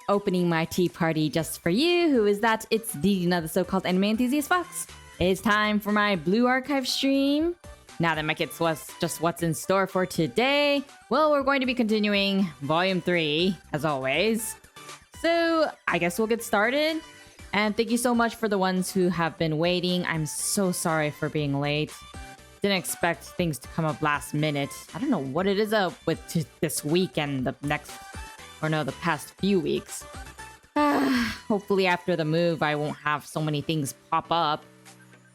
opening my tea party just for you. Who is that? It's Ririna, the so-called anime enthusiast fox. It's time for my Blue Archive stream. Now that my kids was just what's in store for today. Well, we're going to be continuing Volume 3, as always. So, I guess we'll get started. And thank you so much for the ones who have been waiting. I'm so sorry for being late. Didn't expect things to come up last minute. I don't know what it is up with this week and the past few weeks. Hopefully after the move, I won't have so many things pop up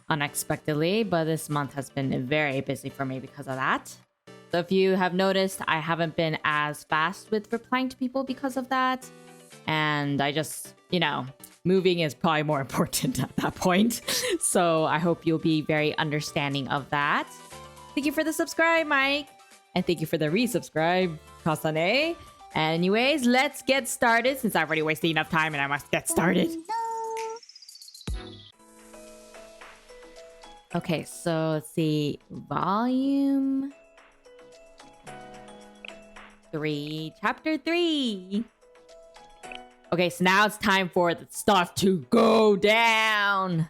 unexpectedly, but this month has been very busy for me because of that. So if you have noticed, I haven't been as fast with replying to people because of that. And I just, moving is probably more important at that point. So I hope you'll be very understanding of that. Thank you for the subscribe, Mike. And thank you for the resubscribe, Kasane. Anyways, let's get started since I've already wasted enough time and I must get started. Okay, so let's see. Volume 3, Chapter 3. Okay, so now it's time for the stuff to go down.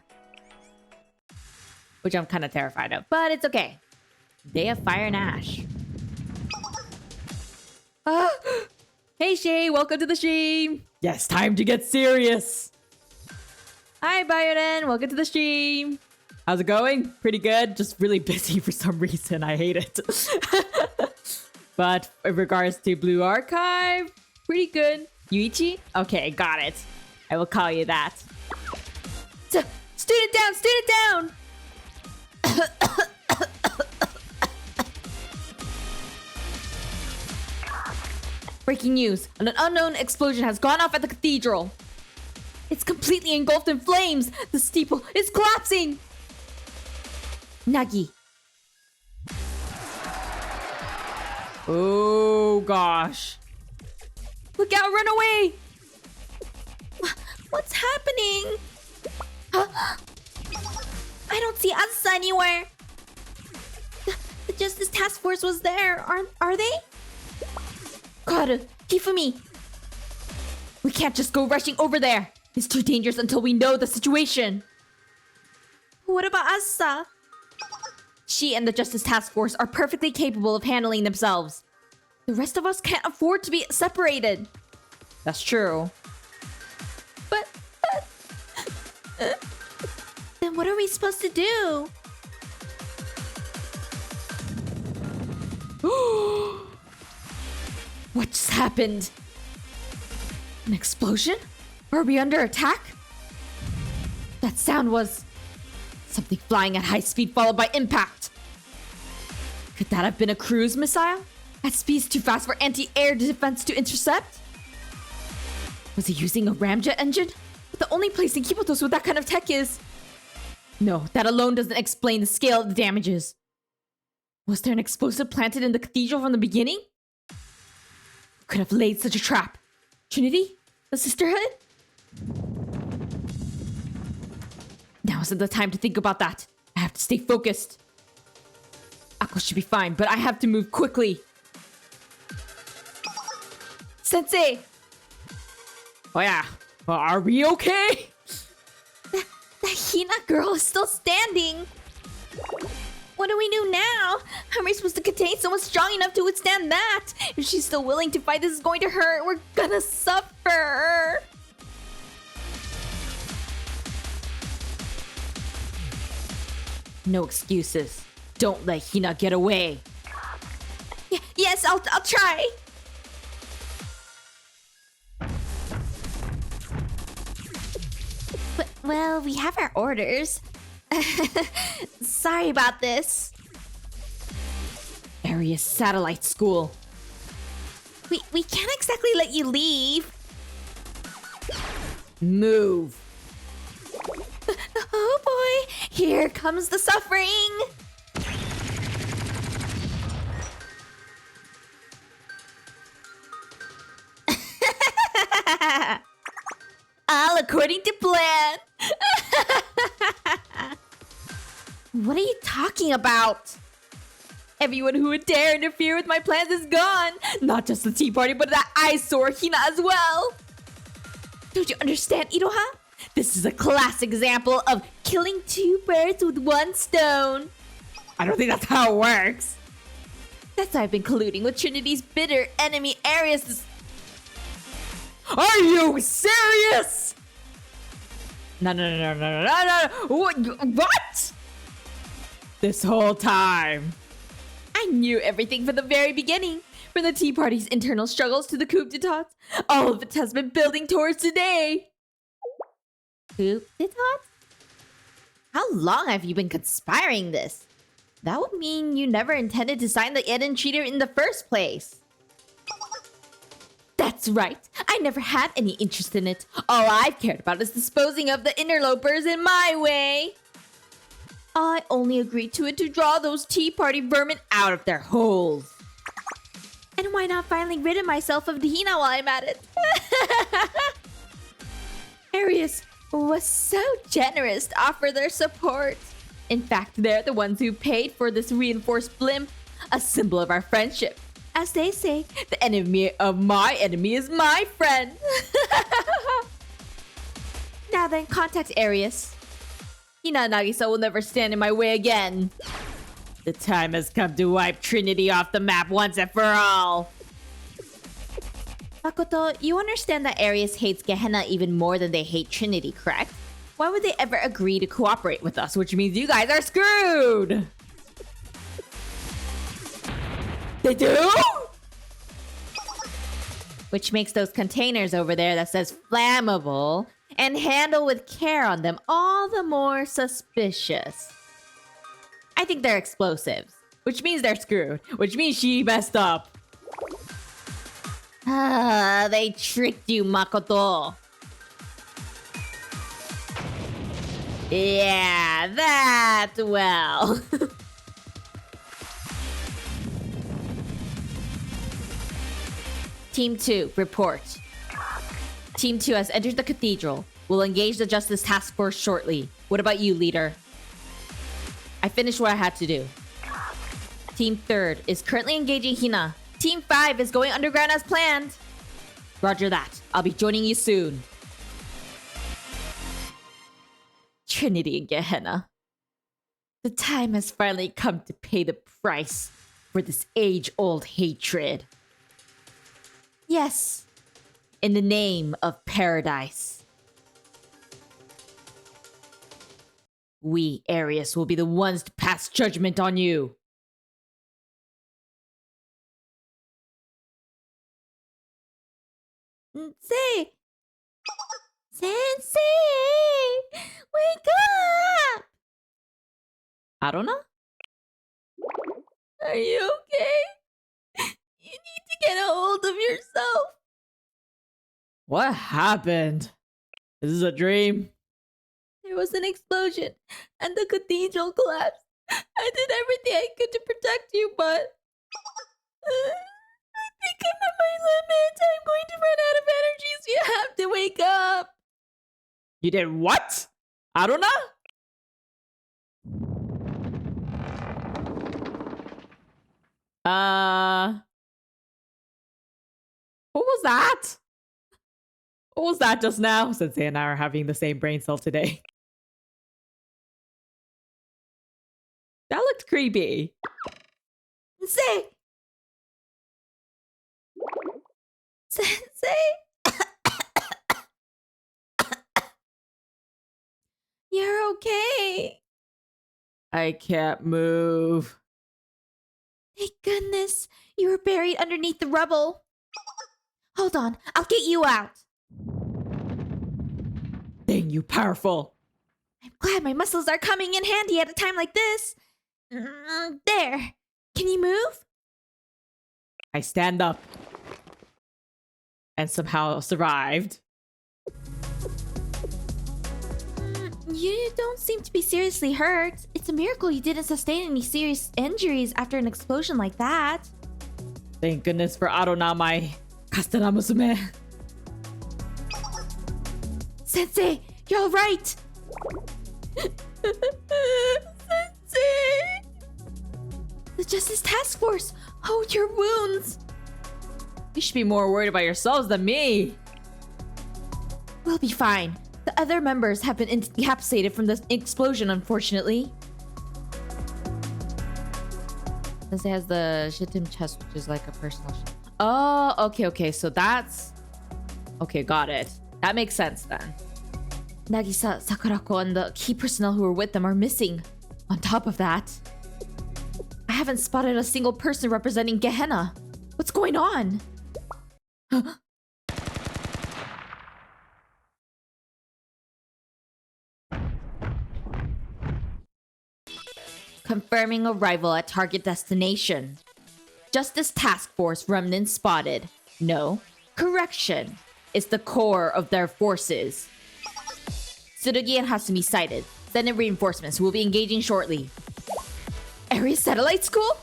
Which I'm kind of terrified of, but it's okay. Day of Fire and Ash. Hey Shay, welcome to the stream. Yes, time to get serious. Hi Bioden, welcome to the stream. How's it going? Pretty good. Just really busy for some reason. I hate it. But in regards to Blue Archive, pretty good. Yuichi? Okay, got it. I will call you that. Student down! Student down! Breaking news. An unknown explosion has gone off at the cathedral. It's completely engulfed in flames. The steeple is collapsing. Nagi. Oh, gosh. Look out, run away! What's happening? Huh? I don't see Asa anywhere. The Justice Task Force was there. Are they? God, Hifumi. We can't just go rushing over there. It's too dangerous until we know the situation. What about Asa? She and the Justice Task Force are perfectly capable of handling themselves. The rest of us can't afford to be separated. That's true. But... then what are we supposed to do? What just happened? An explosion? Are we under attack? That sound was... something flying at high speed followed by impact. Could that have been a cruise missile? At speeds too fast for anti-air defense to intercept? Was he using a ramjet engine? But the only place in Kibotos with that kind of tech is... No, that alone doesn't explain the scale of the damages. Was there an explosive planted in the cathedral from the beginning? Who could have laid such a trap? Trinity? The Sisterhood? Now isn't the time to think about that. I have to stay focused. Aqua should be fine, but I have to move quickly. Sensei! Oh yeah, well, are we okay? That Hina girl is still standing. What do we do now? How am I supposed to contain someone strong enough to withstand that? If she's still willing to fight, this is going to hurt. We're gonna suffer. No excuses. Don't let Hina get away. Yes, I'll try. Well, we have our orders. Sorry about this. Arius Satellite School. We can't exactly let you leave. Move. Oh boy, here comes the suffering. All according to plan. What are you talking about? Everyone who would dare interfere with my plans is gone. Not just the tea party, but that eyesore Hina as well. Don't you understand, Iroha? This is a classic example of killing two birds with one stone. I don't think that's how it works. That's why I've been colluding with Trinity's bitter enemy, Arius. Are you serious? No. What? This whole time, I knew everything from the very beginning. From the Tea Party's internal struggles to the coup d'etat, all of it has been building towards today. Coup d'etat? How long have you been conspiring this? That would mean you never intended to sign the Eden Treaty in the first place. That's right. I never had any interest in it. All I've cared about is disposing of the interlopers in my way. I only agreed to it to draw those Tea Party vermin out of their holes. And why not finally rid of myself of the Hina while I'm at it? Arius was so generous to offer their support. In fact, they're the ones who paid for this reinforced blimp, a symbol of our friendship. As they say, the enemy of my enemy is my friend. Now then, contact Arius. Hina and Nagisa will never stand in my way again. The time has come to wipe Trinity off the map once and for all. Makoto, you understand that Arius hates Gehenna even more than they hate Trinity, correct? Why would they ever agree to cooperate with us, which means you guys are screwed? They do? Which makes those containers over there that says flammable and handle with care on them all the more suspicious. I think they're explosives, which means they're screwed, which means she messed up. They tricked you, Makoto. Yeah, that well. Team 2, report. Team 2 has entered the cathedral. We'll engage the Justice Task Force shortly. What about you, leader? I finished what I had to do. Team 3 is currently engaging Hina. Team 5 is going underground as planned. Roger that. I'll be joining you soon. Trinity and Gehenna. The time has finally come to pay the price for this age-old hatred. Yes, in the name of paradise. We, Arius, will be the ones to pass judgment on you. Sensei! Sensei! Wake up! Arona? Are you okay? You need to get a hold of yourself. What happened? Is this a dream? There was an explosion, and the cathedral collapsed. I did everything I could to protect you, but... I think I'm at my limit. I'm going to run out of energy, so you have to wake up. You did what? Aruna? What was that? What was that just now? Sensei and I are having the same brain cell today. That looked creepy. Sensei! Sensei? You're okay. I can't move. Thank goodness. You were buried underneath the rubble. Hold on, I'll get you out. Dang, you powerful. I'm glad my muscles are coming in handy at a time like this. There. Can you move? I stand up. And somehow survived. You don't seem to be seriously hurt. It's a miracle you didn't sustain any serious injuries after an explosion like that. Thank goodness for Arona, my Kastana musume. Sensei, you're all right. Sensei! The Justice Task Force! Oh, your wounds! You should be more worried about yourselves than me. We'll be fine. The other members have been incapacitated from the explosion, unfortunately. This has the Shittim chest, which is like a personal shit. Oh, okay. So that's... Okay, got it. That makes sense then. Nagisa, Sakurako, and the key personnel who were with them are missing. On top of that, I haven't spotted a single person representing Gehenna. What's going on? Confirming arrival at target destination. Justice Task Force remnants spotted. No, correction. It's the core of their forces. Tsurugi and Hasumi sighted. Send in reinforcements. We'll be engaging shortly. Arius Satellite School?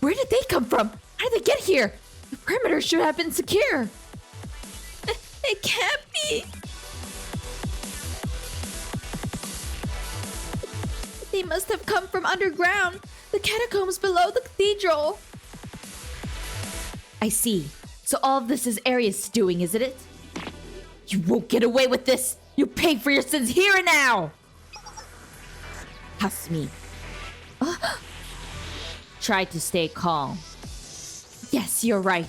Where did they come from? How did they get here? The perimeter should have been secure. It can't be. They must have come from underground. The catacombs below the cathedral. I see. So all of this is Arius doing, isn't it? You won't get away with this. You pay for your sins here and now. Hasumi. Try to stay calm. Yes, you're right.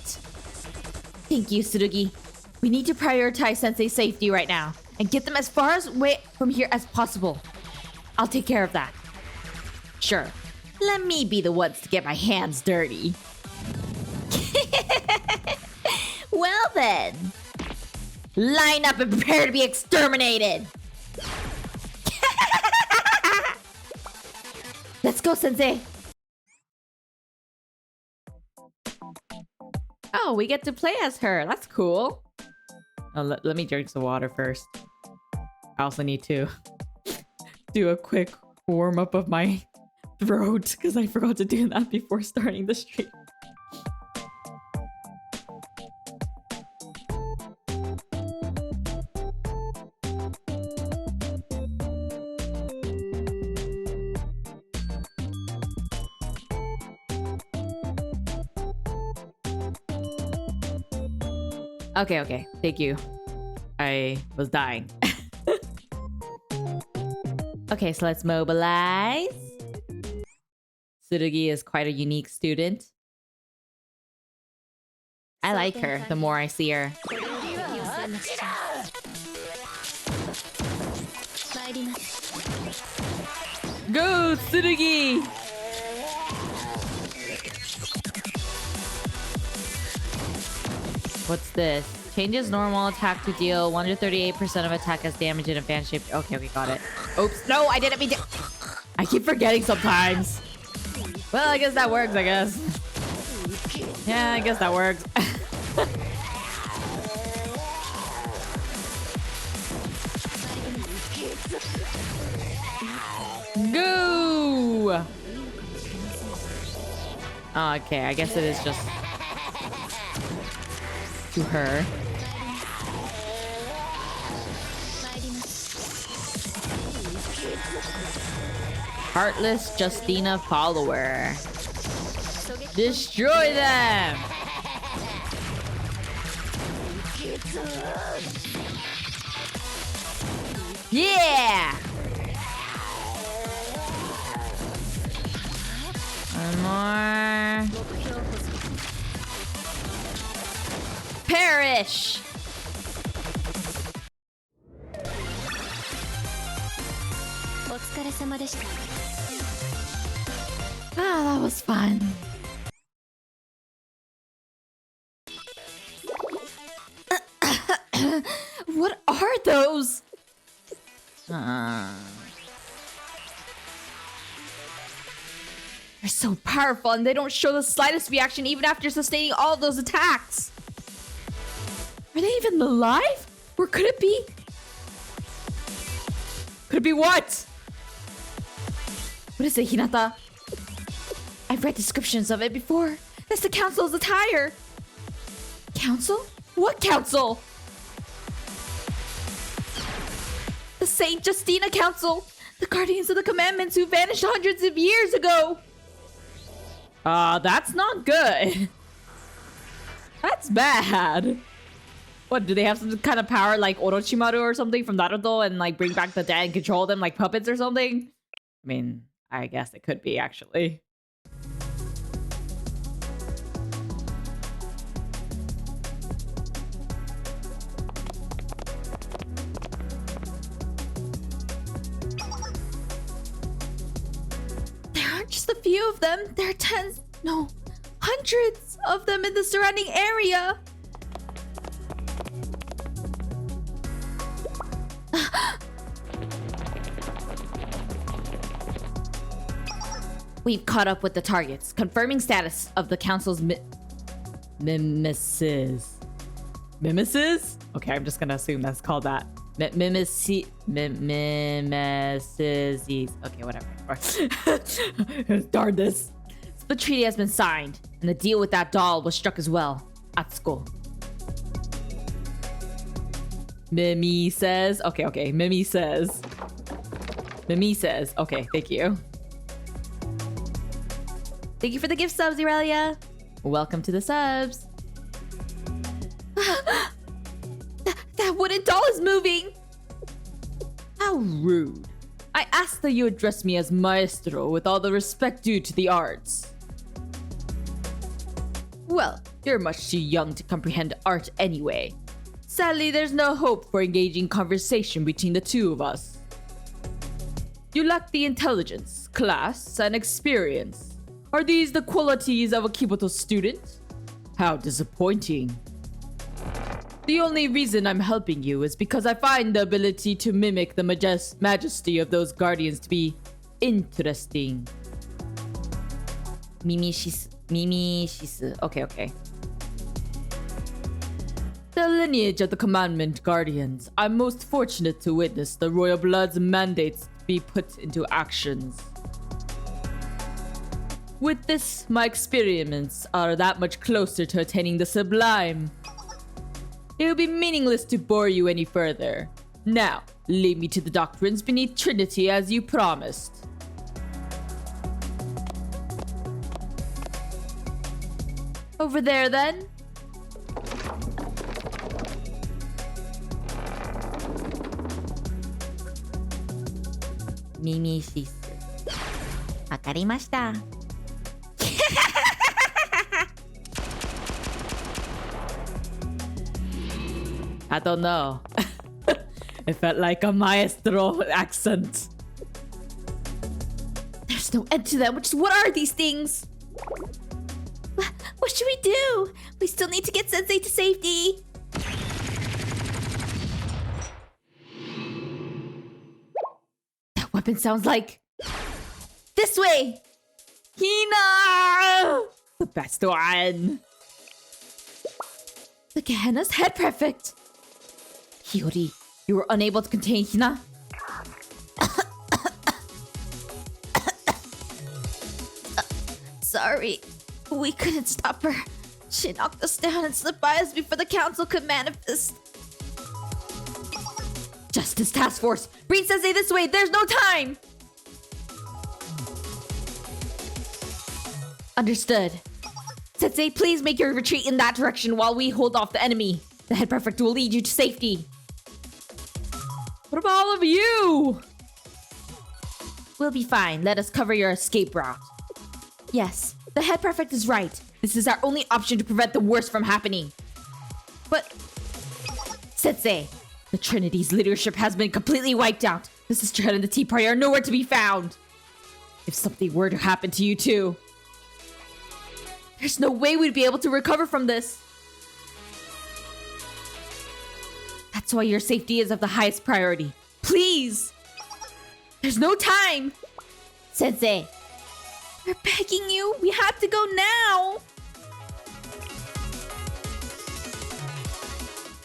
Thank you, Tsurugi. We need to prioritize Sensei's safety right now and get them as far away from here as possible. I'll take care of that. Sure. Let me be the ones to get my hands dirty. Well then. Line up and prepare to be exterminated. Let's go, Sensei. Oh, we get to play as her. That's cool. Oh, let me drink some water first. I also need to do a quick warm-up of my throat because I forgot to do that before starting the stream. Okay. Thank you. I was dying. Okay, so let's mobilize. Tsurugi is quite a unique student. I like her the more I see her. Go, Tsurugi! What's this? Changes normal attack to deal 138% of attack as damage in a fan shape. Okay, we got it. Oops, no, I didn't mean to. I keep forgetting sometimes. Well, I guess that works, I guess. Yeah, I guess that works. Go! Oh, okay, I guess it is just to her. Heartless Justina follower. Destroy them! Yeah! One more. Perish! Ah, that was fun. What are those? They're so powerful and they don't show the slightest reaction even after sustaining all of those attacks. Are they even alive? Or could it be? Could it be what? What is it, Hinata? I've read descriptions of it before. That's the council's attire. Council? What council? The Saint Justina Council. The Guardians of the Commandments who vanished hundreds of years ago. That's not good. That's bad. What, do they have some kind of power like Orochimaru or something from Naruto and like bring back the dead and control them like puppets or something? I mean, I guess it could be actually. There aren't just a few of them. There are tens, no, hundreds of them in the surrounding area. We've caught up with the targets, confirming status of the council's mimesis. Mimesis? Okay, I'm just gonna assume that's called that. Mimesis. Okay, whatever. Darn this. The treaty has been signed, and the deal with that doll was struck as well at school. Mimi says. Okay. Mimi says. Okay, thank you. Thank you for the gift subs, Aurelia. Welcome to the subs. That wooden doll is moving. How rude. I asked that you address me as maestro with all the respect due to the arts. Well, you're much too young to comprehend art anyway. Sadly, there's no hope for engaging conversation between the two of us. You lack the intelligence, class, and experience. Are these the qualities of a Kiboto student? How disappointing. The only reason I'm helping you is because I find the ability to mimic the majesty of those guardians to be interesting. Mimi, she's... Okay. The lineage of the Commandment Guardians. I'm most fortunate to witness the Royal Blood's mandates be put into actions. With this, my experiments are that much closer to attaining the sublime. It would be meaningless to bore you any further. Now, lead me to the doctrines beneath Trinity as you promised. Over there, then? Mimi shisu. Wakarimashita. I don't know. It felt like a maestro accent. There's no end to them. What are these things? What should we do? We still need to get Sensei to safety. That weapon sounds like... This way! Hina! The best one! The Gehenna's head prefect! Hiyori, you were unable to contain Hina? Sorry, we couldn't stop her. She knocked us down and slipped by us before the council could manifest. Justice Task Force! Bring Sensei this way! There's no time! Understood. Sensei, please make your retreat in that direction while we hold off the enemy. The head prefect will lead you to safety. What about all of you? We'll be fine. Let us cover your escape route. Yes, the head prefect is right. This is our only option to prevent the worst from happening. But... Sensei, the Trinity's leadership has been completely wiped out. The Sisterhood and the Tea Party are nowhere to be found. If something were to happen to you too, there's no way we'd be able to recover from this. That's why your safety is of the highest priority. Please! There's no time! Sensei! We're begging you! We have to go now!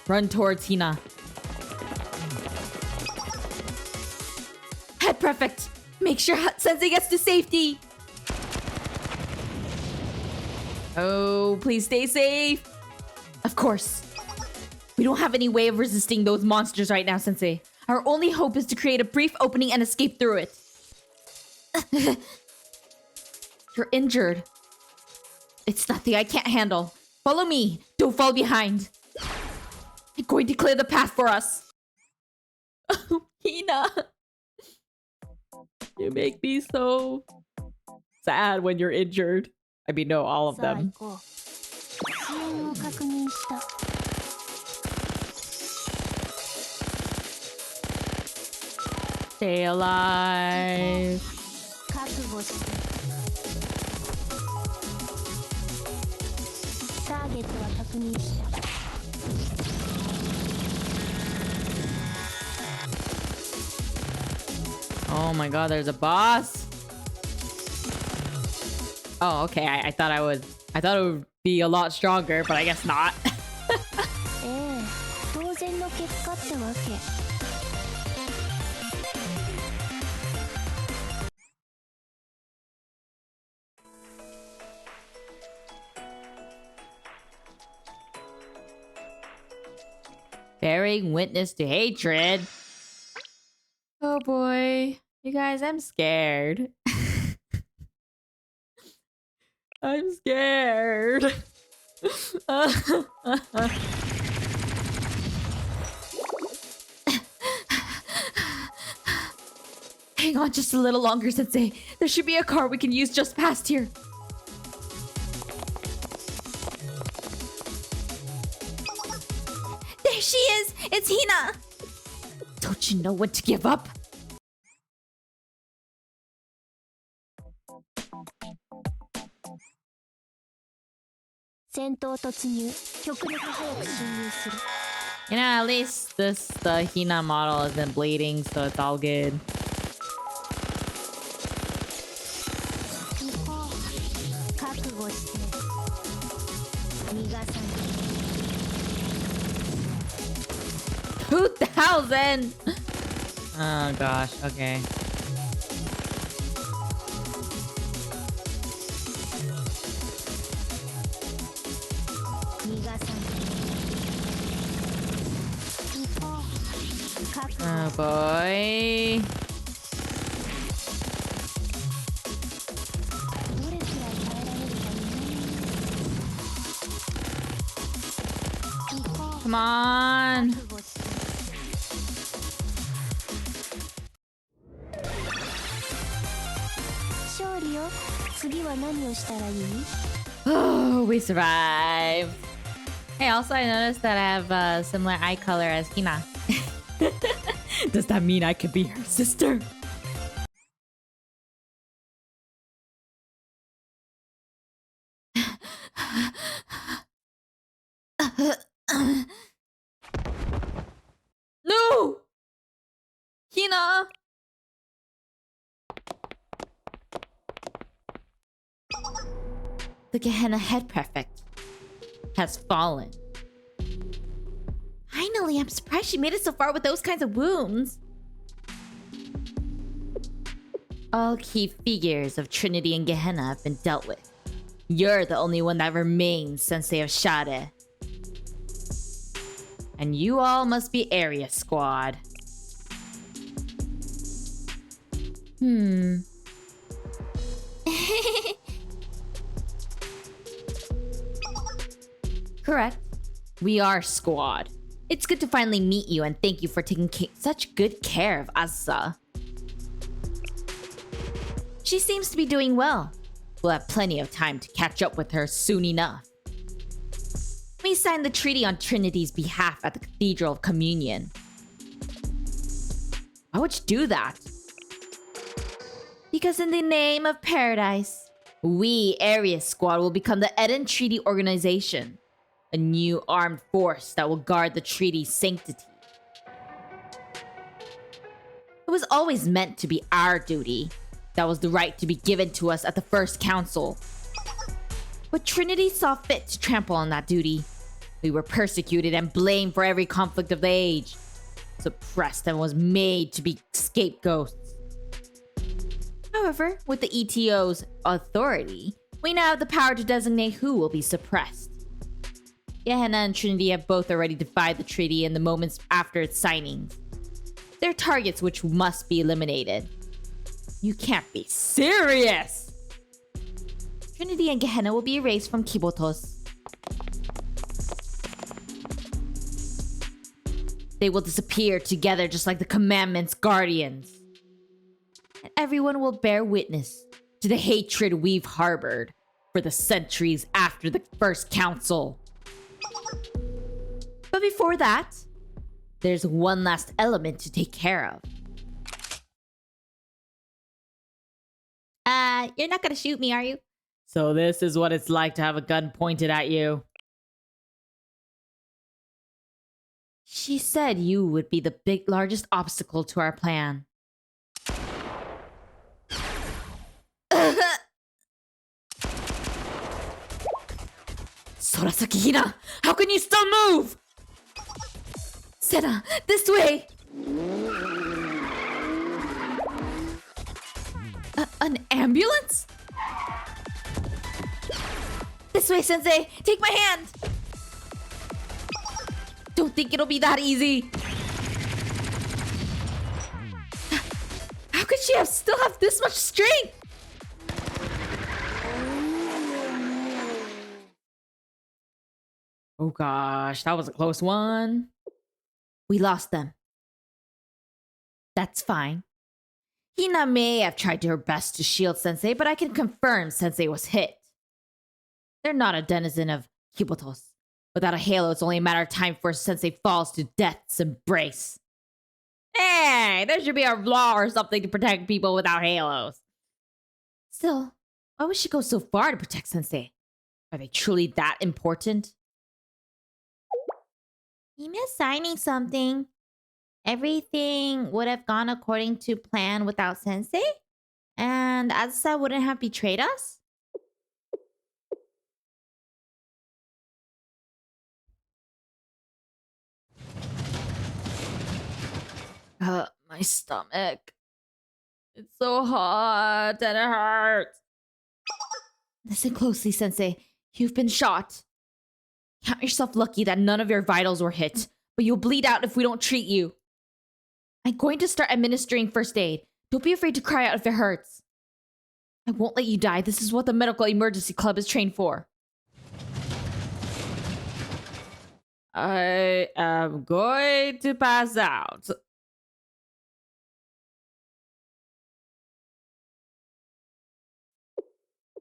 Run towards Hina. Head Prefect! Make sure Sensei gets to safety! Oh, please stay safe! Of course. We don't have any way of resisting those monsters right now, Sensei. Our only hope is to create a brief opening and escape through it. You're injured. It's nothing I can't handle. Follow me. Don't fall behind. I'm going to clear the path for us. Hina. You make me so sad when you're injured. I mean, no, all of them. Stay alive. Oh my god, there's a boss. Oh, okay. I thought it would be a lot stronger, but I guess not. Bearing witness to hatred. Oh boy. You guys, I'm scared. I'm scared. Hang on just a little longer, Sensei. There should be a car we can use just past here. There she is! It's Hina! Don't you know when to give up? You know, at least the Hina model isn't bleeding, so it's all good. $2,000! Oh gosh, okay. Oh boy. Come on. Oh, we survived. Hey, also I noticed that I have a similar eye color as Hina. Does that mean I could be her sister? No! Hina! The Gehenna head prefect has fallen. Finally, I'm surprised she made it so far with those kinds of wounds. All key figures of Trinity and Gehenna have been dealt with. You're the only one that remains, Sensei of Shade. And you all must be Arius Squad. Correct. We are Squad. It's good to finally meet you and thank you for taking such good care of Asa. She seems to be doing well. We'll have plenty of time to catch up with her soon enough. We signed the treaty on Trinity's behalf at the Cathedral of Communion. Why would you do that? Because in the name of paradise, we, Arius Squad, will become the Eden Treaty Organization. A new armed force that will guard the treaty's sanctity. It was always meant to be our duty. That was the right to be given to us at the First Council. But Trinity saw fit to trample on that duty. We were persecuted and blamed for every conflict of the age. Suppressed and was made to be scapegoats. However, with the ETO's authority, we now have the power to designate who will be suppressed. Gehenna and Trinity have both already defied the treaty in the moments after its signing. They're targets which must be eliminated. You can't be serious! Trinity and Gehenna will be erased from Kibotos. They will disappear together just like the commandment's guardians. And everyone will bear witness to the hatred we've harbored for the centuries after the first council. But before that, there's one last element to take care of. You're not gonna shoot me, are you? So this is what it's like to have a gun pointed at you. She said you would be the largest obstacle to our plan. Sorasaki Hina, how can you still move? Senna, this way! An ambulance? This way, Sensei! Take my hand! Don't think it'll be that easy. How could she still have this much strength? Oh gosh, that was a close one. We lost them. That's fine. Hina may have tried her best to shield Sensei, but I can confirm Sensei was hit. They're not a denizen of Kibotos. Without a halo, it's only a matter of time before Sensei falls to death's embrace. Hey, there should be a law or something to protect people without halos. Still, why would she go so far to protect Sensei? Are they truly that important? Hime's signing something. Everything would have gone according to plan without Sensei? And Asa wouldn't have betrayed us? My stomach. It's so hot and it hurts. Listen closely, Sensei. You've been shot. Count yourself lucky that none of your vitals were hit, but you'll bleed out if we don't treat you. I'm going to start administering first aid. Don't be afraid to cry out if it hurts. I won't let you die. This is what the Medical Emergency Club is trained for. I am going to pass out.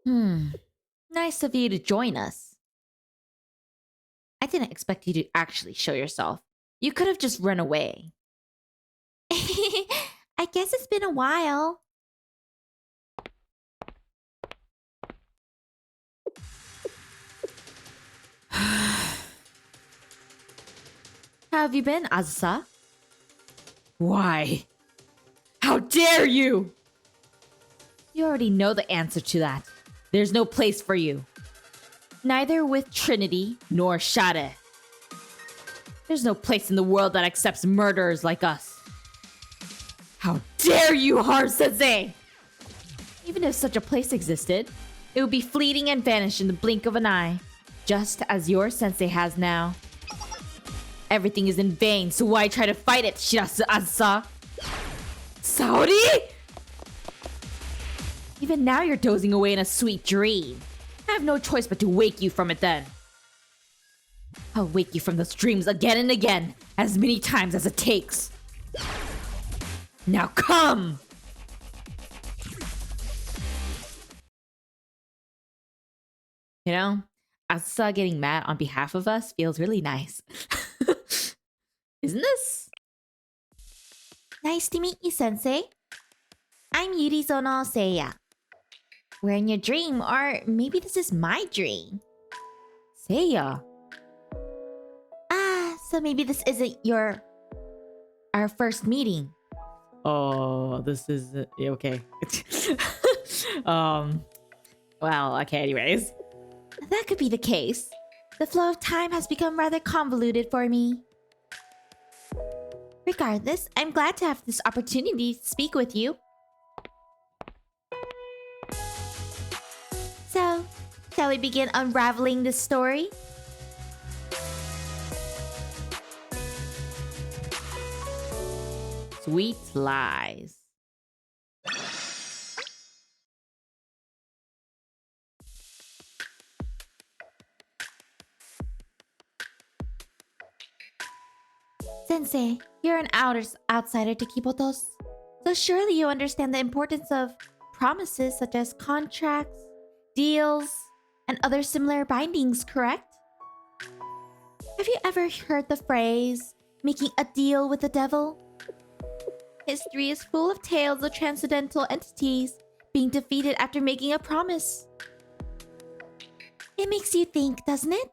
Nice of you to join us. I didn't expect you to actually show yourself. You could have just run away. I guess it's been a while. How have you been, Azusa? Why? How dare you? You already know the answer to that. There's no place for you. Neither with Trinity nor Shade. There's no place in the world that accepts murderers like us. How dare you, Har-sensei! Even if such a place existed, it would be fleeting and vanish in the blink of an eye, just as your sensei has now. Everything is in vain, so why try to fight it, Shirasu Azusa? Saori? Even now you're dozing away in a sweet dream. I have no choice but to wake you from it then. I'll wake you from those dreams again and again, as many times as it takes. Now come! You know, Asa getting mad on behalf of us feels really nice. Isn't this? Nice to meet you, Sensei. I'm Yurizono Seiya. We're in your dream, or maybe this is my dream. Seiya. So maybe this isn't our first meeting. Oh, this is okay. Well, okay, anyways. That could be the case. The flow of time has become rather convoluted for me. Regardless, I'm glad to have this opportunity to speak with you. So, shall we begin unraveling this story? Sweet lies. Sensei, you're an outsider to Kibotos. So surely you understand the importance of promises such as contracts, deals, and other similar bindings, correct? Have you ever heard the phrase, making a deal with the devil? History is full of tales of transcendental entities being defeated after making a promise. It makes you think, doesn't it?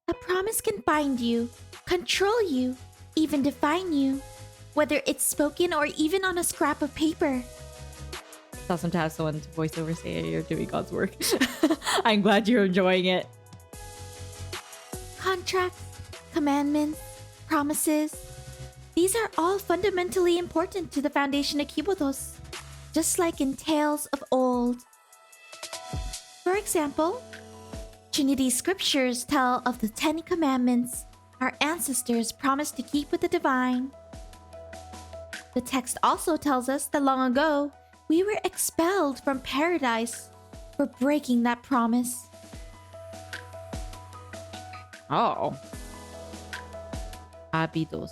A promise can bind you, control you, even define you, whether it's spoken or even on a scrap of paper. It's awesome to have someone to voice over say you're doing God's work. I'm glad you're enjoying it. Contracts, commandments, promises. These are all fundamentally important to the foundation of Kibotos, just like in tales of old. For example, Trinity scriptures tell of the 10 commandments our ancestors promised to keep with the divine. The text also tells us that long ago, we were expelled from paradise for breaking that promise. Oh. Abidos.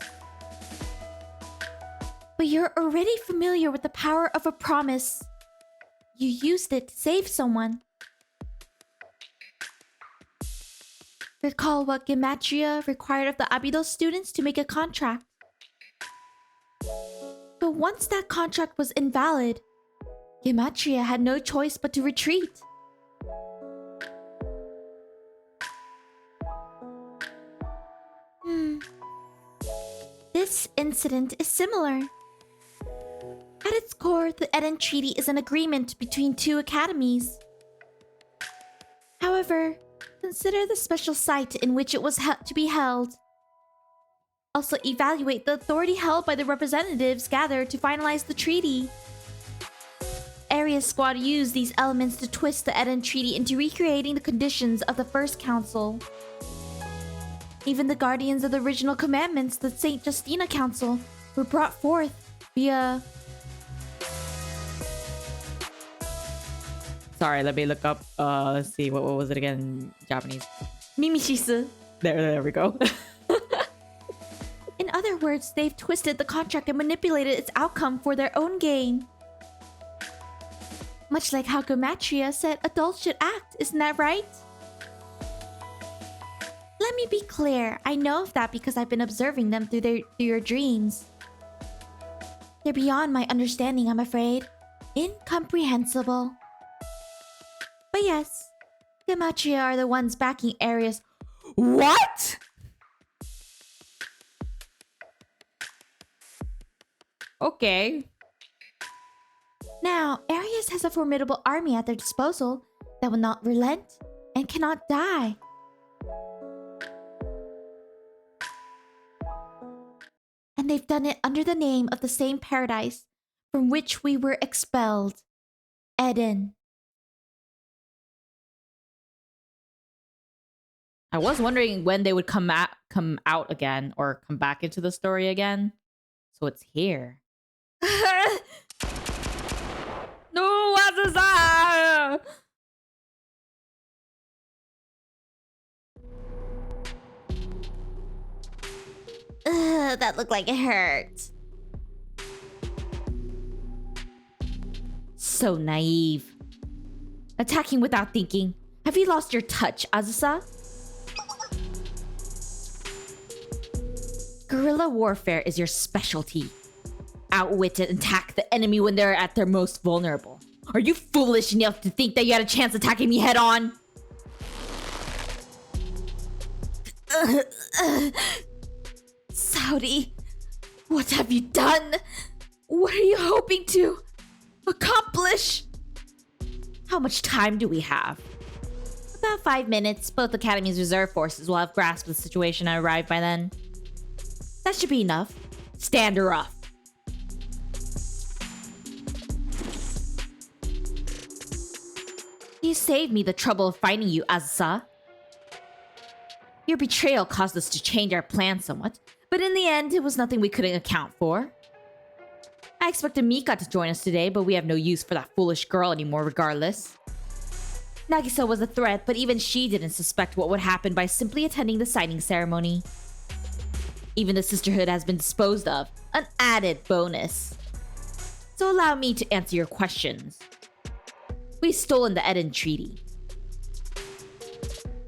But you're already familiar with the power of a promise. You used it to save someone. Recall what Gematria required of the Abydos students to make a contract. But once that contract was invalid, Gematria had no choice but to retreat. This incident is similar. At its core, the Eden Treaty is an agreement between two academies. However, consider the special site in which it was to be held. Also evaluate the authority held by the representatives gathered to finalize the treaty. Arius Squad used these elements to twist the Eden Treaty into recreating the conditions of the First Council. Even the guardians of the original commandments, the St. Justina Council, were brought forth via... Sorry, let me look up. Let's see. What was it again in Japanese? Mimishisu. There we go. In other words, they've twisted the contract and manipulated its outcome for their own gain. Much like how Gematria said adults should act, isn't that right? Let me be clear, I know of that because I've been observing them through your dreams. They're beyond my understanding, I'm afraid. Incomprehensible. But yes, Gematria are the ones backing Arius. What? Okay. Now, Arius has a formidable army at their disposal that will not relent and cannot die. And they've done it under the name of the same paradise from which we were expelled, Eden. I was wondering when they would come out again or come back into the story again. So it's here. No, Azaza! That looked like it hurt. So naive. Attacking without thinking. Have you lost your touch, Azusa? Guerrilla warfare is your specialty. Outwit and attack the enemy when they're at their most vulnerable. Are you foolish enough to think that you had a chance attacking me head on? Saudi, what have you done? What are you hoping to accomplish? How much time do we have? About 5 minutes. Both Academy's reserve forces will have grasped the situation and arrive by then. That should be enough. Stand her up. You saved me the trouble of finding you, Azusa. Your betrayal caused us to change our plans somewhat, but in the end, it was nothing we couldn't account for. I expected Mika to join us today, but we have no use for that foolish girl anymore regardless. Nagisa was a threat, but even she didn't suspect what would happen by simply attending the signing ceremony. Even the sisterhood has been disposed of. An added bonus. So allow me to answer your questions. We've stolen the Eden Treaty.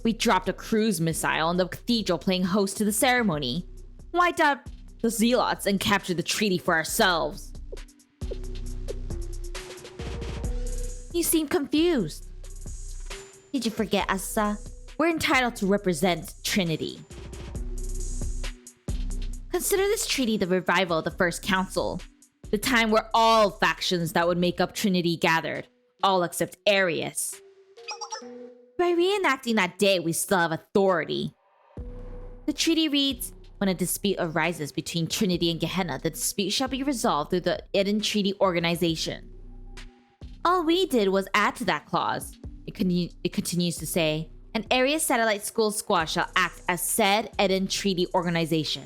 We dropped a cruise missile on the cathedral playing host to the ceremony. Wiped out the zealots and captured the treaty for ourselves. You seem confused. Did you forget, Asa? We're entitled to represent Trinity. Consider this treaty the revival of the First Council. The time where all factions that would make up Trinity gathered. All except Arius. By reenacting that day, we still have authority. The treaty reads, when a dispute arises between Trinity and Gehenna, the dispute shall be resolved through the Eden Treaty Organization. All we did was add to that clause. It continues to say, an Arius Satellite School Squad shall act as said Eden Treaty Organization.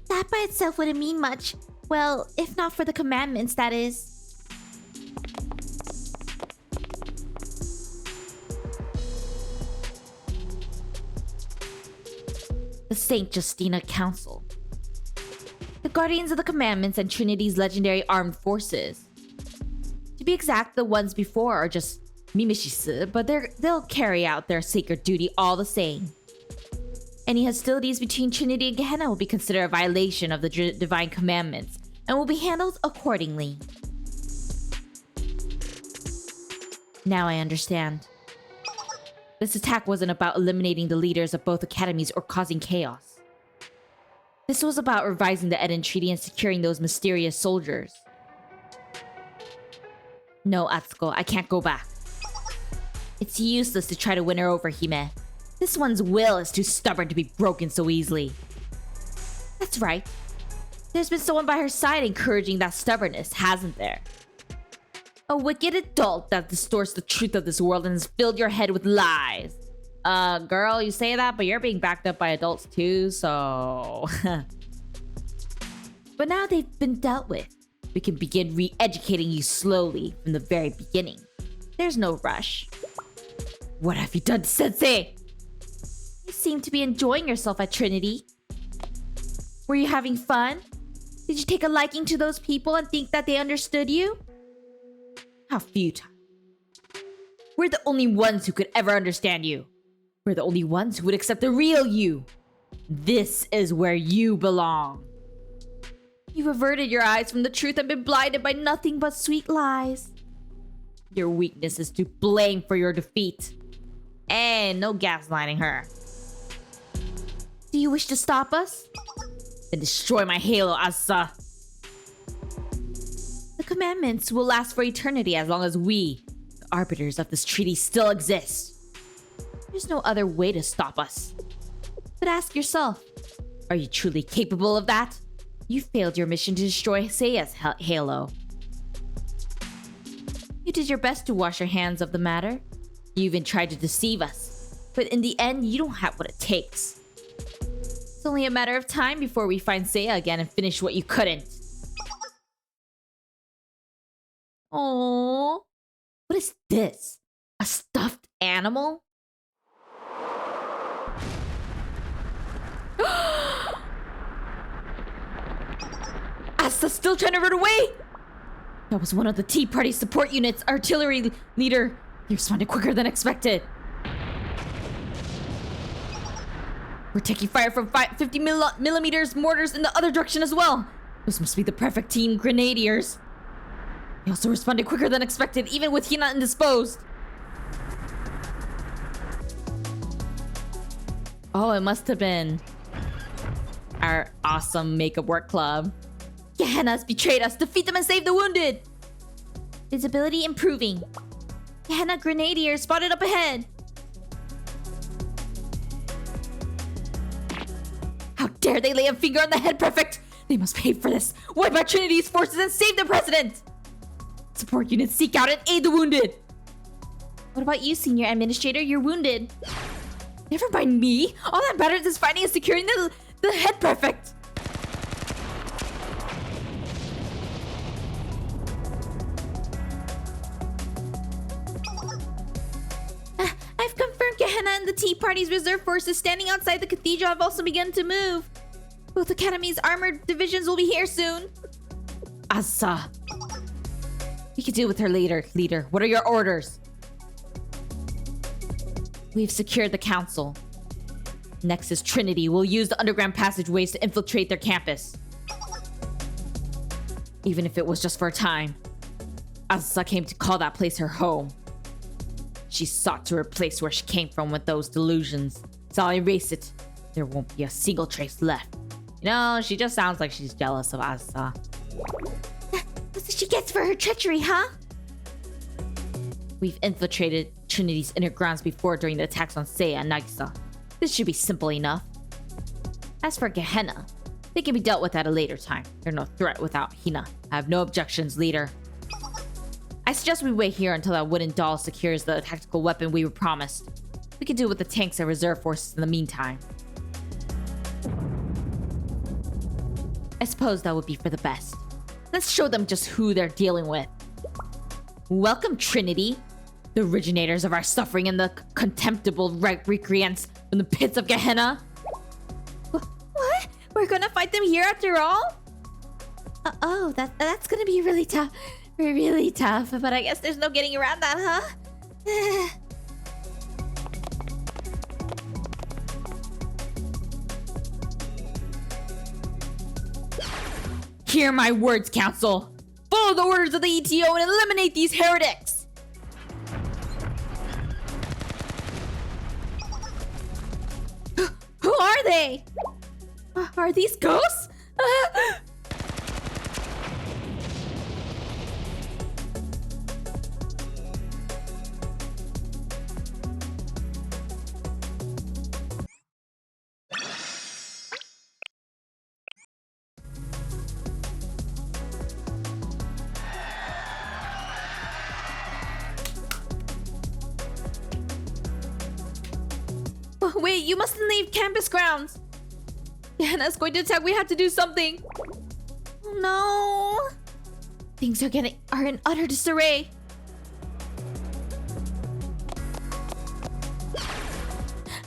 That by itself wouldn't mean much. Well, if not for the commandments, that is. The Saint Justina Council. The Guardians of the Commandments and Trinity's legendary armed forces. To be exact, the ones before are just Mimishis, but they'll carry out their sacred duty all the same. Any hostilities between Trinity and Gehenna will be considered a violation of the divine commandments and will be handled accordingly. Now I understand. This attack wasn't about eliminating the leaders of both academies or causing chaos. This was about revising the Eden Treaty and securing those mysterious soldiers. No, Atsuko, I can't go back. It's useless to try to win her over, Hime. This one's will is too stubborn to be broken so easily. That's right. There's been someone by her side encouraging that stubbornness, hasn't there? A wicked adult that distorts the truth of this world and has filled your head with lies. Girl, you say that, but you're being backed up by adults too, so... But now they've been dealt with. We can begin re-educating you slowly from the very beginning. There's no rush. What have you done, Sensei? You seem to be enjoying yourself at Trinity. Were you having fun? Did you take a liking to those people and think that they understood you? How futile. We're the only ones who could ever understand you. We're the only ones who would accept the real you. This is where you belong. You've averted your eyes from the truth and been blinded by nothing but sweet lies. Your weakness is to blame for your defeat. And no gaslighting her. Do you wish to stop us? Then destroy my halo, Asa. The commandments will last for eternity as long as we, the arbiters of this treaty, still exist. There's no other way to stop us. But ask yourself, are you truly capable of that? You failed your mission to destroy Seiya's halo. You did your best to wash your hands of the matter. You even tried to deceive us. But in the end, you don't have what it takes. It's only a matter of time before we find Seiya again and finish what you couldn't. Aww. What is this? A stuffed animal? Asta's still trying to run away? That was one of the Tea Party support units, artillery leader. You responded quicker than expected. We're taking fire from 50 millimeters mortars in the other direction as well. This must be the perfect team grenadiers. They also responded quicker than expected, even with Hina indisposed. Oh, it must have been our awesome makeup work club. Gehenna's betrayed us. Defeat them and save the wounded. Visibility improving. Gehenna Grenadiers spotted up ahead. How dare they lay a finger on the head prefect? They must pay for this. Wipe out Trinity's forces and save the president. Support units seek out and aid the wounded. What about you, senior administrator? You're wounded. Never mind me. All that matters is finding and securing the head prefect. I've confirmed Gehenna and the Tea Party's reserve forces standing outside the cathedral have also begun to move. Both Academy's armored divisions will be here soon. Asa. We can deal with her later, leader. What are your orders? We've secured the council. Next is Trinity. We'll use the underground passageways to infiltrate their campus. Even if it was just for a time. Asa came to call that place her home. She sought to replace where she came from with those delusions. So I'll erase it. There won't be a single trace left. You know, she just sounds like she's jealous of Asa. That's what she gets for her treachery, huh? We've infiltrated Trinity's inner grounds before during the attacks on Seiya and Nagisa. This should be simple enough. As for Gehenna, they can be dealt with at a later time. They're no threat without Hina. I have no objections, leader. I suggest we wait here until that wooden doll secures the tactical weapon we were promised. We can do with the tanks and reserve forces in the meantime. I suppose that would be for the best. Let's show them just who they're dealing with. Welcome, Trinity. The originators of our suffering and the contemptible recreants from the pits of Gehenna. What? We're gonna fight them here after all? Oh, that's gonna be really tough. Really tough, but I guess there's no getting around that, huh? Hear my words, Council. Follow the orders of the ETO and eliminate these heretics. Who are they? Are these ghosts? Wait, you mustn't leave campus grounds. Hina's going to attack. We have to do something. Oh no. Things are in utter disarray.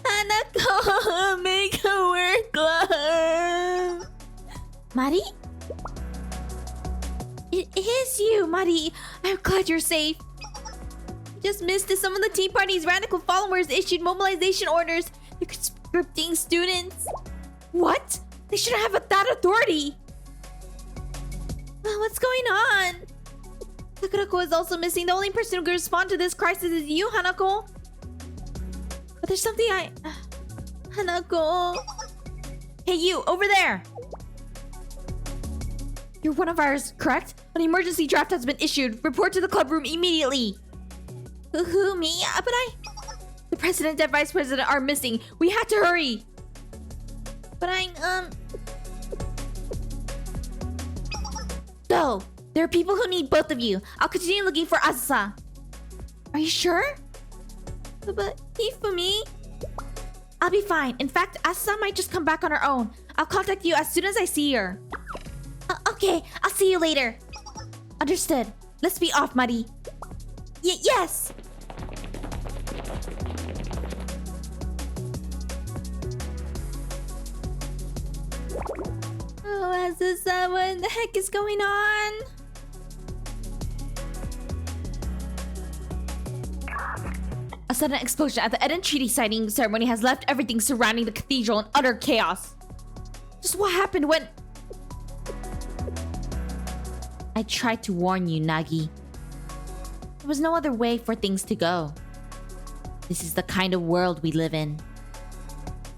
Hanako, make a work glove. Mari? It is you, Mari. I'm glad you're safe. Just missed it. Some of the Tea Party's radical followers issued mobilization orders. They're conscripting students. What? They shouldn't have that authority. What's going on? Sakurako is also missing. The only person who can respond to this crisis is you, Hanako. But there's something Hanako. Hey, you, over there. You're one of ours, correct? An emergency draft has been issued. Report to the club room immediately. Who, me? But the president and vice president are missing. We have to hurry. But So, there are people who need both of you. I'll continue looking for Asa. Are you sure? But Hifumi? I'll be fine. In fact, Asa might just come back on her own. I'll contact you as soon as I see her. Okay, I'll see you later. Understood. Let's be off, Muddy. Yes! Oh, Asa, what the heck is going on? A sudden explosion at the Eden Treaty signing ceremony has left everything surrounding the cathedral in utter chaos. Just what happened when... I tried to warn you, Nagi. There was no other way for things to go. This is the kind of world we live in.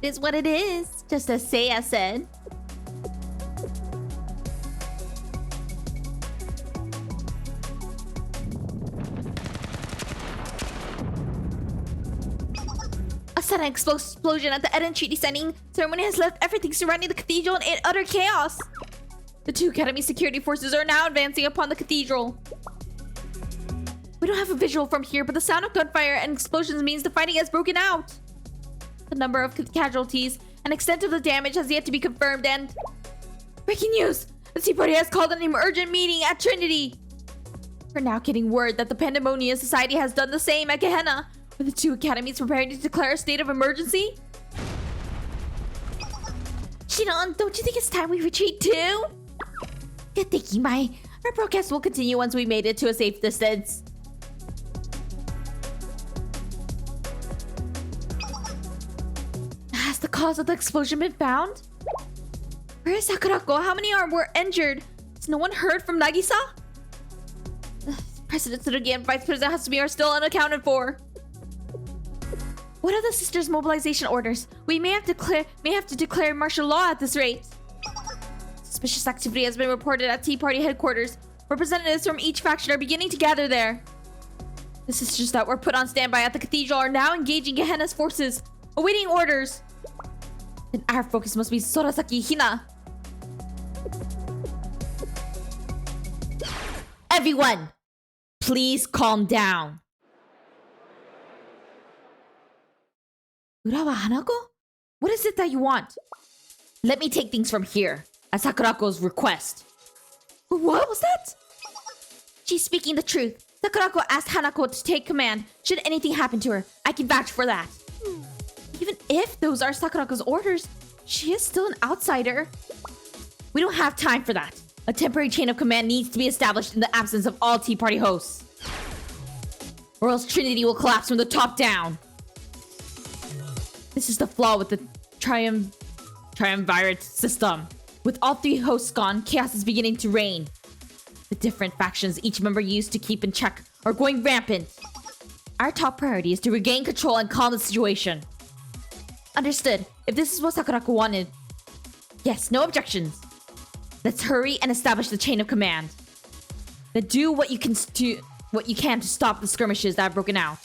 It is what it is, just as Seiya said. A sudden explosion at the Eden Treaty signing ceremony has left everything surrounding the cathedral in utter chaos. The two Academy security forces are now advancing upon the cathedral. We don't have a visual from here, but the sound of gunfire and explosions means the fighting has broken out. The number of casualties and extent of the damage has yet to be confirmed and... Breaking news! The Tea Party has called an urgent meeting at Trinity. We're now getting word that the Pandemonium Society has done the same at Gehenna. Are the two academies preparing to declare a state of emergency? Shinon, don't you think it's time we retreat too? Good thinking, Mai. Our broadcast will continue once we made it to a safe distance. Has the cause of the explosion been found? Where is Sakurako? How many were injured? Has no one heard from Nagisa? President Tsurugi and Vice President Hasumi are still unaccounted for. What are the sisters' mobilization orders? We may have to declare martial law at this rate. Suspicious activity has been reported at Tea Party headquarters. Representatives from each faction are beginning to gather there. The sisters that were put on standby at the cathedral are now engaging Gehenna's forces, awaiting orders. Then our focus must be Sorasaki Hina. Everyone, please calm down. Urawa Hanako? What is it that you want? Let me take things from here, at Sakurako's request. What was that? She's speaking the truth. Sakurako asked Hanako to take command should anything happen to her. I can vouch for that. Even if those are Sakurako's orders, she is still an outsider. We don't have time for that. A temporary chain of command needs to be established in the absence of all Tea Party hosts. Or else Trinity will collapse from the top down. This is the flaw with the triumvirate system. With all three hosts gone, chaos is beginning to reign. The different factions each member used to keep in check are going rampant. Our top priority is to regain control and calm the situation. Understood. If this is what Sakurako wanted. Yes, no objections. Let's hurry and establish the chain of command. Then do what you can to stop the skirmishes that have broken out.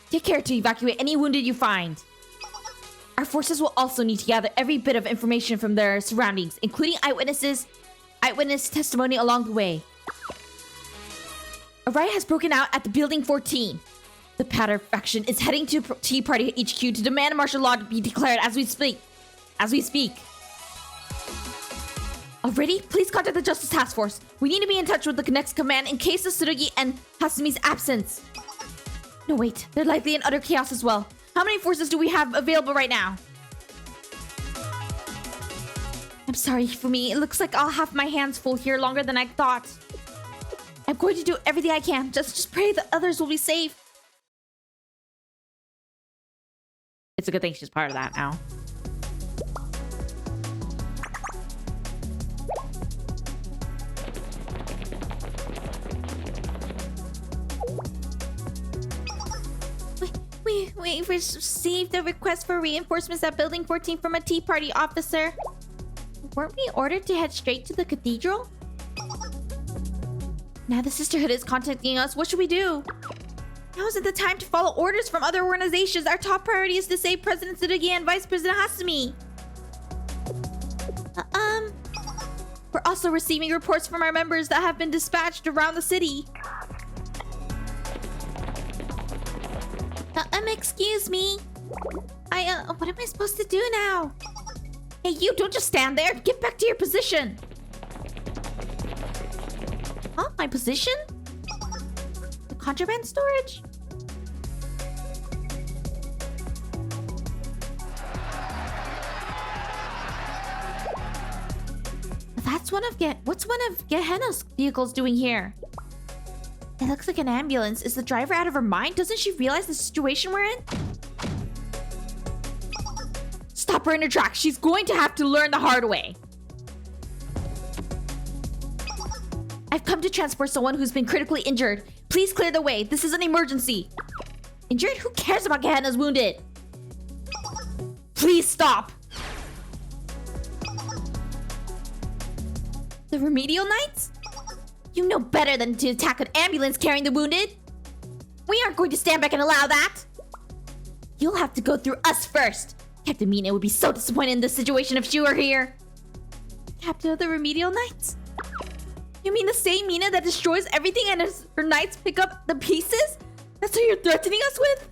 Take care to evacuate any wounded you find. Our forces will also need to gather every bit of information from their surroundings, including eyewitness testimony along the way. A riot has broken out at the Building 14. The Patter faction is heading to Tea Party HQ to demand martial law to be declared as we speak. Already? Please contact the Justice Task Force. We need to be in touch with the next command in case of Tsurugi and Hasumi's absence. No, wait. They're likely in utter chaos as well. How many forces do we have available right now? I'm sorry, Fumi. It looks like I'll have my hands full here longer than I thought. I'm going to do everything I can. Just pray that others will be safe. It's a good thing she's part of that now. We received a request for reinforcements at Building 14 from a Tea Party officer. Weren't we ordered to head straight to the cathedral? Now the Sisterhood is contacting us. What should we do? Now isn't the time to follow orders from other organizations. Our top priority is to save President Tsurugi and Vice President Hasumi. We're also receiving reports from our members that have been dispatched around the city. Excuse me. What am I supposed to do now? Hey, you, don't just stand there. Get back to your position. Huh? My position? The contraband storage? What's one of Gehenna's vehicles doing here? It looks like an ambulance. Is the driver out of her mind? Doesn't she realize the situation we're in? Stop her in her tracks. She's going to have to learn the hard way. I've come to transport someone who's been critically injured. Please clear the way. This is an emergency. Injured? Who cares about Gehenna's wounded? Please stop. The Remedial Knights? You know better than to attack an ambulance carrying the wounded. We aren't going to stand back and allow that. You'll have to go through us first. Captain Mina would be so disappointed in this situation if she were here. Captain of the Remedial Knights? You mean the same Mina that destroys everything and her knights pick up the pieces? That's who you're threatening us with?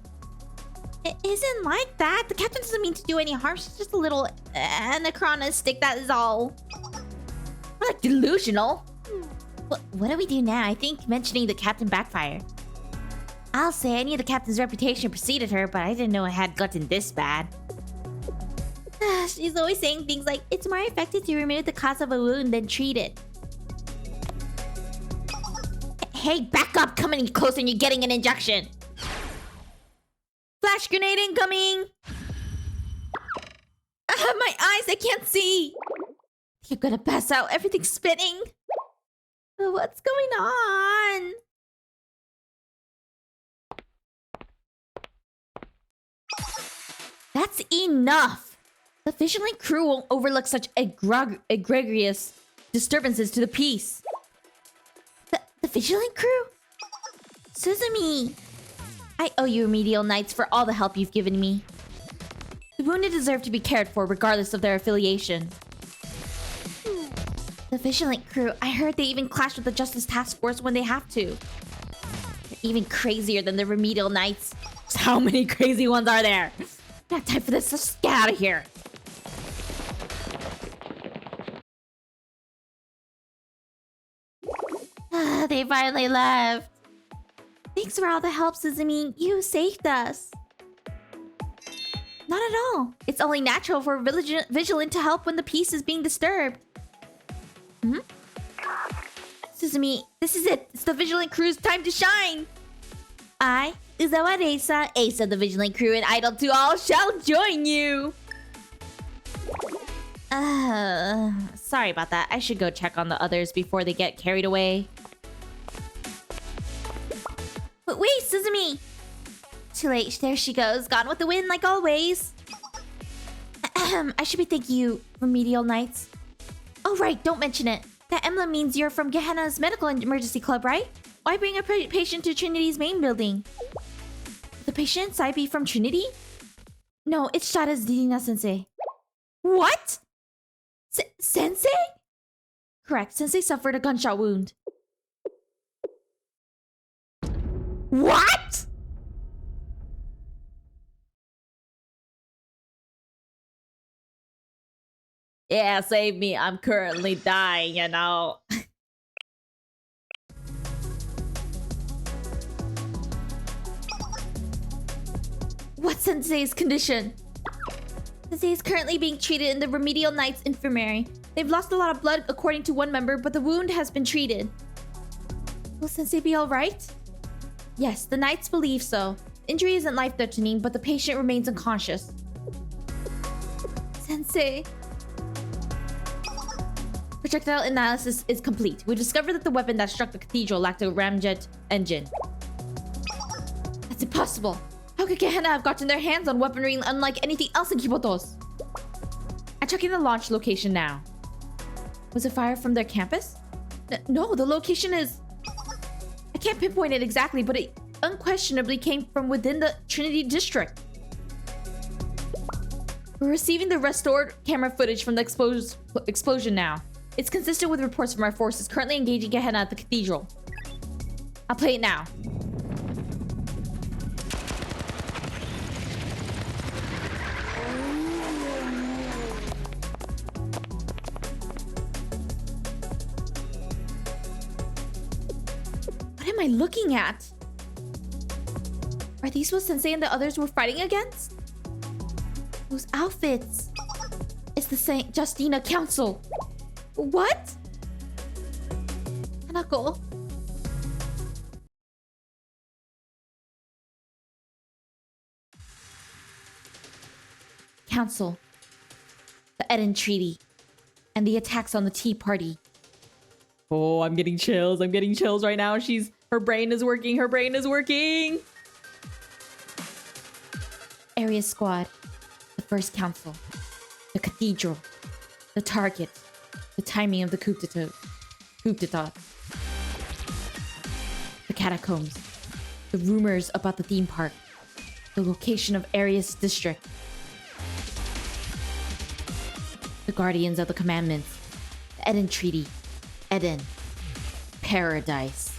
It isn't like that. The captain doesn't mean to do any harm. She's just a little anachronistic, that is all. We're like delusional. What do we do now? I think mentioning the captain backfired. I'll say I knew the captain's reputation preceded her, but I didn't know it had gotten this bad. She's always saying things like, it's more effective to remove the cause of a wound than treat it. Hey, back up! Come any closer and you're getting an injection! Flash grenade incoming! My eyes, I can't see! You're gonna pass out, everything's spinning! What's going on? That's enough! The vigilant crew won't overlook such egregious disturbances to the peace. The vigilant crew? Suzumi! I owe you remedial knights for all the help you've given me. The wounded deserve to be cared for regardless of their affiliation. The vigilant crew, I heard they even clash with the Justice Task Force when they have to. They're even crazier than the remedial knights. How many crazy ones are there? Not time for this, let's get out of here. They finally left. Thanks for all the help, Suzumi. You saved us. Not at all. It's only natural for a vigilant to help when the peace is being disturbed. Suzumi, this is it. It's the vigilant crew's time to shine. I, Uzawa Reisa, ace of the vigilant crew and idol to all, shall join you. Sorry about that. I should go check on the others before they get carried away. But wait, Suzumi! Too late, there she goes, gone with the wind like always. I should be thanking you, remedial knights. Oh right, don't mention it. That emblem means you're from Gehenna's medical emergency club, right? Why bring a patient to Trinity's main building? The patient inside be from Trinity? No, it's Shada's Ririna-sensei. What? Sensei? Correct, Sensei suffered a gunshot wound. What? Yeah, save me. I'm currently dying, you know. What's Sensei's condition? Sensei is currently being treated in the Remedial Knights Infirmary. They've lost a lot of blood according to one member, but the wound has been treated. Will Sensei be alright? Yes, the Knights believe so. The injury isn't life-threatening, but the patient remains unconscious. Sensei... Projectile analysis is complete. We discovered that the weapon that struck the cathedral lacked a ramjet engine. That's impossible. How could Gehenna have gotten their hands on weaponry unlike anything else in Kibotos? I'm checking the launch location now. Was it fire from their campus? No, the location is... I can't pinpoint it exactly, but it unquestionably came from within the Trinity district. We're receiving the restored camera footage from the explosion now. It's consistent with reports from our forces currently engaging Gehenna at the cathedral. I'll play it now. What am I looking at? Are these what Sensei and the others were fighting against? Those outfits. It's the Saint Justina Council. What? Hanako. Council. The Eden Treaty. And the attacks on the Tea Party. Oh, I'm getting chills. I'm getting chills right now. Her brain is working. Her brain is working. Arius Squad. The First Council. The Cathedral. The Target. The timing of the coup d'etat. The catacombs. The rumors about the theme park. The location of Arius District. The Guardians of the Commandments. The Eden Treaty. Eden. Paradise.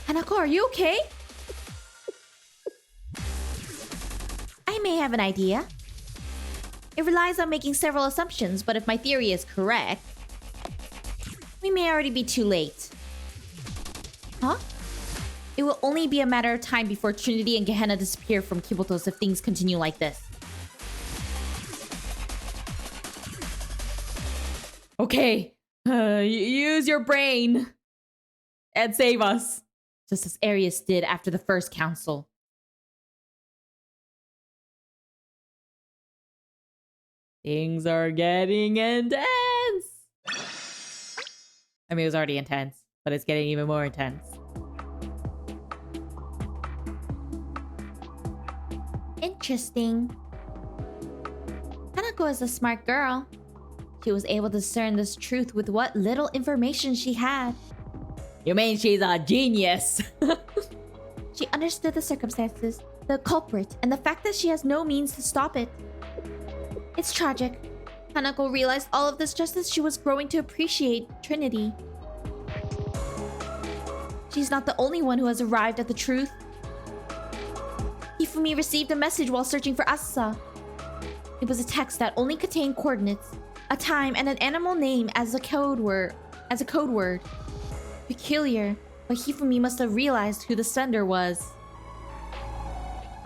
Hanako, are you okay? I may have an idea. It relies on making several assumptions, but if my theory is correct, we may already be too late. Huh? It will only be a matter of time before Trinity and Gehenna disappear from Kibotos if things continue like this. Okay, use your brain and save us. Just as Arius did after the first council. Things are getting intense. I mean, it was already intense, but it's getting even more intense. Interesting. Hanako is a smart girl. She was able to discern this truth with what little information she had. You mean she's a genius? She understood the circumstances, the culprit, and the fact that she has no means to stop it. It's tragic. Hanako realized all of this just as she was growing to appreciate Trinity. She's not the only one who has arrived at the truth. Hifumi received a message while searching for Asusa. It was a text that only contained coordinates, a time, and an animal name as a code word. Peculiar, but Hifumi must have realized who the sender was.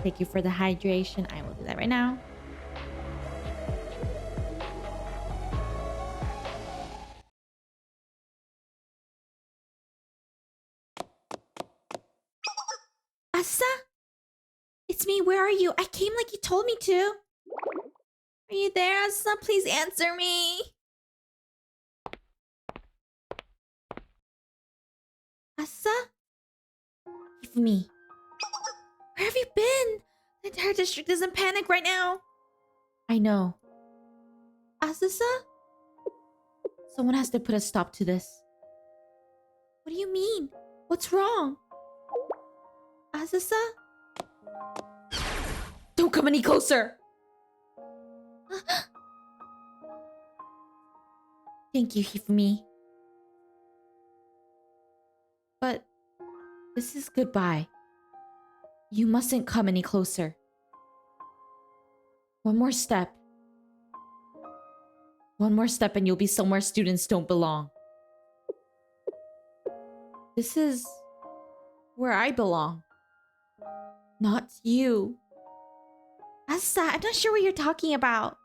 Thank you for the hydration. I will do that right now. Asa? It's me. Where are you? I came like you told me to. Are you there, Asa? Please answer me. Asa? Hifumi. Where have you been? The entire district is in panic right now. I know. Asusa? Someone has to put a stop to this. What do you mean? What's wrong? Asusa? Don't come any closer! Thank you, Hifumi. But this is goodbye. You mustn't come any closer. One more step. One more step and you'll be somewhere students don't belong. This is where I belong. Not you. Asa, I'm not sure what you're talking about.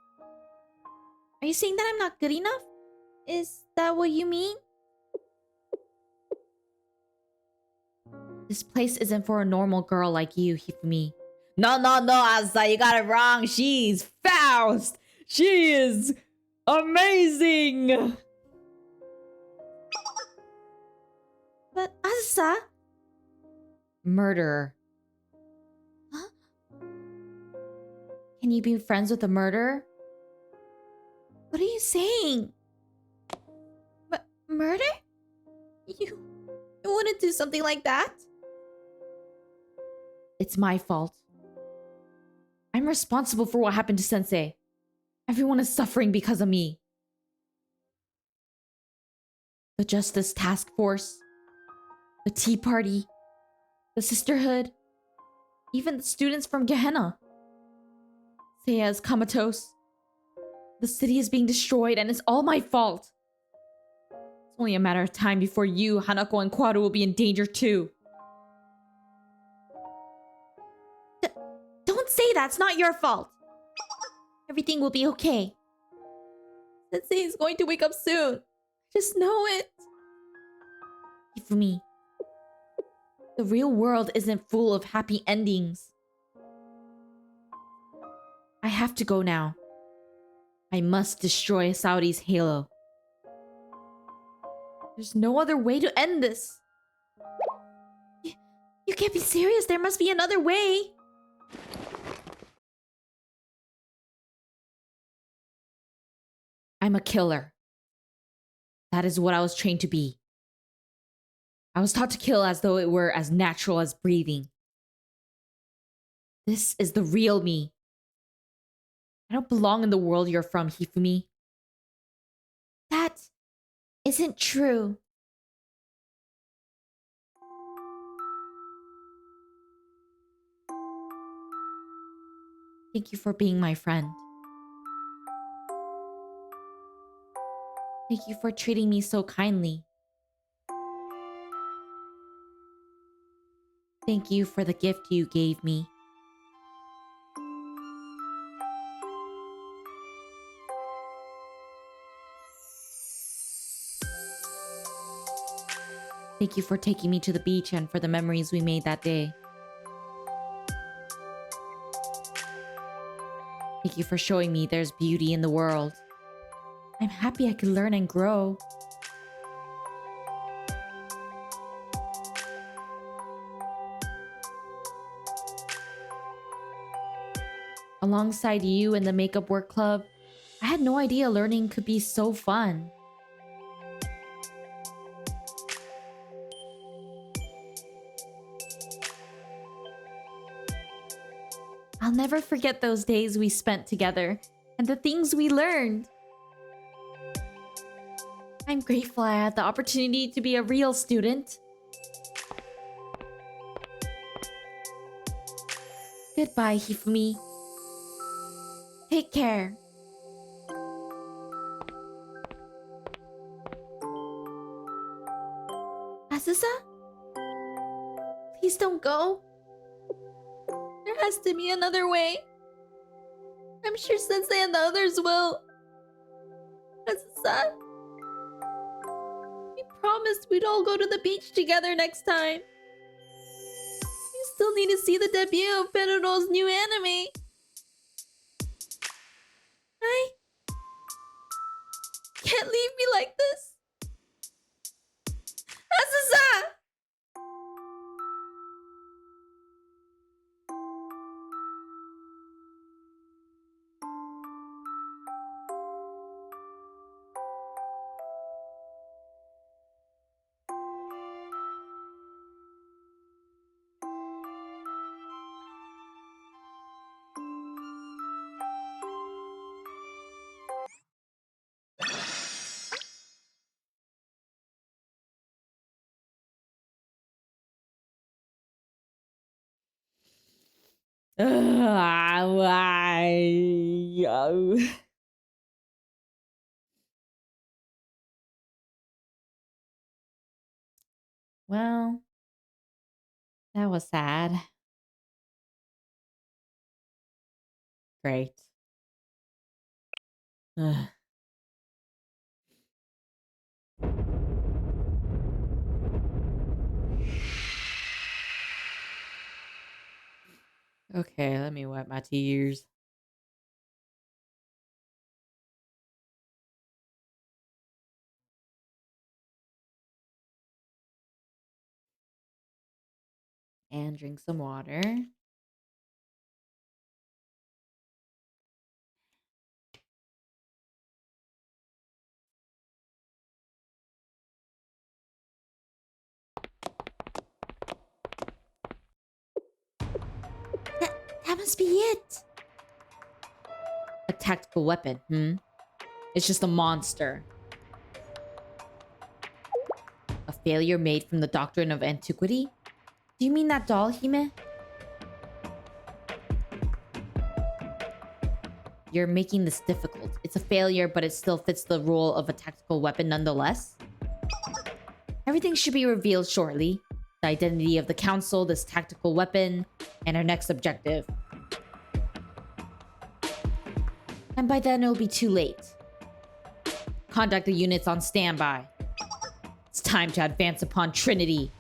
Are you saying that I'm not good enough? Is that what you mean? This place isn't for a normal girl like you, Hifumi. No, Asa, you got it wrong. She's Faust. She is amazing. But Asa... Murderer. Huh? Can you be friends with a murderer? What are you saying? Murder? You wouldn't do something like that? It's my fault. I'm responsible for what happened to Sensei. Everyone is suffering because of me. The Justice Task Force, the Tea Party, the Sisterhood, even the students from Gehenna. Seiya is comatose. The city is being destroyed and it's all my fault. It's only a matter of time before you, Hanako, and Kwaru will be in danger too. Don't say that. It's not your fault. Everything will be okay. Sensei is going to wake up soon. Just know it. Hifumi, the real world isn't full of happy endings. I have to go now. I must destroy Saori's halo. There's no other way to end this. You can't be serious. There must be another way. I'm a killer. That is what I was trained to be. I was taught to kill as though it were as natural as breathing. This is the real me. I don't belong in the world you're from, Hifumi. That isn't true. Thank you for being my friend. Thank you for treating me so kindly. Thank you for the gift you gave me. Thank you for taking me to the beach and for the memories we made that day. Thank you for showing me there's beauty in the world. I'm happy I could learn and grow. Alongside you and the makeup work club, I had no idea learning could be so fun. I'll never forget those days we spent together and the things we learned. I'm grateful I had the opportunity to be a real student. Goodbye, Hifumi. Take care. Azusa? Please don't go. There has to be another way. I'm sure Sensei and the others will. Azusa? We promised we'd all go to the beach together next time. You still need to see the debut of Perono's new anime. I can't leave me like this. Azusa! Well, that was sad. Great. Ugh. Okay, let me wipe my tears. And drink some water. That must be it. A tactical weapon, It's just a monster. A failure made from the doctrine of antiquity? Do you mean that doll, Hime? You're making this difficult. It's a failure, but it still fits the role of a tactical weapon nonetheless. Everything should be revealed shortly. The identity of the council, this tactical weapon, and our next objective. And by then it'll be too late. Contact the units on standby. It's time to advance upon Trinity.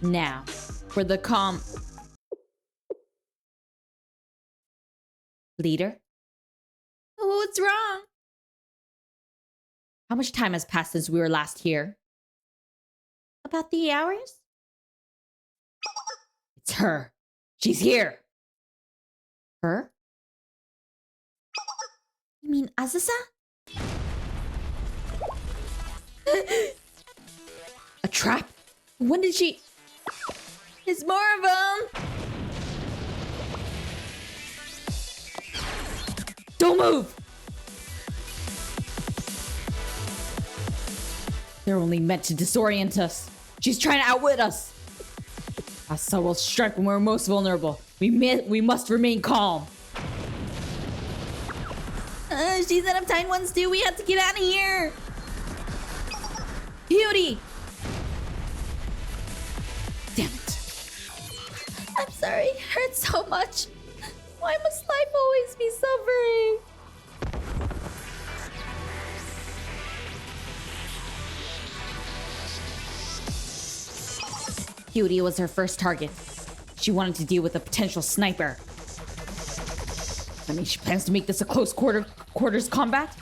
Now, for the leader? What's wrong? How much time has passed since we were last here? About 3 hours? It's her. She's here. Her? You mean Azusa? A trap? When did she... There's more of them! Don't move! They're only meant to disorient us. She's trying to outwit us. Asa will strike when we're most vulnerable. We must remain calm. She's an uptight ones too. We have to get out of here. Beauty. Damn it. I'm sorry. It hurts so much. Why must life always be suffering? Beauty was her first target. She wanted to deal with a potential sniper. I mean, she plans to make this a close quarters combat?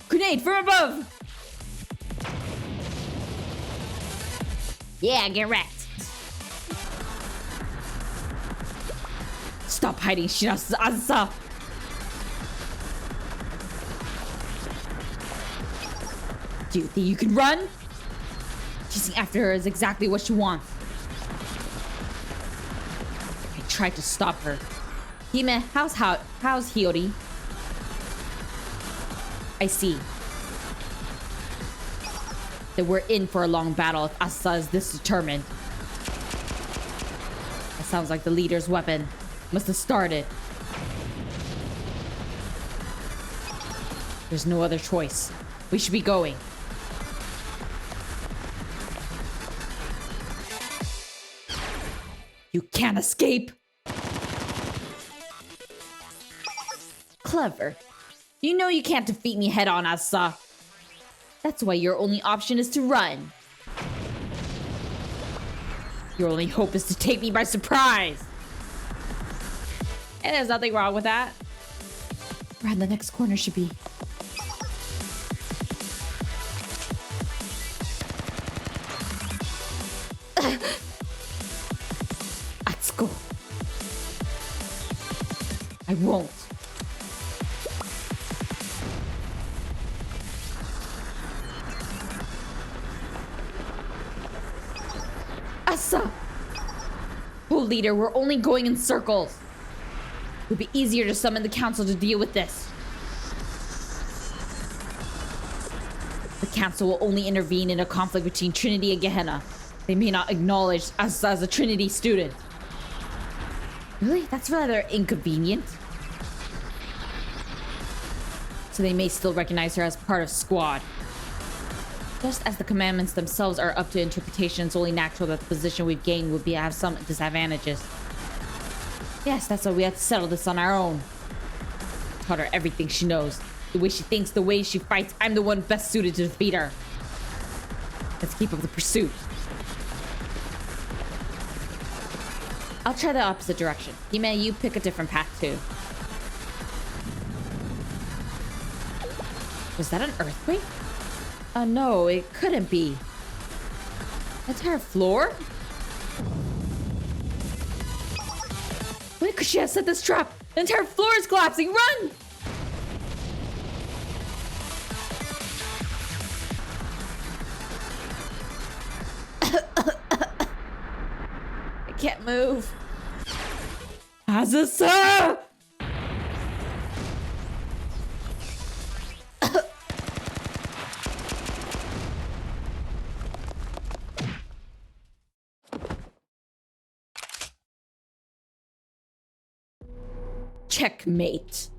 Grenade from above! Yeah, get wrecked. Stop hiding, Shiraza. Do you think you can run? Chasing after her is exactly what she wants. I tried to stop her. Hime, how's Hiyori? I see. That we're in for a long battle if Asa is this determined. That sounds like the leader's weapon. Must have started. There's no other choice. We should be going. You can't escape! Clever. You know you can't defeat me head on, Asa. That's why your only option is to run. Your only hope is to take me by surprise. And there's nothing wrong with that. Around the next corner should be. Let's go. I won't. Asa! Bull leader, we're only going in circles. It would be easier to summon the council to deal with this. The council will only intervene in a conflict between Trinity and Gehenna. They may not acknowledge us as a Trinity student. Really? That's rather inconvenient. So they may still recognize her as part of Squad. Just as the commandments themselves are up to interpretation, it's only natural that the position we've gained would have some disadvantages. Yes, that's why we have to settle this on our own. I taught her everything she knows. The way she thinks, the way she fights, I'm the one best suited to defeat her. Let's keep up the pursuit. I'll try the opposite direction. Hime, you pick a different path too. Was that an earthquake? No, it couldn't be. The entire floor? When could she have set this trap? The entire floor is collapsing! Run! I can't move. Azusa! Checkmate.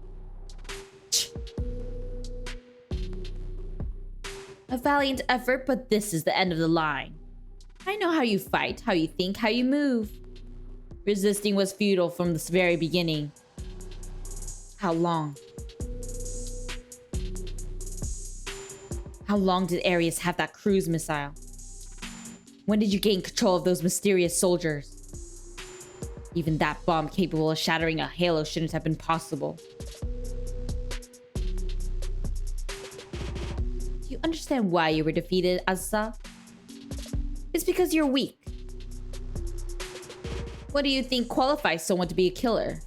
A valiant effort, but this is the end of the line. I know how you fight, how you think, how you move. Resisting was futile from the very beginning. How long? How long did Arius have that cruise missile? When did you gain control of those mysterious soldiers? Even that bomb capable of shattering a halo shouldn't have been possible. Do you understand why you were defeated, Asa? It's because you're weak. What do you think qualifies someone to be a killer?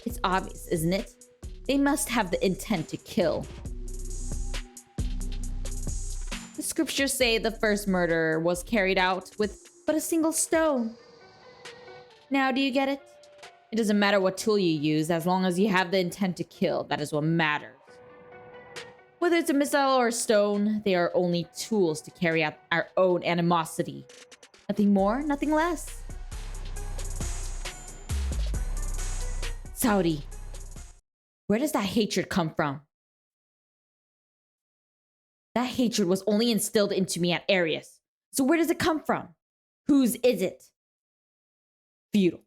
It's obvious, isn't it? They must have the intent to kill. The scriptures say the first murder was carried out with but a single stone. Now, do you get it? It doesn't matter what tool you use, as long as you have the intent to kill. That is what matters. Whether it's a missile or a stone, they are only tools to carry out our own animosity. Nothing more, nothing less. Saudi, where does that hatred come from? That hatred was only instilled into me at Arius. So where does it come from? Whose is it? Feudal.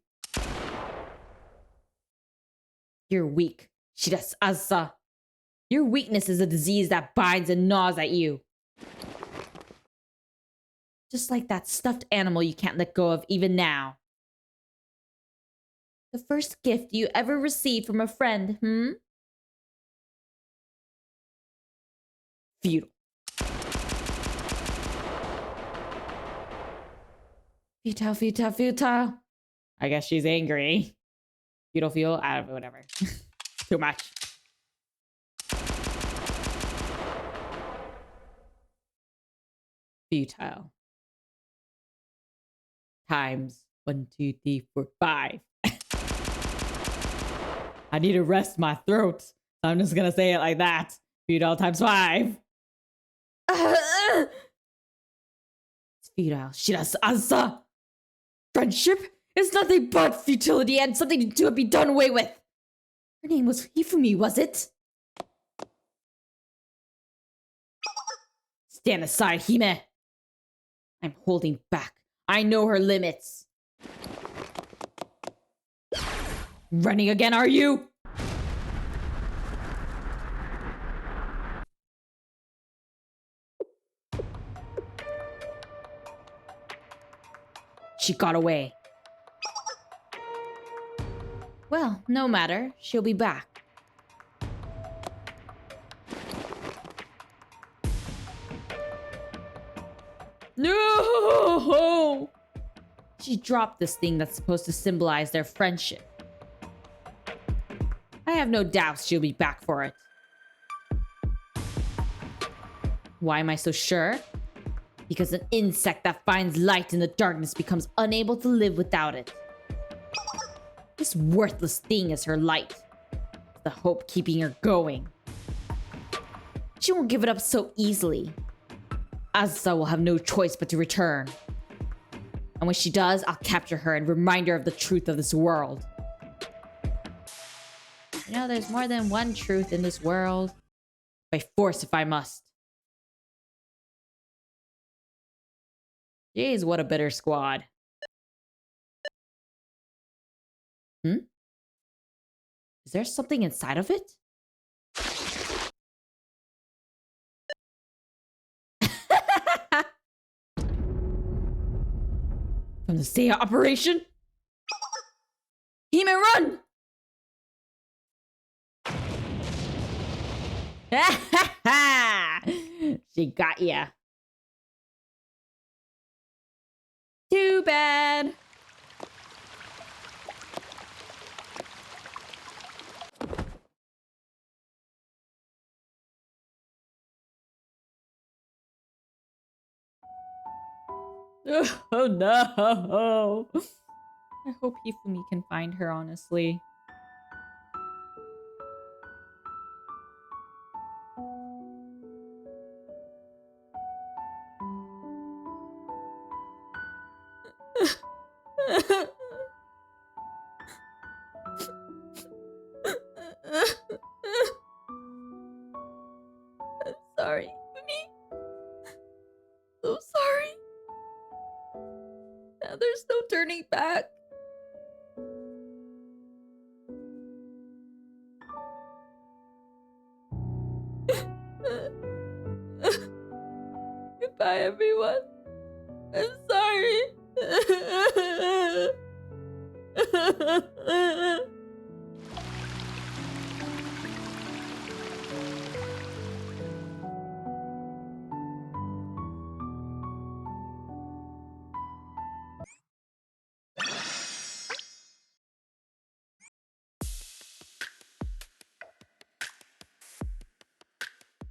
You're weak, Shiras Asa. Your weakness is a disease that binds and gnaws at you. Just like that stuffed animal you can't let go of even now. The first gift you ever received from a friend, Feudal. Futile. I guess she's angry. Feudal. I don't know, whatever. Too much. Futile. Times 1, 2, 3, 4, 5. I need to rest my throat. So I'm just gonna say it like that. Futile times 5. It's futile. Shiras Asa. Friendship is nothing but futility and something to be done away with. Her name was Hifumi, was it? Stand aside, Hime. I'm holding back. I know her limits. Running again, are you? She got away. Well, no matter. She'll be back. No! She dropped this thing that's supposed to symbolize their friendship. I have no doubts she'll be back for it. Why am I so sure? Because an insect that finds light in the darkness becomes unable to live without it. This worthless thing is her light. It's the hope keeping her going. She won't give it up so easily. Asa will have no choice but to return. And when she does, I'll capture her and remind her of the truth of this world. You know, there's more than one truth in this world. By force if I must. Jeez, what a bitter squad. Is there something inside of it? From the Seiya operation? Hime, run! She got ya. Too bad. Oh no. I hope Hifumi can find her, honestly. I'm sorry, Hifumi. So sorry. Now there's no turning back. Goodbye, everyone. I'm sorry.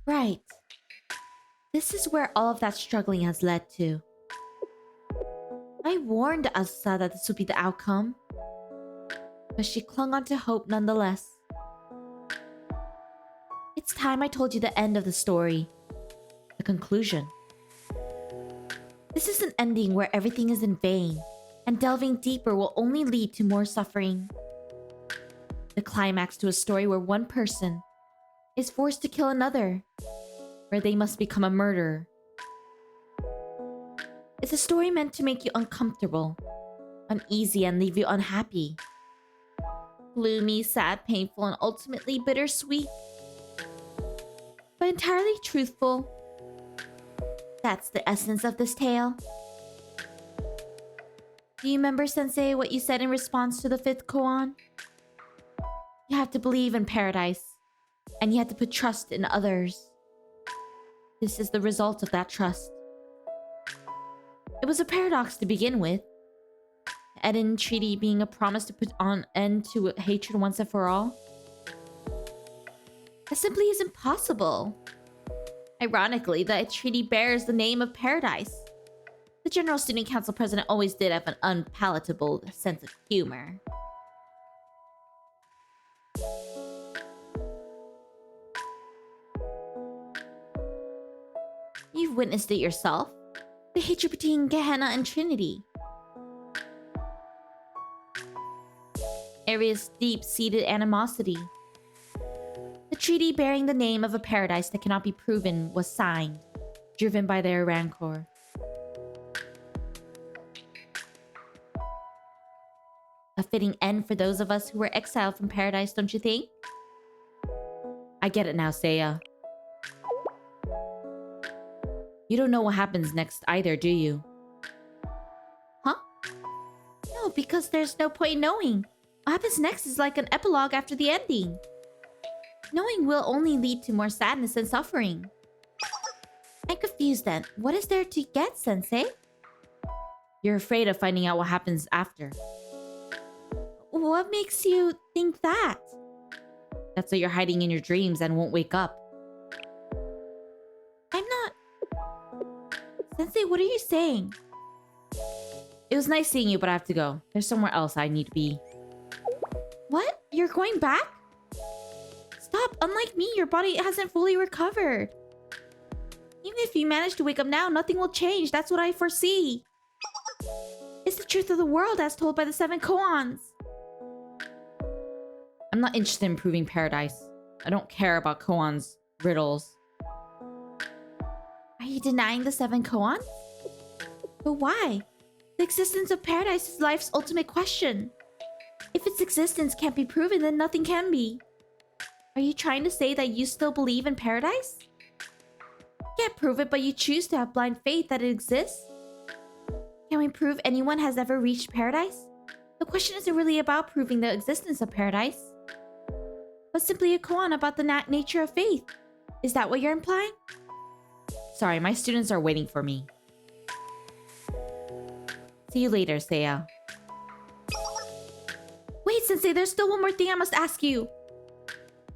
Right. This is where all of that struggling has led to. I warned Asa that this would be the outcome, but she clung on to hope nonetheless. It's time I told you the end of the story. The conclusion. This is an ending where everything is in vain, and delving deeper will only lead to more suffering. The climax to a story where one person is forced to kill another, where they must become a murderer. It's a story meant to make you uncomfortable, uneasy, and leave you unhappy. Gloomy, sad, painful, and ultimately bittersweet. But entirely truthful. That's the essence of this tale. Do you remember, Sensei, what you said in response to the 5th koan? You have to believe in paradise, and you have to put trust in others. This is the result of that trust. It was a paradox to begin with. The Eden Treaty being a promise to put an end to hatred once and for all. That simply isn't possible. Ironically, the treaty bears the name of paradise. The General Student Council president always did have an unpalatable sense of humor. You've witnessed it yourself. The hatred between Gehenna and Trinity. Arius' deep-seated animosity. The treaty bearing the name of a paradise that cannot be proven was signed, driven by their rancor. A fitting end for those of us who were exiled from paradise, don't you think? I get it now, Seiya. You don't know what happens next either, do you? Huh? No, because there's no point in knowing. What happens next is like an epilogue after the ending. Knowing will only lead to more sadness and suffering. I'm confused then. What is there to get, Sensei? You're afraid of finding out what happens after. What makes you think that? That's what you're hiding in your dreams and won't wake up. I'm not... Sensei, what are you saying? It was nice seeing you, but I have to go. There's somewhere else I need to be. What? You're going back? Stop! Unlike me, your body hasn't fully recovered. Even if you manage to wake up now, nothing will change. That's what I foresee. It's the truth of the world as told by the 7 koans. I'm not interested in proving paradise. I don't care about koans' riddles. Are you denying the 7 koans? But why? The existence of paradise is life's ultimate question. If its existence can't be proven, then nothing can be. Are you trying to say that you still believe in paradise? You can't prove it, but you choose to have blind faith that it exists? Can we prove anyone has ever reached paradise? The question isn't really about proving the existence of paradise, but simply a koan about the nature of faith. Is that what you're implying? Sorry, my students are waiting for me. See you later, Seiya. Wait, Sensei, there's still one more thing I must ask you.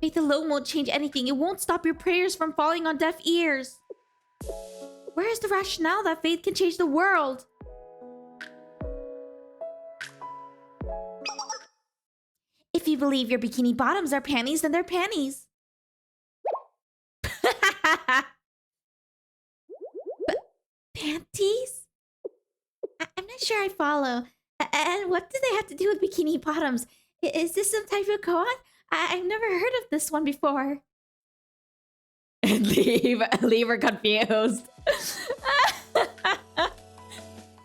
Faith alone won't change anything. It won't stop your prayers from falling on deaf ears. Where is the rationale that faith can change the world? If you believe your bikini bottoms are panties, then they're panties. Panties? I'm not sure I follow. And what do they have to do with bikini bottoms? Is this some type of koan? I've never heard of this one before. leave her confused.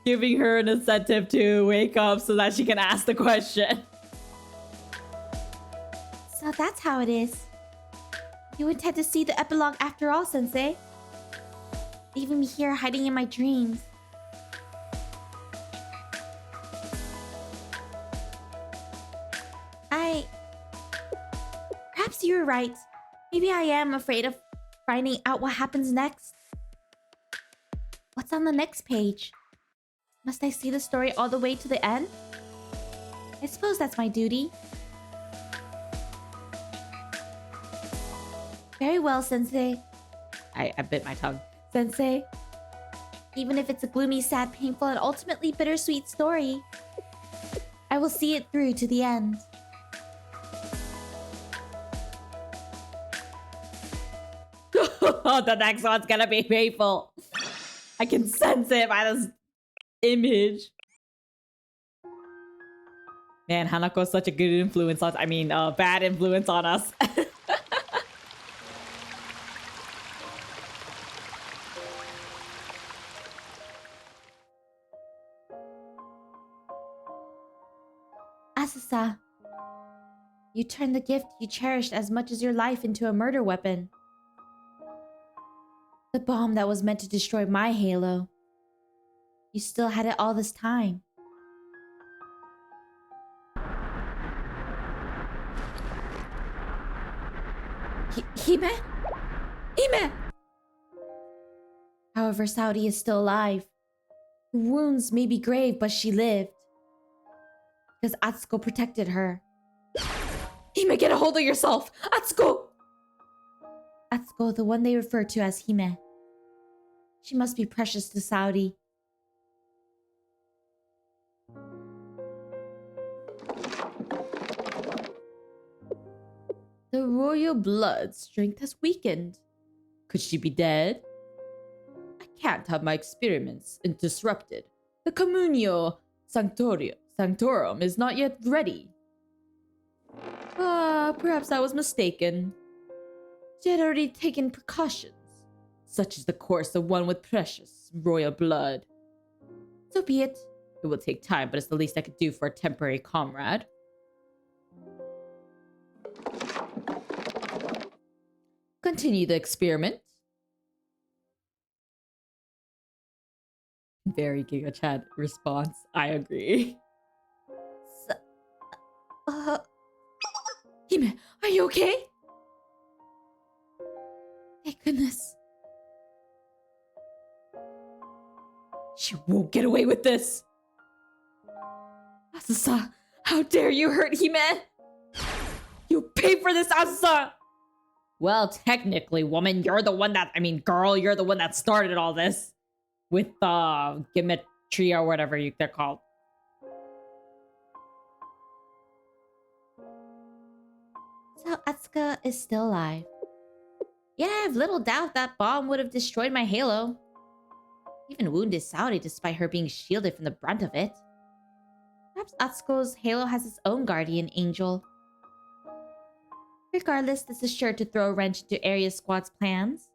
Giving her an incentive to wake up so that she can ask the question. So that's how it is. You intend to see the epilogue after all, Sensei. Leaving me here hiding in my dreams. Perhaps you're right. Maybe I am afraid of finding out what happens next. What's on the next page? Must I see the story all the way to the end? I suppose that's my duty. Very well, Sensei. I bit my tongue. Sensei. Even if it's a gloomy, sad, painful, and ultimately bittersweet story, I will see it through to the end. The next one's gonna be painful. I can sense it by this image. Man, Hanako's such a good influence on... bad influence on us. Asusa, you turned the gift you cherished as much as your life into a murder weapon. The bomb that was meant to destroy my halo. You still had it all this time. Hime? Hime! However, Saori is still alive. Her wounds may be grave, but she lived. Because Atsuko protected her. Hime, get a hold of yourself! Atsuko! Atsuko, the one they refer to as Hime. She must be precious to Saori. The royal blood strength has weakened. Could she be dead? I can't have my experiments disrupted. The Communio Sanctorum is not yet ready. Perhaps I was mistaken. She had already taken precautions. Such is the course of one with precious royal blood. So be it. It will take time, but it's the least I could do for a temporary comrade. Continue the experiment. Very Giga Chat response. I agree. Hime, are you okay? Thank goodness. She won't get away with this. Asusa, how dare you hurt Hime? You'll pay for this, Asusa! Well, technically, woman, you're the one that... girl, you're the one that started all this. With, Geometry or whatever they're called. So Atsuka is still alive. Yet I have little doubt that bomb would have destroyed my halo. Even wounded Saori despite her being shielded from the brunt of it. Perhaps Atsuko's halo has its own guardian angel. Regardless, this is sure to throw a wrench into Arius Squad's plans.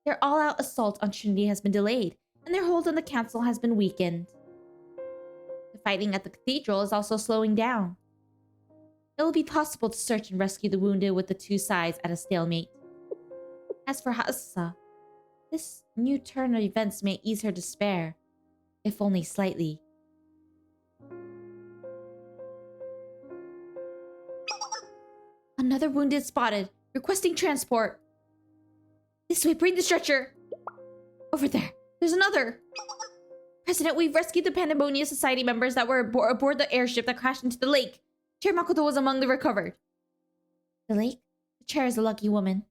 Their all-out assault on Trinity has been delayed, and their hold on the council has been weakened. The fighting at the cathedral is also slowing down. It will be possible to search and rescue the wounded with the two sides at a stalemate. As for Asusa, this new turn of events may ease her despair, if only slightly. Another wounded spotted, requesting transport. This way, bring the stretcher. Over there, there's another. President, we've rescued the Pandemonia Society members that were aboard the airship that crashed into the lake. Chair Makoto was among the recovered. The lake? The chair is a lucky woman.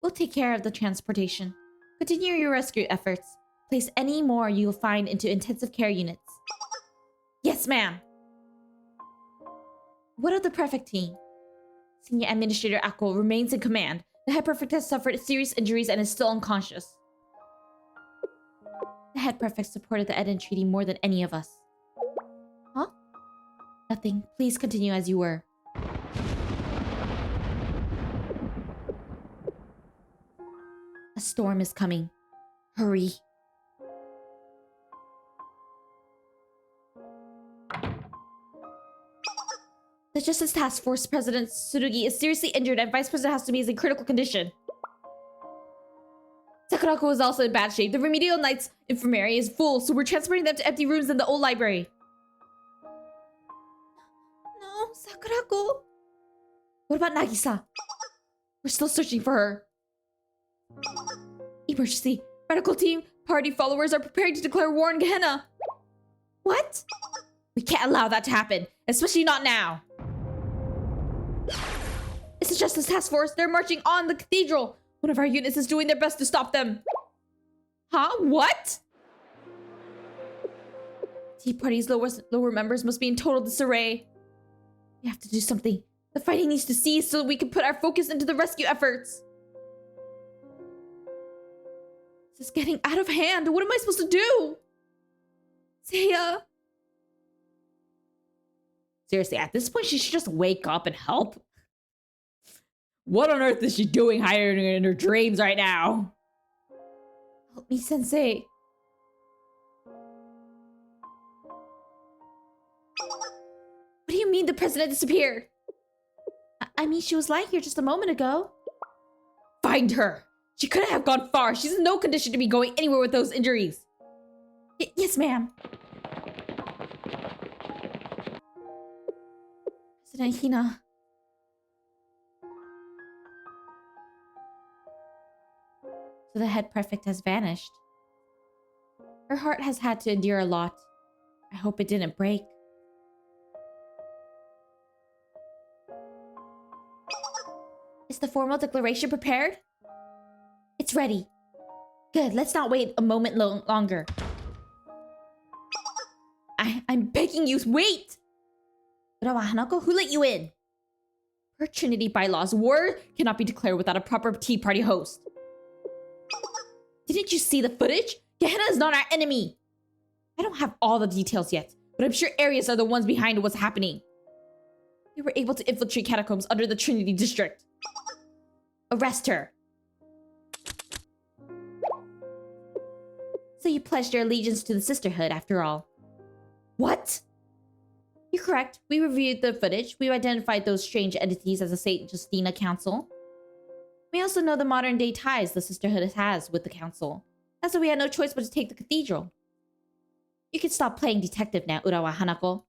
We'll take care of the transportation. Continue your rescue efforts. Place any more you'll find into intensive care units. Yes, ma'am. What of the prefect team? Senior Administrator Ako remains in command. The head prefect has suffered serious injuries and is still unconscious. The head prefect supported the Eden Treaty more than any of us. Huh? Nothing. Please continue as you were. A storm is coming. Hurry. The Justice Task Force President Tsurugi is seriously injured and Vice President Hasumi is in critical condition. Sakurako is also in bad shape. The Remedial Knights Infirmary is full, so we're transferring them to empty rooms in the old library. No, Sakurako. What about Nagisa? We're still searching for her. Emergency. Medical team, party followers are preparing to declare war on Gehenna. What? We can't allow that to happen, especially not now. It's the Justice Task Force. They're marching on the cathedral. One of our units is doing their best to stop them. Huh? What? Tea Party's lower members must be in total disarray. We have to do something. The fighting needs to cease so that we can put our focus into the rescue efforts. This is getting out of hand. What am I supposed to do? Seiya. Seriously, at this point, she should just wake up and help. What on earth is she doing hiding in her dreams right now? Help me, Sensei. What do you mean the president disappeared? I mean, she was lying here just a moment ago. Find her. She couldn't have gone far. She's in no condition to be going anywhere with those injuries. Yes, ma'am. President Hina. So the head prefect has vanished. Her heart has had to endure a lot. I hope it didn't break. Is the formal declaration prepared? It's ready. Good, let's not wait a moment longer. I'm begging you, wait! Hanako, who let you in? Per Trinity bylaws, war cannot be declared without a proper tea party host. Didn't you see the footage? Gehenna is not our enemy. I don't have all the details yet, but I'm sure Arius are the ones behind what's happening. They were able to infiltrate catacombs under the Trinity district. Arrest her. So you pledged your allegiance to the Sisterhood, after all. What? You're correct. We reviewed the footage. We've identified those strange entities as the Saint Justina Council. We also know the modern-day ties the Sisterhood has with the Council. That's why we had no choice but to take the cathedral. You can stop playing detective now, Urawa Hanako.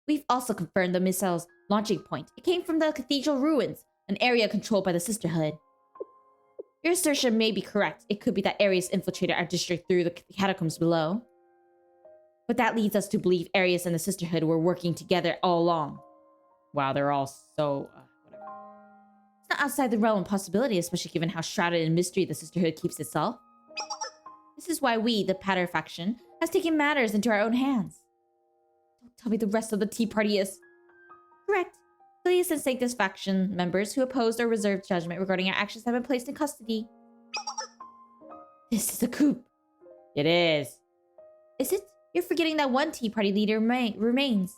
We've also confirmed the missile's launching point. It came from the cathedral ruins, an area controlled by the Sisterhood. Your assertion may be correct. It could be that Arius infiltrated our district through the catacombs below. But that leads us to believe Arius and the Sisterhood were working together all along. Wow, they're all so... whatever. It's not outside the realm of possibility, especially given how shrouded in mystery the Sisterhood keeps itself. This is why we, the Patter faction, has taken matters into our own hands. Don't tell me the rest of the Tea Party is... Correct. Ilias and Sanctus faction members who opposed or reserved judgment regarding our actions have been placed in custody. This is a coup. It is. Is it? You're forgetting that one Tea Party leader remains.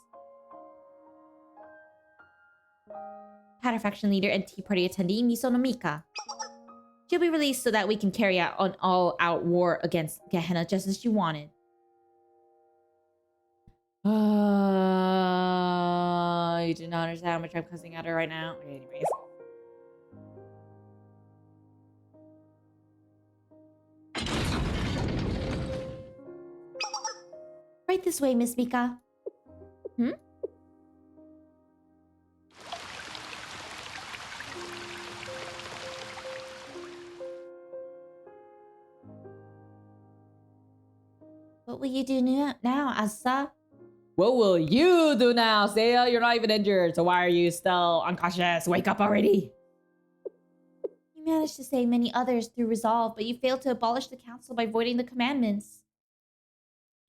Patter faction leader and Tea Party attendee Miso no Mika. She'll be released so that we can carry out an all-out war against Gehenna just as you wanted. You do not understand how much I'm cussing at her right now. Okay, anyways. Right this way, Miss Mika. Hmm? What will you do now, Asa? What will you do now, Seiya? You're not even injured, so why are you still unconscious? Wake up already! You managed to save many others through resolve, but you failed to abolish the council by voiding the commandments.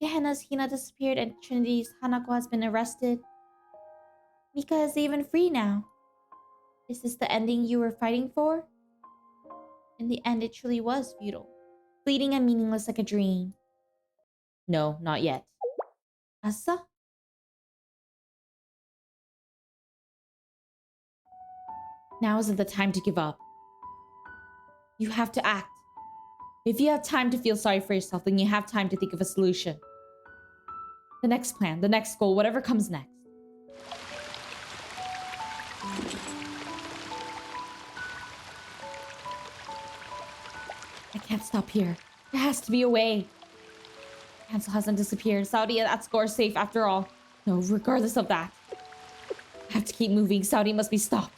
Gehenna's Hina disappeared and Trinity's Hanako has been arrested. Mika is even free now. Is this the ending you were fighting for? In the end, it truly was futile. Fleeting and meaningless like a dream. No, not yet. Asa? Now isn't the time to give up. You have to act. If you have time to feel sorry for yourself, then you have time to think of a solution. The next plan, the next goal, whatever comes next. I can't stop here. There has to be a way. Cancel hasn't disappeared. Saudi and that score is safe after all. No, regardless of that. I have to keep moving. Saudi must be stopped.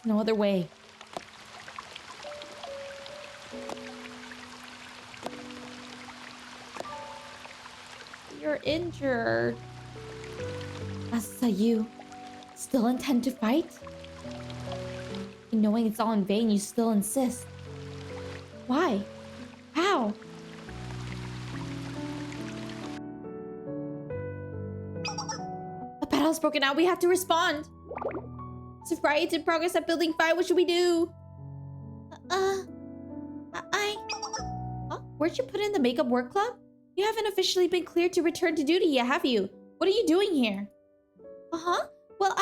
No other way. You're injured. Asa, you still intend to fight? And knowing it's all in vain, you still insist. Why? How? The battle's broken out. We have to respond. It's a riot in progress at Building 5. What should we do? weren't you put in the makeup work club? You haven't officially been cleared to return to duty yet, have you? What are you doing here? Uh-huh. Well,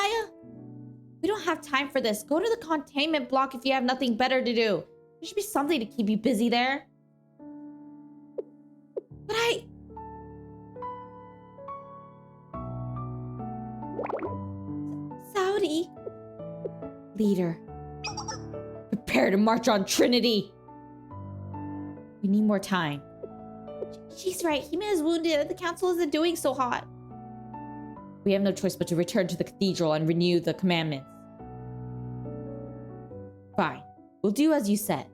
we don't have time for this. Go to the containment block if you have nothing better to do. There should be something to keep you busy there. But Saudi. Leader. Prepare to march on Trinity. We need more time. She's right. Hina is wounded. The council isn't doing so hot. We have no choice but to return to the cathedral and renew the commandments. Fine. We'll do as you said.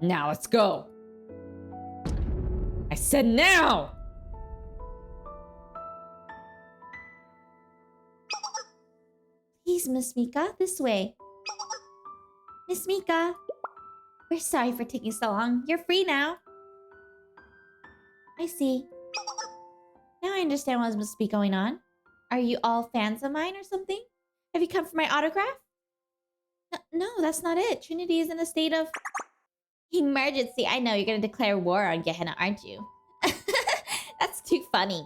Now let's go. I said now! Please, Miss Mika, this way. Miss Mika, we're sorry for taking so long. You're free now. I see. Now I understand what must be going on. Are you all fans of mine or something? Have you come for my autograph? No, that's not it. Trinity is in a state of emergency. I know, you're gonna declare war on Gehenna, aren't you? That's too funny.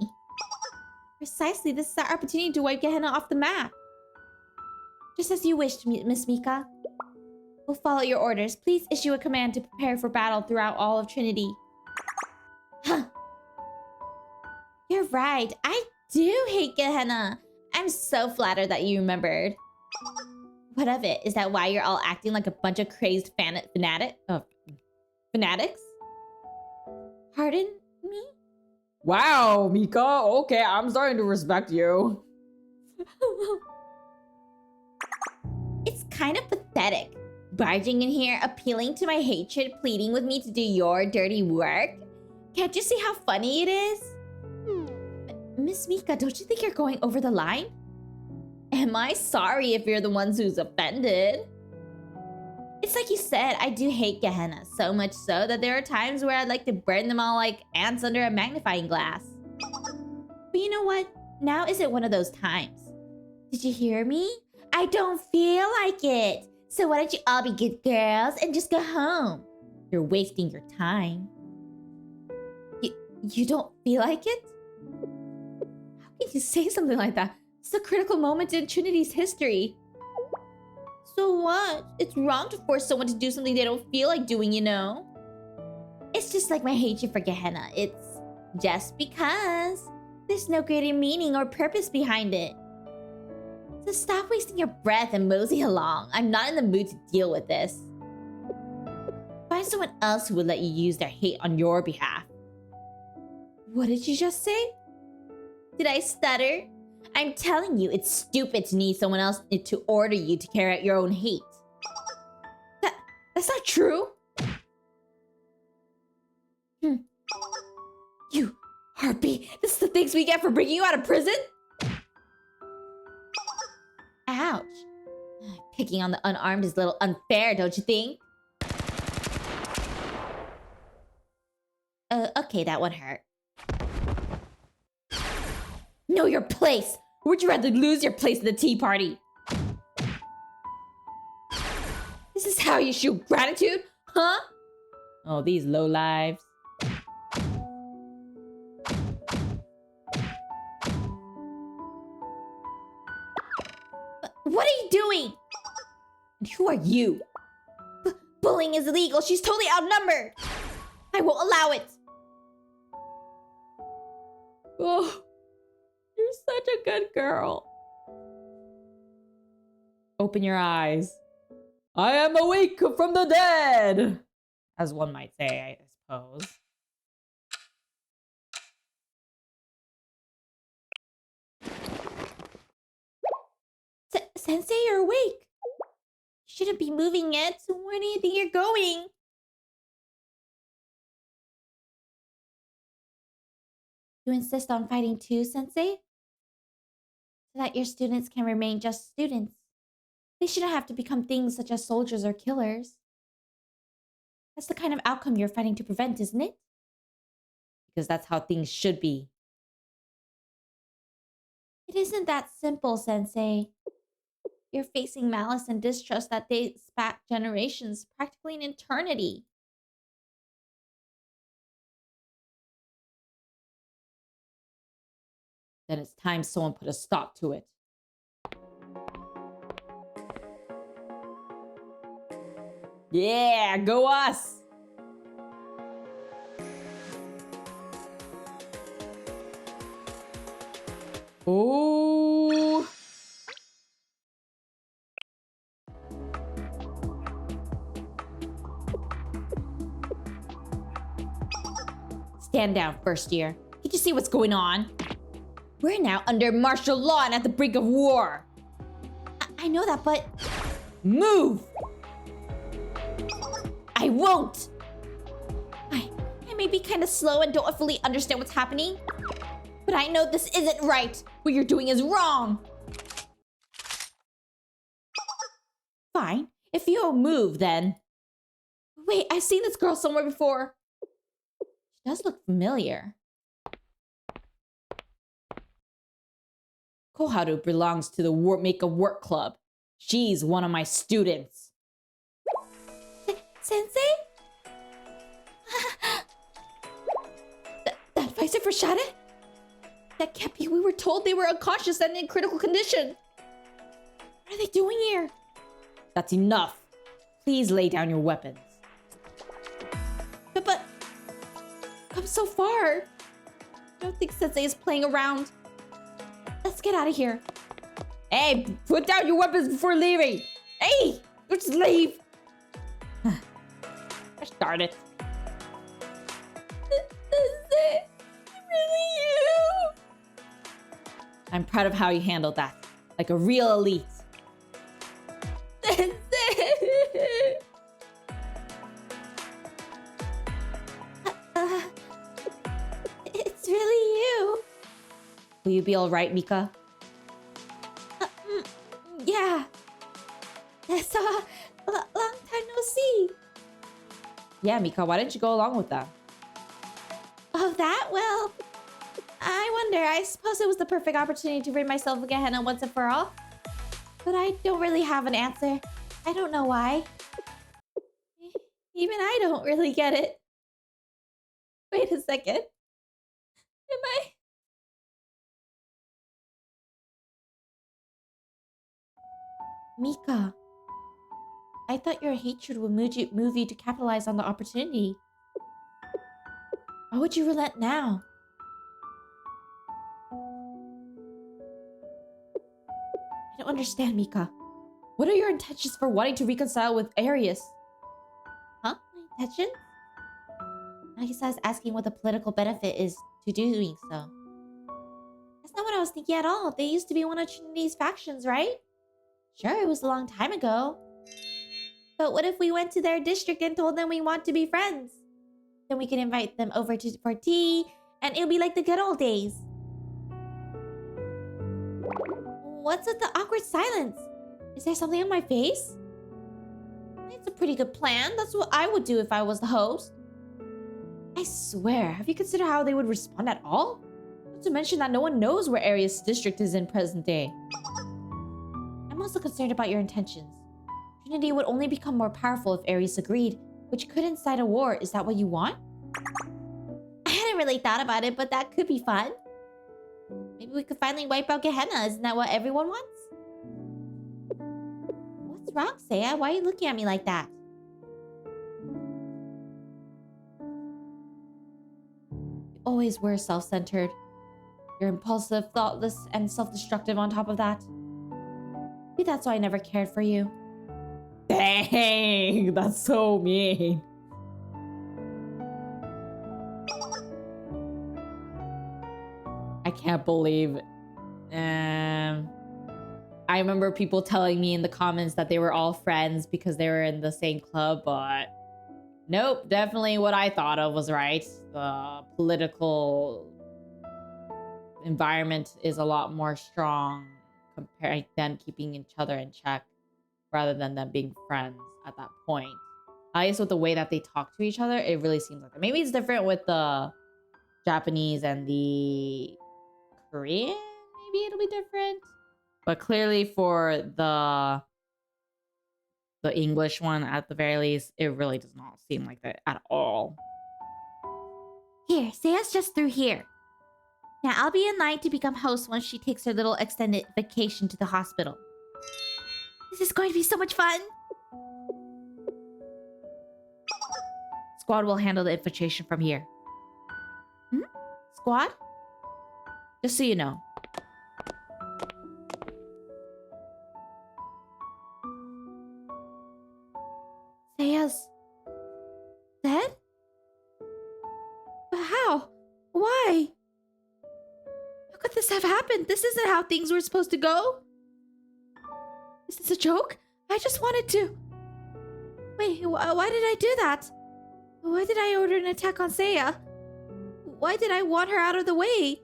Precisely, this is our opportunity to wipe Gehenna off the map. Just as you wished, Miss Mika. We'll follow your orders. Please issue a command to prepare for battle throughout all of Trinity. Huh. You're right. I do hate Gehenna. I'm so flattered that you remembered. What of it? Is that why you're all acting like a bunch of crazed fanatics? Pardon me? Wow, Mika. Okay, I'm starting to respect you. It's kind of pathetic. Barging in here, appealing to my hatred, pleading with me to do your dirty work. Can't you see how funny it is? Miss Mika, don't you think you're going over the line? Am I sorry if you're the ones who's offended? It's like you said, I do hate Gehenna, so much so that there are times where I'd like to burn them all like ants under a magnifying glass. But you know what? Now isn't one of those times. Did you hear me? I don't feel like it. So why don't you all be good girls and just go home? You're wasting your time. You don't feel like it? How can you say something like that? It's a critical moment in Trinity's history. So what? It's wrong to force someone to do something they don't feel like doing, you know? It's just like my hatred for Gehenna. It's just because. There's no greater meaning or purpose behind it. So stop wasting your breath and mosey along. I'm not in the mood to deal with this. Find someone else who would let you use their hate on your behalf. What did you just say? Did I stutter? I'm telling you, it's stupid to need someone else to order you to carry out your own hate. That's not true. You, Harpy, this is the things we get for bringing you out of prison? Ouch. Picking on the unarmed is a little unfair, don't you think? Okay, that one hurt. Know your place! Or would you rather lose your place in the tea party? This is how you show gratitude? Huh? Oh, these lowlives. What are you doing? And who are you? Bullying is illegal. She's totally outnumbered. I won't allow it. Oh. You're such a good girl. Open your eyes. I am awake from the dead! As one might say, I suppose. Sensei, you're awake. You shouldn't be moving yet. So where do you think you're going? You insist on fighting too, Sensei? So that your students can remain just students. They shouldn't have to become things such as soldiers or killers. That's the kind of outcome you're fighting to prevent, isn't it? Because that's how things should be. It isn't that simple, Sensei. You're facing malice and distrust that dates back generations, practically an eternity. then it's time someone put a stop to it. Yeah, go us! Oh! Stand down, first year. Can't you see what's going on? We're now under martial law and at the brink of war. I know that, but... Move! I won't! I may be kind of slow and don't fully understand what's happening, but I know this isn't right. What you're doing is wrong! Fine. If you don't move, then... Wait, I've seen this girl somewhere before. She does look familiar. Koharu belongs to the Mika work club. She's one of my students. Sensei? that visor for Shade? That can't be. We were told they were unconscious and in critical condition. What are they doing here? That's enough. Please lay down your weapons. But come so far. I don't think Sensei is playing around. Let's get out of here. Hey, put down your weapons before leaving. Hey, let's leave. I started. Is it really you? I'm proud of how you handled that. Like a real elite. It's really you. Will you be alright, Mika? Yeah. That's a long time no see. Yeah, Mika, why didn't you go along with that? Oh, that? Well, I wonder. I suppose it was the perfect opportunity to rid myself of Gehenna once and for all. But I don't really have an answer. I don't know why. Even I don't really get it. Wait a second. Am I... Mika, I thought your hatred would move you to capitalize on the opportunity. Why would you relent now? I don't understand, Mika. What are your intentions for wanting to reconcile with Arius? Huh? My intentions? Nagisa is asking what the political benefit is to doing so. That's not what I was thinking at all. They used to be one of Trinity's factions, right? Sure, it was a long time ago. But what if we went to their district and told them we want to be friends? Then we could invite them over for tea, and it'll be like the good old days. What's with the awkward silence? Is there something on my face? It's a pretty good plan. That's what I would do if I was the host. I swear, have you considered how they would respond at all? Not to mention that no one knows where Arius district is in present day. I'm also concerned about your intentions. Trinity would only become more powerful if Arius agreed, which could incite a war. Is that what you want? I hadn't really thought about it, but that could be fun. Maybe we could finally wipe out Gehenna. Isn't that what everyone wants? What's wrong, Seiya? Why are you looking at me like that? You always were self-centered. You're impulsive, thoughtless, and self-destructive on top of that. Maybe that's why I never cared for you. Dang, that's so mean. I can't believe I remember people telling me in the comments that they were all friends because they were in the same club, but nope, definitely what I thought of was right. The political environment is a lot more strong compared than keeping each other in check rather than them being friends at that point. At least with the way that they talk to each other, it really seems like that. Maybe it's different with the Japanese and the Korean. Maybe it'll be different. But clearly for the English one, at the very least, it really does not seem like that at all. Here, Seiya's just through here. Yeah, I'll be in line to become host once she takes her little extended vacation to the hospital. This is going to be so much fun. Squad will handle the infiltration from here. Squad? Just so you know. Seiya's dead? But how? Why? How could this have happened? This isn't how things were supposed to go. Is this a joke? I just wanted to... Wait, why did I do that? Why did I order an attack on Seiya? Why did I want her out of the way?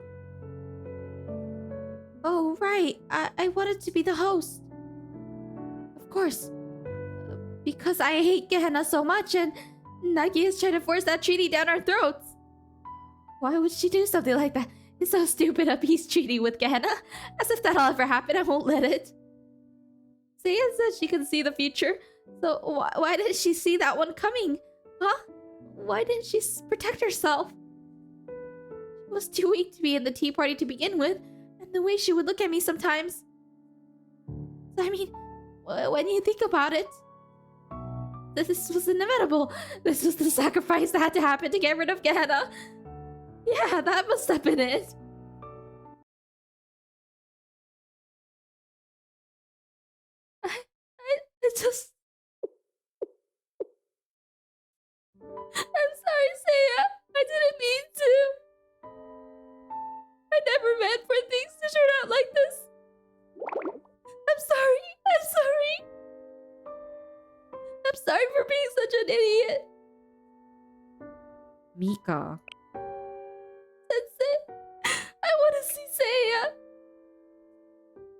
Oh, right. I wanted to be the host. Of course. Because I hate Gehenna so much and Nagi is trying to force that treaty down our throats. Why would she do something like that? It's so stupid, a peace treaty with Gehenna. As if that'll ever happen, I won't let it. Seiya says she can see the future. So why didn't she see that one coming? Huh? Why didn't she protect herself? She was too weak to be in the tea party to begin with. And the way she would look at me sometimes. I mean, when you think about it, this was inevitable. This was the sacrifice that had to happen to get rid of Gehenna. Yeah, that must have been it. I just... I'm sorry, Seiya. I didn't mean to. I never meant for things to turn out like this. I'm sorry. I'm sorry. I'm sorry for being such an idiot. Mika. Sensei, I want to see Seiya.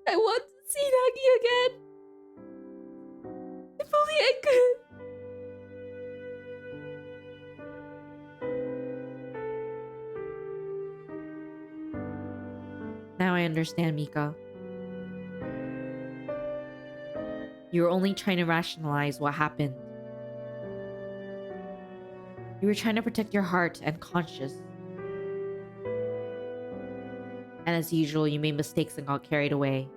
I want to see Nagi again. If only I could. Now I understand, Mika. You were only trying to rationalize what happened. You were trying to protect your heart and conscience. And as usual, you made mistakes and got carried away.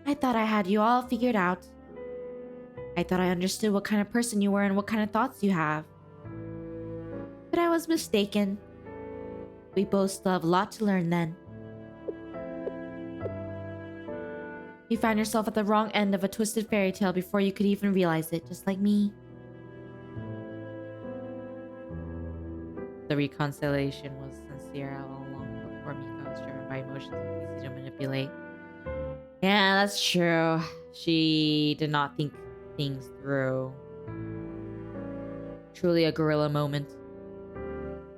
I thought I had you all figured out. I thought I understood what kind of person you were and what kind of thoughts you have. But I was mistaken. We both still have a lot to learn then. You found yourself at the wrong end of a twisted fairy tale before you could even realize it, just like me. The reconciliation was sincere all along, but poor Mika was driven by emotions and easy to manipulate. Yeah, that's true. She did not think things through. Truly a gorilla moment.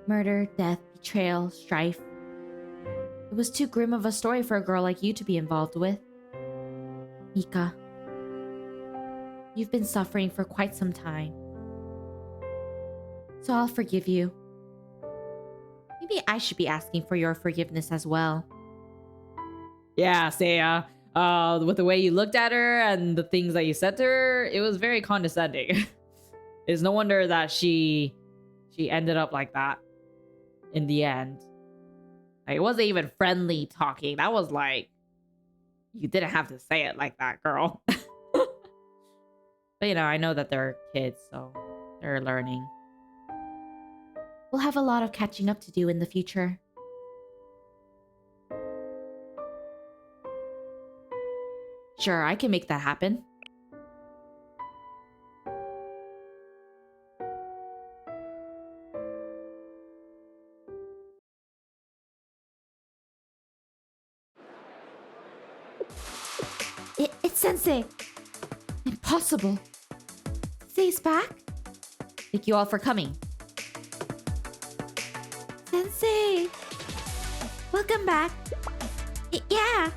Murder, death, betrayal, strife. It was too grim of a story for a girl like you to be involved with. Mika, you've been suffering for quite some time. So I'll forgive you. Maybe I should be asking for your forgiveness as well. Yeah, Seiya. With the way you looked at her and the things that you said to her, it was very condescending. It's no wonder that she ended up like that in the end. Like, it wasn't even friendly talking. That was like, you didn't have to say it like that, girl. But you know, I know that they're kids, so they're learning. We'll have a lot of catching up to do in the future. Sure, I can make that happen. It's Sensei. Impossible. Sensei's back? Thank you all for coming. Sensei! Welcome back. Yeah.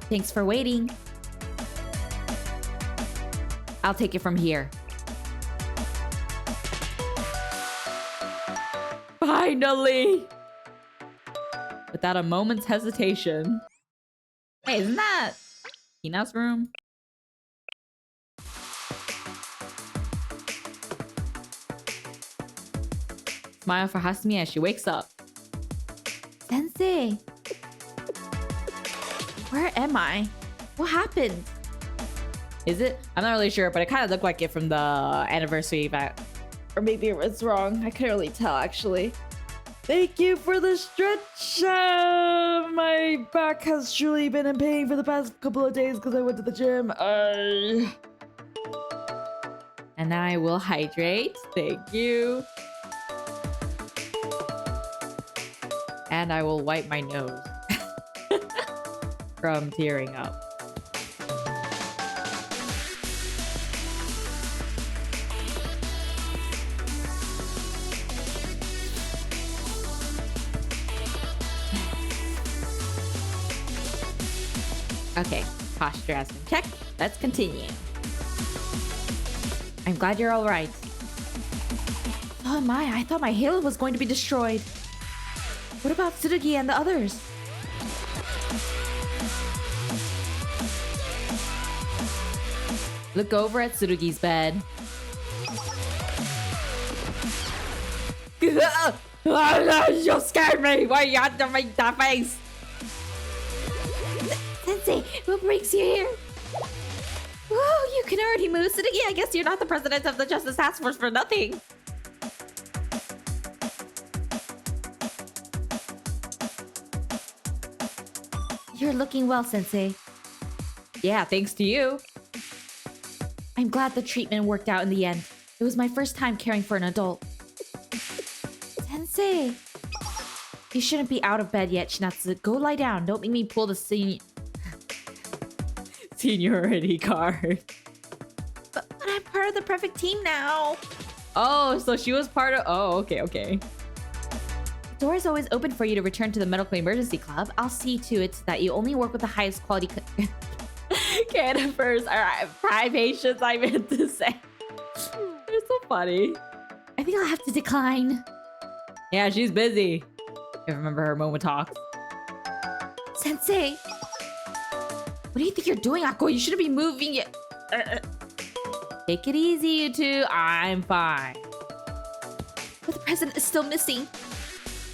Thanks for waiting. I'll take it from here. Finally! Without a moment's hesitation. Hey, isn't that Hina's room? Smile for Hasumi as she wakes up. Sensei. Where am I? What happened? Is it? I'm not really sure, but it kind of looked like it from the anniversary event. Or maybe it was wrong. I couldn't really tell, actually. Thank you for the stretch. My back has truly been in pain for the past couple of days because I went to the gym. And now I will hydrate. Thank you. And I will wipe my nose from tearing up. Okay, posture has been checked. Let's continue. I'm glad you're all right. So am I. I thought my halo was going to be destroyed. What about Tsurugi and the others? Look over at Tsurugi's bed. You scared me! Why you have to make that face? Sensei, what brings you here? Whoa, you can already move. Tsurugi, I guess you're not the president of the Justice Task Force for nothing. You're looking well, Sensei. Yeah, thanks to you. I'm glad the treatment worked out in the end. It was my first time caring for an adult. Sensei! You shouldn't be out of bed yet, Shinatsu. Go lie down. Don't make me pull the seniority card. But I'm part of the perfect team now. Oh, so she was part of... Oh, okay. The door is always open for you to return to the Medical Emergency Club. I'll see to it that you only work with the highest quality... Canifers are privations, I meant to say. They're so funny. I think I'll have to decline. Yeah, she's busy. I remember her moment talks. Sensei! What do you think you're doing, Akko? You shouldn't be moving it. Take it easy, you two. I'm fine. But the president is still missing.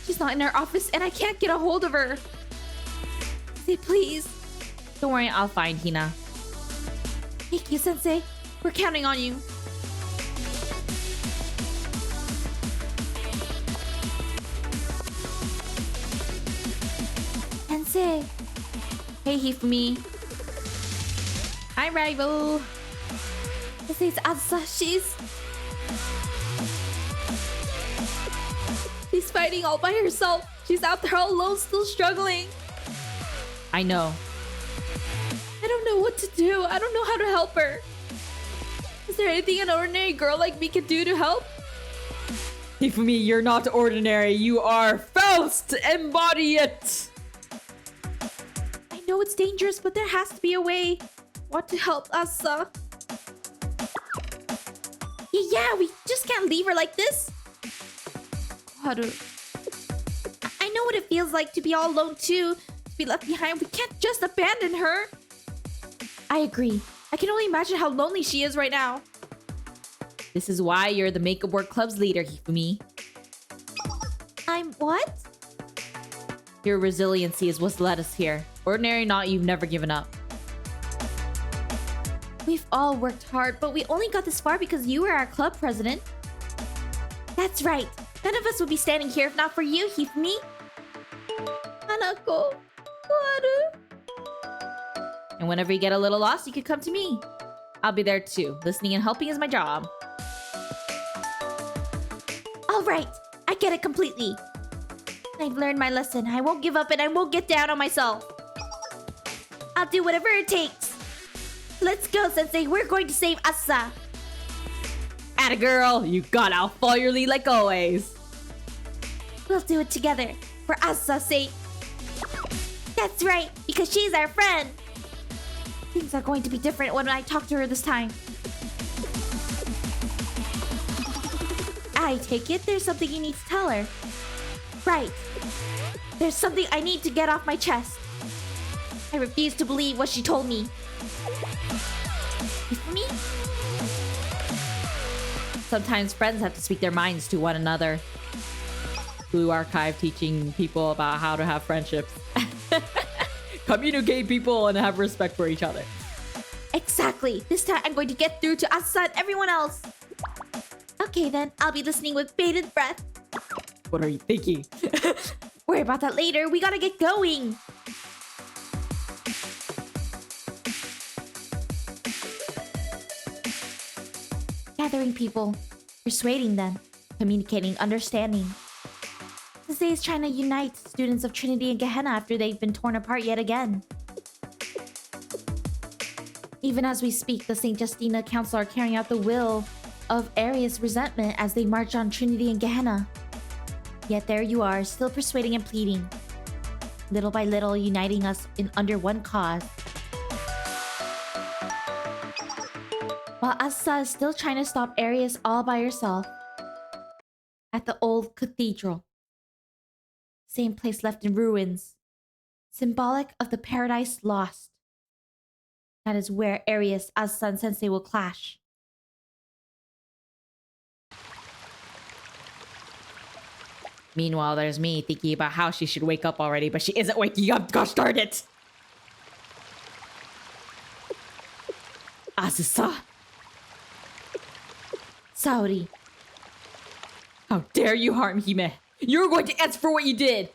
She's not in her office and I can't get a hold of her. Say please. Don't worry, I'll find Hina. Thank you, Sensei. We're counting on you. Sensei. Hey, Hifumi. Hi, rival. Sensei's Asa. She's fighting all by herself. She's out there all alone, still struggling. I know. I don't know what to do. I don't know how to help her. Is there anything an ordinary girl like me can do to help? Hifumi, you're not ordinary. You are Faust. Embody it. I know it's dangerous, but there has to be a way. Want to help Asa? Yeah, we just can't leave her like this. Haru. I know what it feels like to be all alone too. To be left behind. We can't just abandon her. I agree. I can only imagine how lonely she is right now. This is why you're the Makeup Work Club's leader, Hifumi. I'm what? Your resiliency is what's led us here. Ordinary or not, you've never given up. We've all worked hard, but we only got this far because you were our club president. That's right. None of us would be standing here if not for you, Hifumi. Hanako. Haru. And whenever you get a little lost, you can come to me. I'll be there too. Listening and helping is my job. All right. I get it completely. I've learned my lesson. I won't give up and I won't get down on myself. I'll do whatever it takes. Let's go, Sensei. We're going to save Asa. Atta girl, you got out. Follow your lead like always. We'll do it together. For Asa's sake. That's right, because she's our friend. Things are going to be different when I talk to her this time. I take it there's something you need to tell her. Right. There's something I need to get off my chest. I refuse to believe what she told me. For me? Sometimes friends have to speak their minds to one another. Blue Archive teaching people about how to have friendships. Communicate people and have respect for each other. Exactly. This time I'm going to get through to Asa and everyone else. Okay then, I'll be listening with bated breath. What are you thinking? Worry about that later. We gotta get going. Gathering people, persuading them, communicating, understanding. Sensei is trying to unite students of Trinity and Gehenna after they've been torn apart yet again. Even as we speak, the St. Justina Council are carrying out the will of Arius' resentment as they march on Trinity and Gehenna. Yet there you are, still persuading and pleading. Little by little, uniting us under one cause. While Asa is still trying to stop Arius all by herself. At the old cathedral. Same place left in ruins. Symbolic of the paradise lost. That is where Arius, Asa, and Sensei will clash. Meanwhile, there's me thinking about how she should wake up already, but she isn't waking up. Gosh darn it! Asusa! Saori. How dare you harm Hime! You're going to answer for what you did!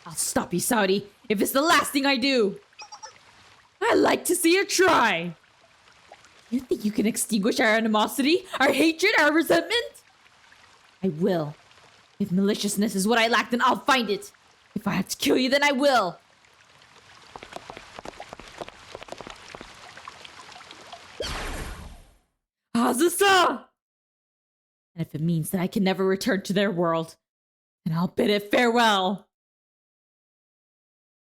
I'll stop you, Saori, if it's the last thing I do! I like to see you try! You think you can extinguish our animosity, our hatred, our resentment? I will. If maliciousness is what I lack, then I'll find it. If I have to kill you, then I will. Azusa! And if it means that I can never return to their world, then I'll bid it farewell.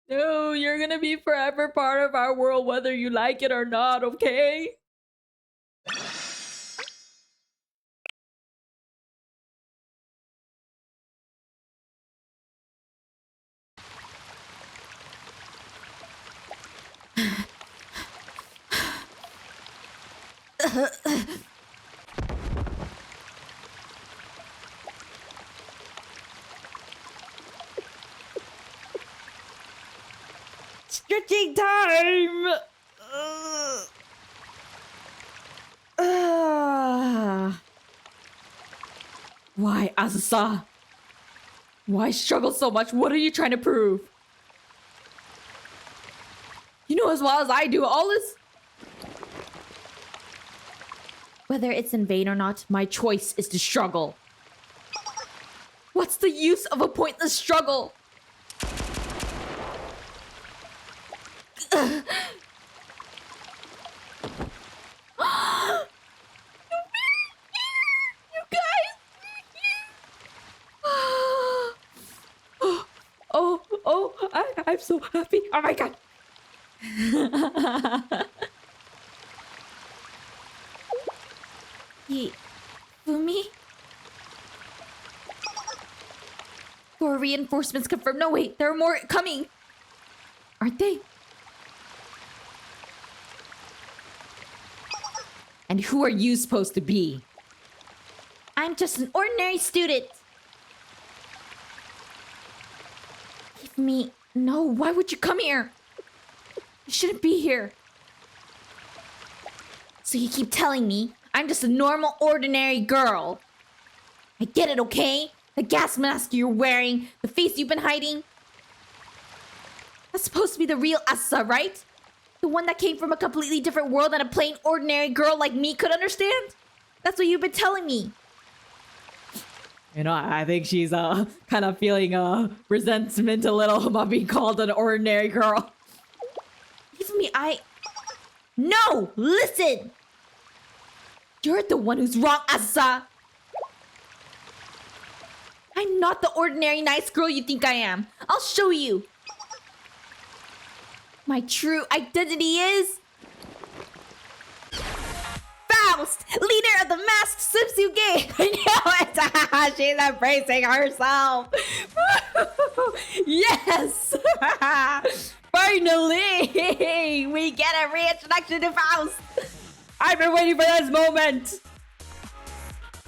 No, you're gonna be forever part of our world, whether you like it or not, okay? Stretching time! Why, Asusa? Why struggle so much? What are you trying to prove? You know as well as I do, all is... Whether it's in vain or not, my choice is to struggle. What's the use of a pointless struggle? You guys! I'm so happy. Oh my god. Fumi? More reinforcements confirmed. No, wait, there are more coming. Aren't they? And who are you supposed to be? I'm just an ordinary student. Give me... No, why would you come here? You shouldn't be here. So you keep telling me I'm just a normal, ordinary girl. I get it, okay? The gas mask you're wearing, the face you've been hiding. That's supposed to be the real Asa, right? The one that came from a completely different world that a plain, ordinary girl like me could understand? That's what you've been telling me. You know, I think she's kind of feeling resentment a little about being called an ordinary girl. Give me, No! Listen! You're the one who's wrong, Asa! I'm not the ordinary nice girl you think I am. I'll show you. My true identity is... Faust! Leader of the masked swimsuit gang! I know it! She's embracing herself! Yes! Finally! We get a reintroduction to Faust! I've been waiting for this moment!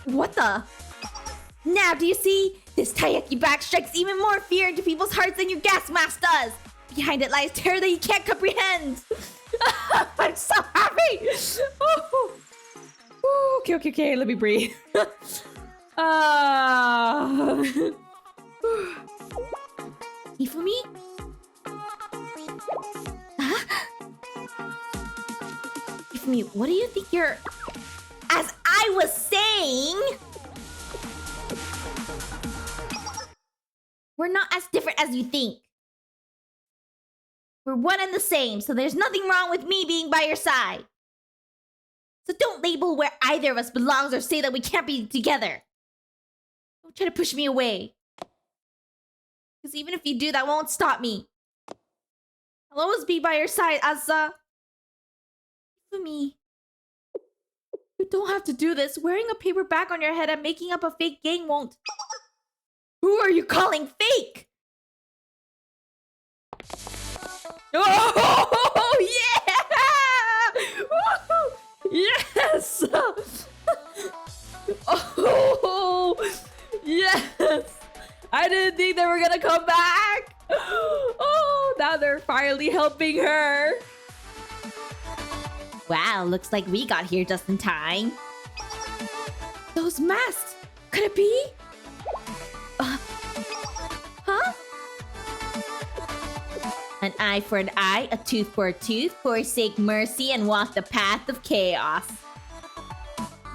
What the? Now, do you see? This taiyaki bag strikes even more fear into people's hearts than your gas mask does. Behind it lies terror that you can't comprehend. I'm so happy. Okay. Let me breathe. Hifumi? Huh? Hifumi, what do you think you're... As I was saying... We're not as different as you think. We're one and the same, so there's nothing wrong with me being by your side. So don't label where either of us belongs or say that we can't be together. Don't try to push me away. Because even if you do, that won't stop me. I'll always be by your side, Asa. For me. You don't have to do this. Wearing a paper bag on your head and making up a fake gang won't. Who are you calling fake? Oh, yeah! Yes! Oh, yes! I didn't think they were gonna come back! Oh, now they're finally helping her! Wow, looks like we got here just in time. Those masks! Could it be? Huh? An eye for an eye, a tooth for a tooth, forsake mercy, and walk the path of chaos.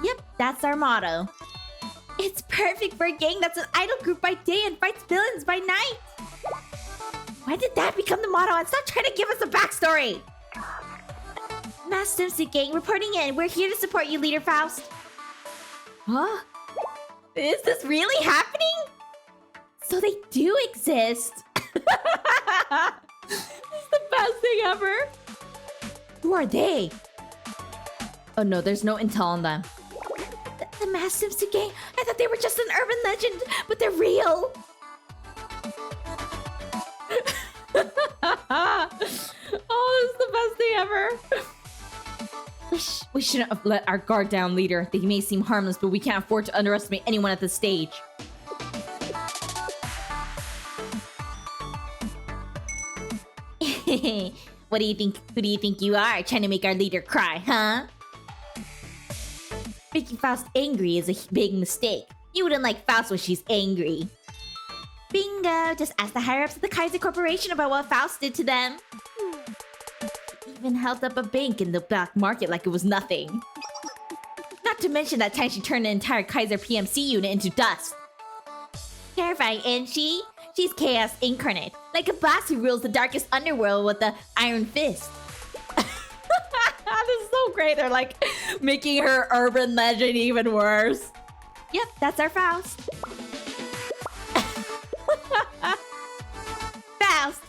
Yep, that's our motto. It's perfect for a gang that's an idol group by day and fights villains by night. Why did that become the motto? And stop trying to give us a backstory. Mass Swimsuit Gang reporting in. We're here to support you, Leader Faust. Huh? Is this really happening? So they do exist. This is the best thing ever! Who are they? Oh no, there's no intel on them. The Mass Swimsuit Gang? I thought they were just an urban legend, but they're real. Oh, this is the best thing ever! We shouldn't have let our guard down, leader. They may seem harmless, but we can't afford to underestimate anyone at this stage. What do you think? Who do you think you are, trying to make our leader cry, huh? Making Faust angry is a big mistake. You wouldn't like Faust when she's angry. Bingo! Just ask the higher-ups of the Kaiser Corporation about what Faust did to them. Even held up a bank in the black market like it was nothing. Not to mention that time she turned the entire Kaiser PMC unit into dust. Terrifying, isn't she? She's chaos incarnate, like a boss who rules the darkest underworld with the iron fist. This is so great. They're like making her urban legend even worse. Yep, that's our Faust. Faust!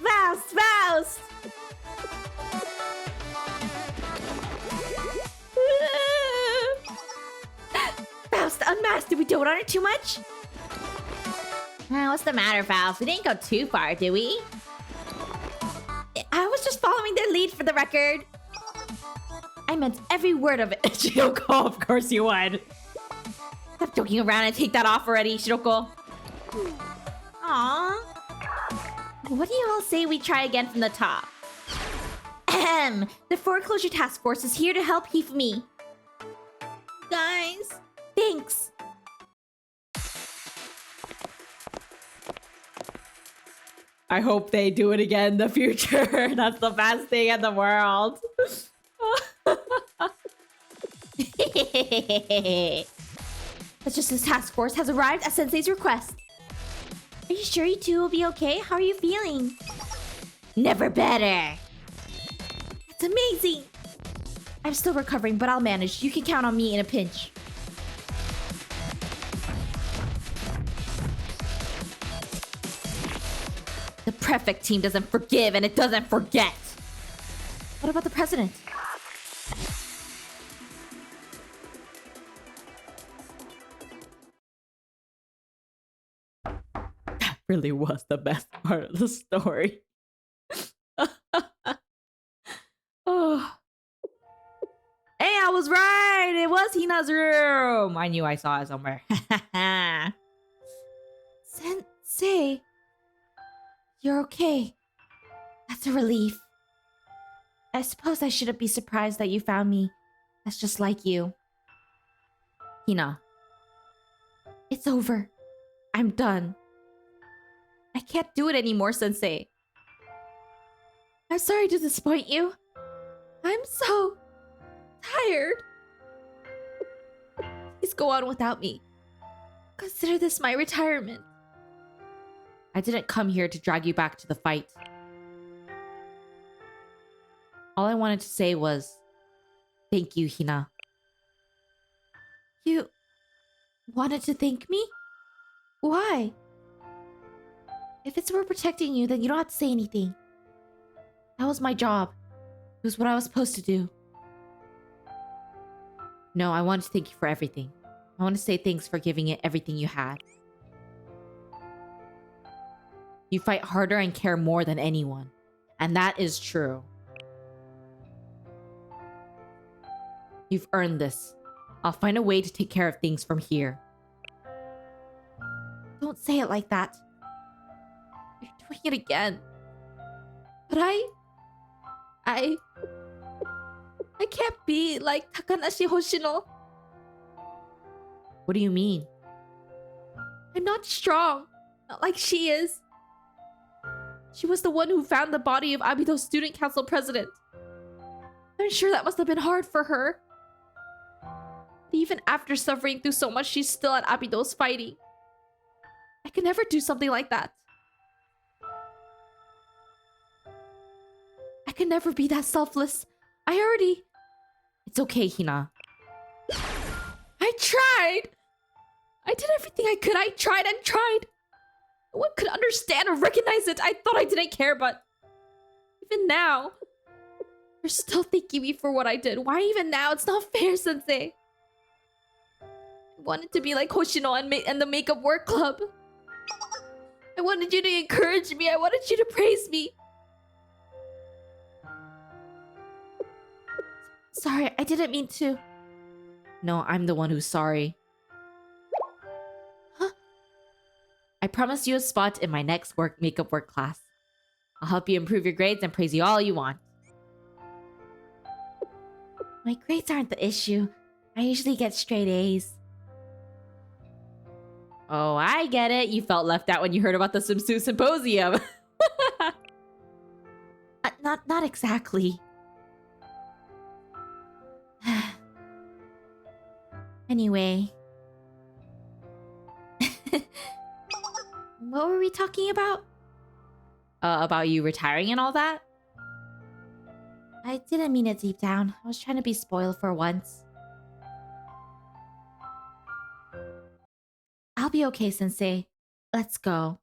Faust, unmasked. Did we dote on her too much? What's the matter, Faust? We didn't go too far, did we? I was just following their lead for the record. I meant every word of it. Shiroko, of course you would. Stop joking around and take that off already, Shiroko. Aww. What do you all say we try again from the top? Ahem. The Foreclosure Task Force is here to help Hifumi. Guys, thanks. I hope they do it again in the future. That's the best thing in the world. The Justice Task Force has arrived at Sensei's request. Are you sure you two will be okay? How are you feeling? Never better. It's amazing. I'm still recovering, but I'll manage. You can count on me in a pinch. The Prefect team doesn't forgive and it doesn't forget. What about the president? That really was the best part of the story. Oh. Hey, I was right. It was Hina's room. I knew I saw it somewhere. Sensei, you're okay. That's a relief. I suppose I shouldn't be surprised that you found me. That's just like you. Hina. It's over. I'm done. I can't do it anymore, Sensei. I'm sorry to disappoint you. I'm so tired. Please go on without me. Consider this my retirement. I didn't come here to drag you back to the fight. All I wanted to say was, thank you, Hina. You wanted to thank me? Why? If it's for protecting you, then you don't have to say anything. That was my job. It was what I was supposed to do. No, I wanted to thank you for everything. I want to say thanks for giving it everything you had. You fight harder and care more than anyone. And that is true. You've earned this. I'll find a way to take care of things from here. Don't say it like that. You're doing it again. But I can't be like Takanashi Hoshino. What do you mean? I'm not strong. Not like she is. She was the one who found the body of Abido's student council president. I'm sure that must have been hard for her. But even after suffering through so much, she's still at Abido's fighting. I could never do something like that. I could never be that selfless. It's okay, Hina. I tried! I did everything I could. I tried and tried. No one could understand or recognize it. I thought I didn't care, but even now, you're still thanking me for what I did. Why even now? It's not fair, Sensei. I wanted to be like Hoshino and the Makeup Work Club. I wanted you to encourage me. I wanted you to praise me. Sorry, I didn't mean to. No, I'm the one who's sorry. Huh? I promised you a spot in my next makeup work class. I'll help you improve your grades and praise you all you want. My grades aren't the issue. I usually get straight A's. Oh, I get it. You felt left out when you heard about the swimsuit symposium. Not exactly. Anyway. What were we talking about? About you retiring and all that? I didn't mean it deep down. I was trying to be spoiled for once. I'll be okay, Sensei. Let's go.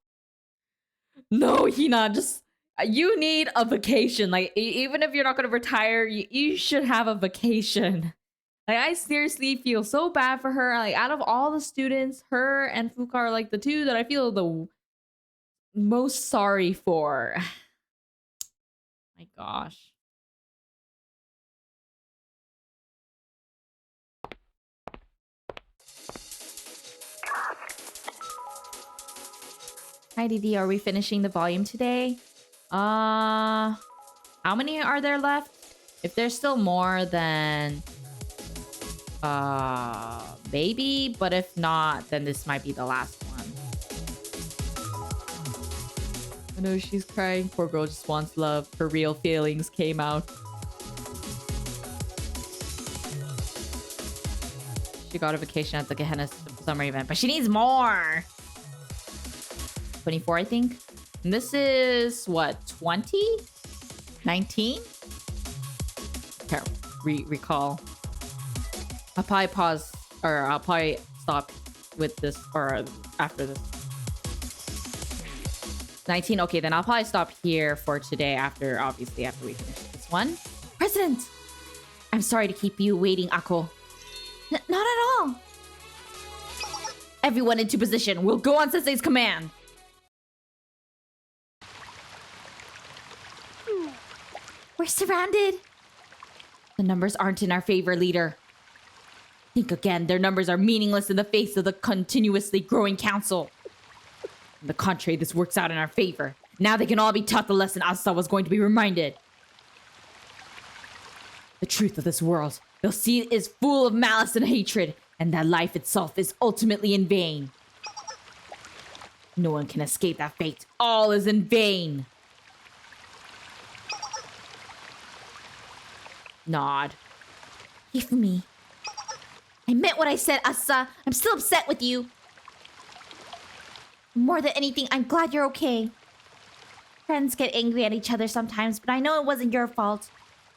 No, Hina, just... You need a vacation. Like, even if you're not going to retire, you should have a vacation. Like, I seriously feel so bad for her. Like, out of all the students, her and Fuka are like the two that I feel the most sorry for. My gosh. Hi, Didi. Are we finishing the volume today? How many are there left? If there's still more, then... maybe. But if not, then this might be the last one. I know she's crying. Poor girl just wants love. Her real feelings came out. She got a vacation at the Gehenna summer event, but she needs more! 24, I think. And this is, what, 20? 19? Can't recall. I'll probably pause, or I'll probably stop with this, or after this. 19, okay, then I'll probably stop here for today obviously, after we finish this one. President! I'm sorry to keep you waiting, Ako. Not at all! Everyone into position. We'll go on Sensei's command. We're surrounded. The numbers aren't in our favor, leader. Think again. Their numbers are meaningless in the face of the continuously growing council. On the contrary, this works out in our favor. Now they can all be taught the lesson Asa was going to be reminded. The truth of this world, they'll see it is full of malice and hatred, and that life itself is ultimately in vain. No one can escape that fate. All is in vain. Nod. Hifumi. I meant what I said, Asa. I'm still upset with you. More than anything, I'm glad you're okay. Friends get angry at each other sometimes, but I know it wasn't your fault.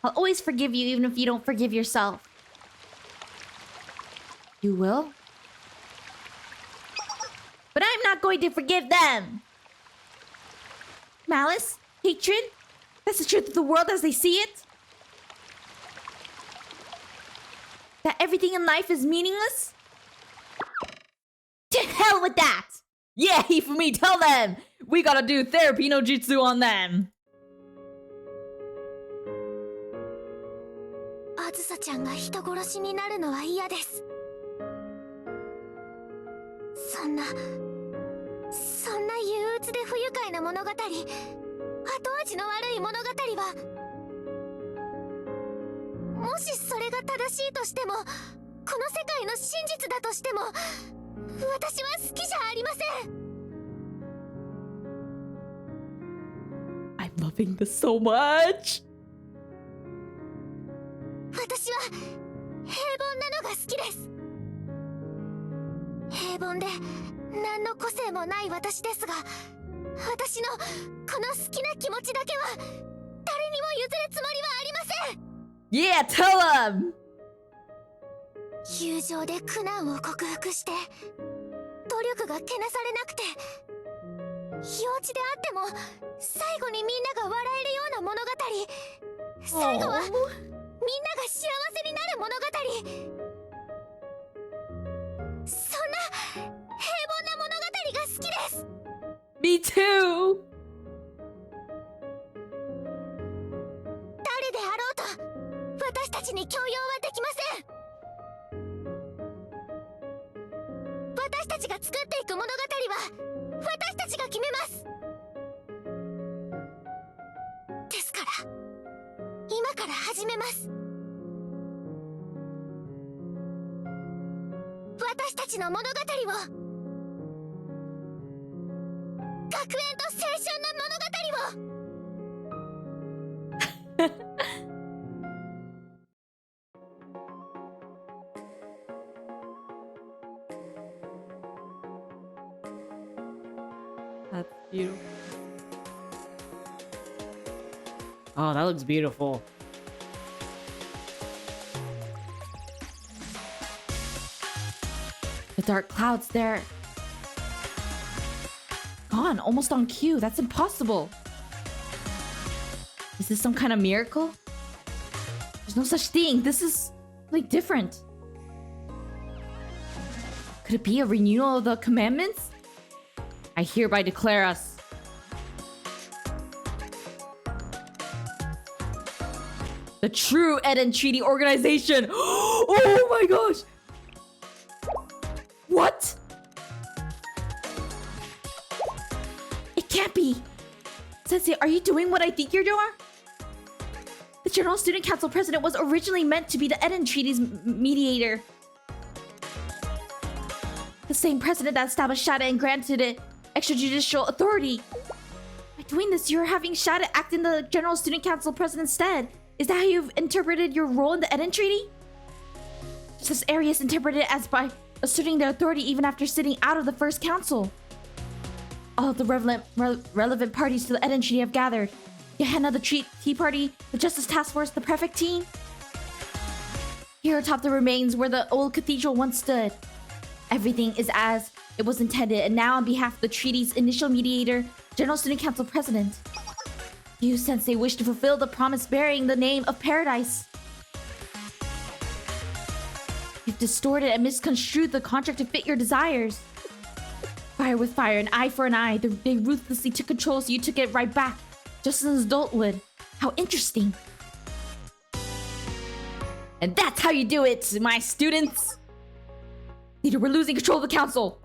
I'll always forgive you even if you don't forgive yourself. You will? But I'm not going to forgive them! Malice? Hatred? That's the truth of the world as they see it? That everything in life is meaningless? To hell with that! Yeah, Hifumi, tell them! We gotta do therapy no jutsu on them! あずさちゃんが人殺しになるのは嫌です。そんな憂鬱で不愉快な物語、後味の悪い物語は、もしそれが正しいとしても、この世界の真実だとしても、私は好きじゃありません。I'm loving this so much! 私は平凡なのが好きです。平凡で何の個性もない私ですが、私のこの好きな気持ちだけは誰にも譲るつもりはありません。Yeah, tell them! 友情で苦難を克服して努力がけなされなくて、幼稚であっても最後にみんなが笑えるような物語、最後はみんなが幸せになる物語、そんな平凡な物語が好きです。 Me too! 誰であろうと私たちに強要はできません。私たちが作っていく物語は私たちが決めます。ですから今から始めます。私たちの物語を、学園と青春の物語を。That's beautiful. Oh, that looks beautiful. The dark clouds, they're gone, almost on cue. That's impossible. Is this some kind of miracle? There's no such thing. This is like different. Could it be a renewal of the commandments? I hereby declare us the true Eden Treaty organization. Oh my gosh! What? It can't be. Sensei, are you doing what I think you're doing? The General Student Council President was originally meant to be the Eden Treaty's mediator. The same president that established Shada and granted it extrajudicial authority. By doing this, you're having Shada act in the General Student Council President's stead. Is that how you've interpreted your role in the Eden Treaty? Just as Arius interpreted it as by asserting their authority even after sitting out of the first council. All of the relevant parties to the Eden Treaty have gathered. Hina, the Tea Party, the Justice Task Force, the Prefect Team. Here atop the remains where the old cathedral once stood. Everything is as it was intended, and now on behalf of the treaty's initial mediator, General Student Council President, you, Sensei, wish to fulfill the promise bearing the name of Paradise. You've distorted and misconstrued the contract to fit your desires. Fire with fire, an eye for an eye. They ruthlessly took control, so you took it right back, just as an adult would. How interesting. And that's how you do it, my students! Leader, we're losing control of the council!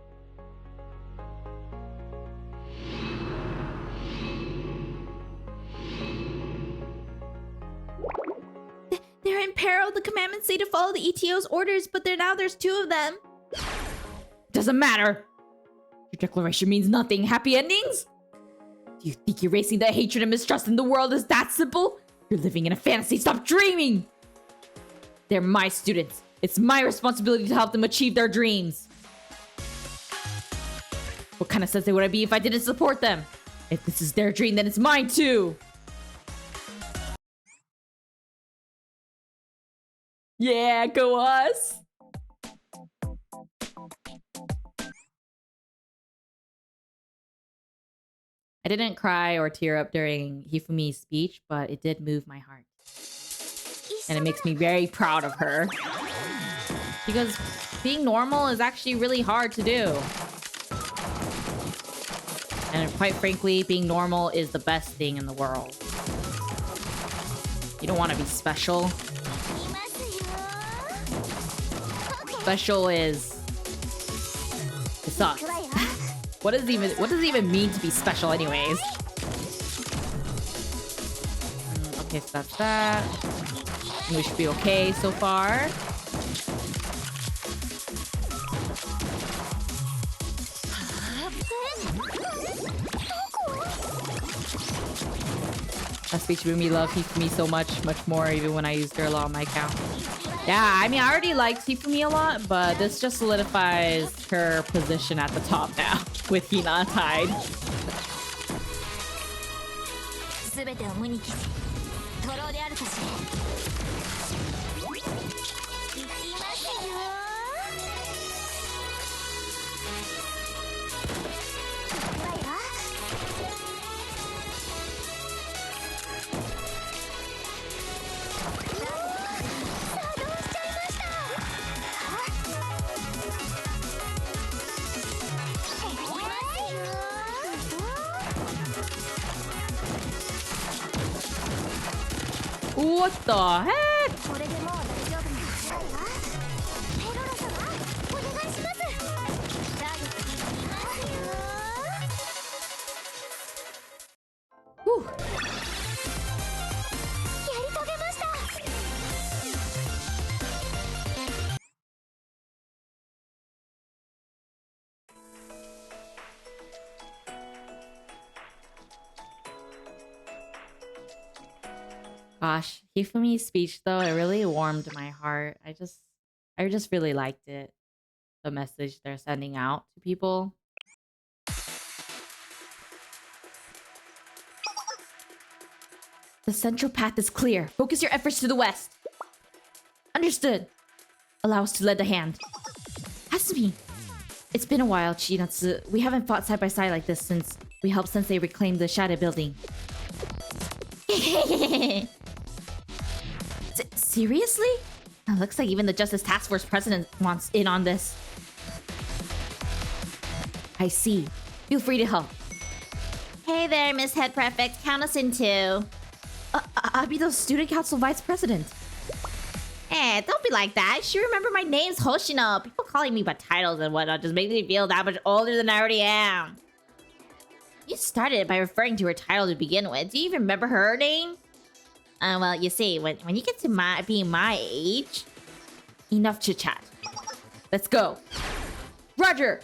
They're in peril. The commandments say to follow the ETO's orders, but there's 2 of them. Doesn't matter. Your declaration means nothing. Happy endings? Do you think erasing the hatred and mistrust in the world is that simple? You're living in a fantasy. Stop dreaming! They're my students. It's my responsibility to help them achieve their dreams. What kind of sensei would I be if I didn't support them? If this is their dream, then it's mine too! Yeah, go us! I didn't cry or tear up during Hifumi's speech, but it did move my heart. And it makes me very proud of her. Because being normal is actually really hard to do. And quite frankly, being normal is the best thing in the world. You don't want to be special. Special is... it sucks. What does it even mean to be special anyways? Okay, so that's that. We should be okay so far. That speech made me love Hifumi so much more even when I used her a lot on my account. Yeah, I mean, I already liked Hifumi a lot, but this just solidifies her position at the top now, with Hina tied. What the heck? Whew. Gosh, Hifumi's speech though, it really warmed my heart. I just really liked it. The message they're sending out to people. The central path is clear. Focus your efforts to the west. Understood. Allow us to lend a hand. Hasumi! It's been a while, Chinatsu. We haven't fought side by side like this since we helped Sensei reclaim the Shadow Building. Seriously? Looks like even the Justice Task Force president wants in on this. I see. Feel free to help. Hey there, Miss Head Prefect. Count us in too. I'll be the Student Council Vice President. Eh, don't be like that. Sure remember my name's Hoshino. People calling me by titles and whatnot just makes me feel that much older than I already am. You started it by referring to her title to begin with. Do you even remember her name? Well, you see, when you get to being my age... Enough chit-chat. Let's go. Roger!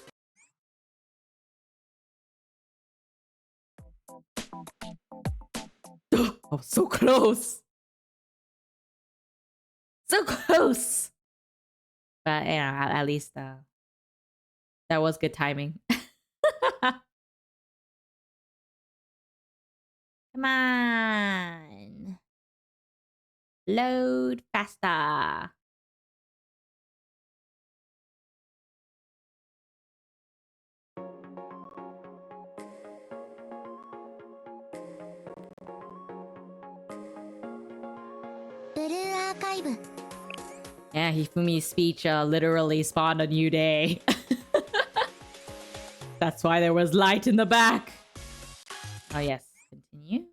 Oh, so close! So close! But, yeah, at least, that was good timing. Come on. Load faster. Yeah, Hifumi's speech literally spawned a new day. That's why there was light in the back. Oh yes, continue.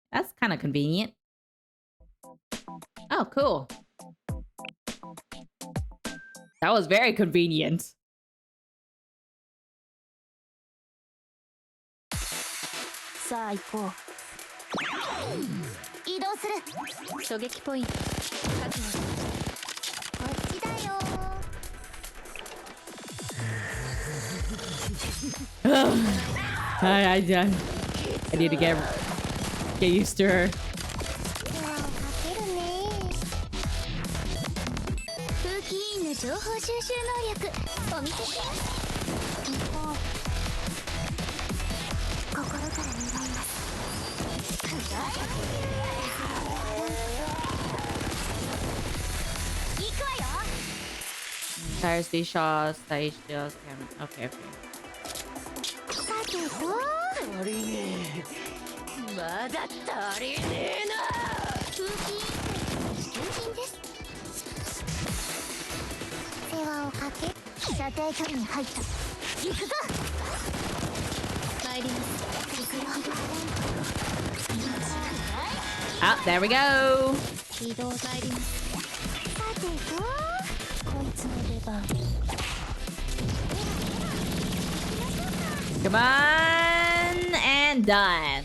That's kind of convenient. Oh, cool. That was very convenient. 狙撃ポイント確保。こっちだよ。I need to get used to her. 空気インの情報収集能力お見せします。心から願います。行くわよ。 Tire stations, stage deals, camera. Okay. さてと足りねえ。まだ足りねえな。空気イン支給品です。世話をかけ射程距離に入った。行くぞ。参ります。 Ah, there we go. 移動参ります。さてとこいつの出番。 Come on and done.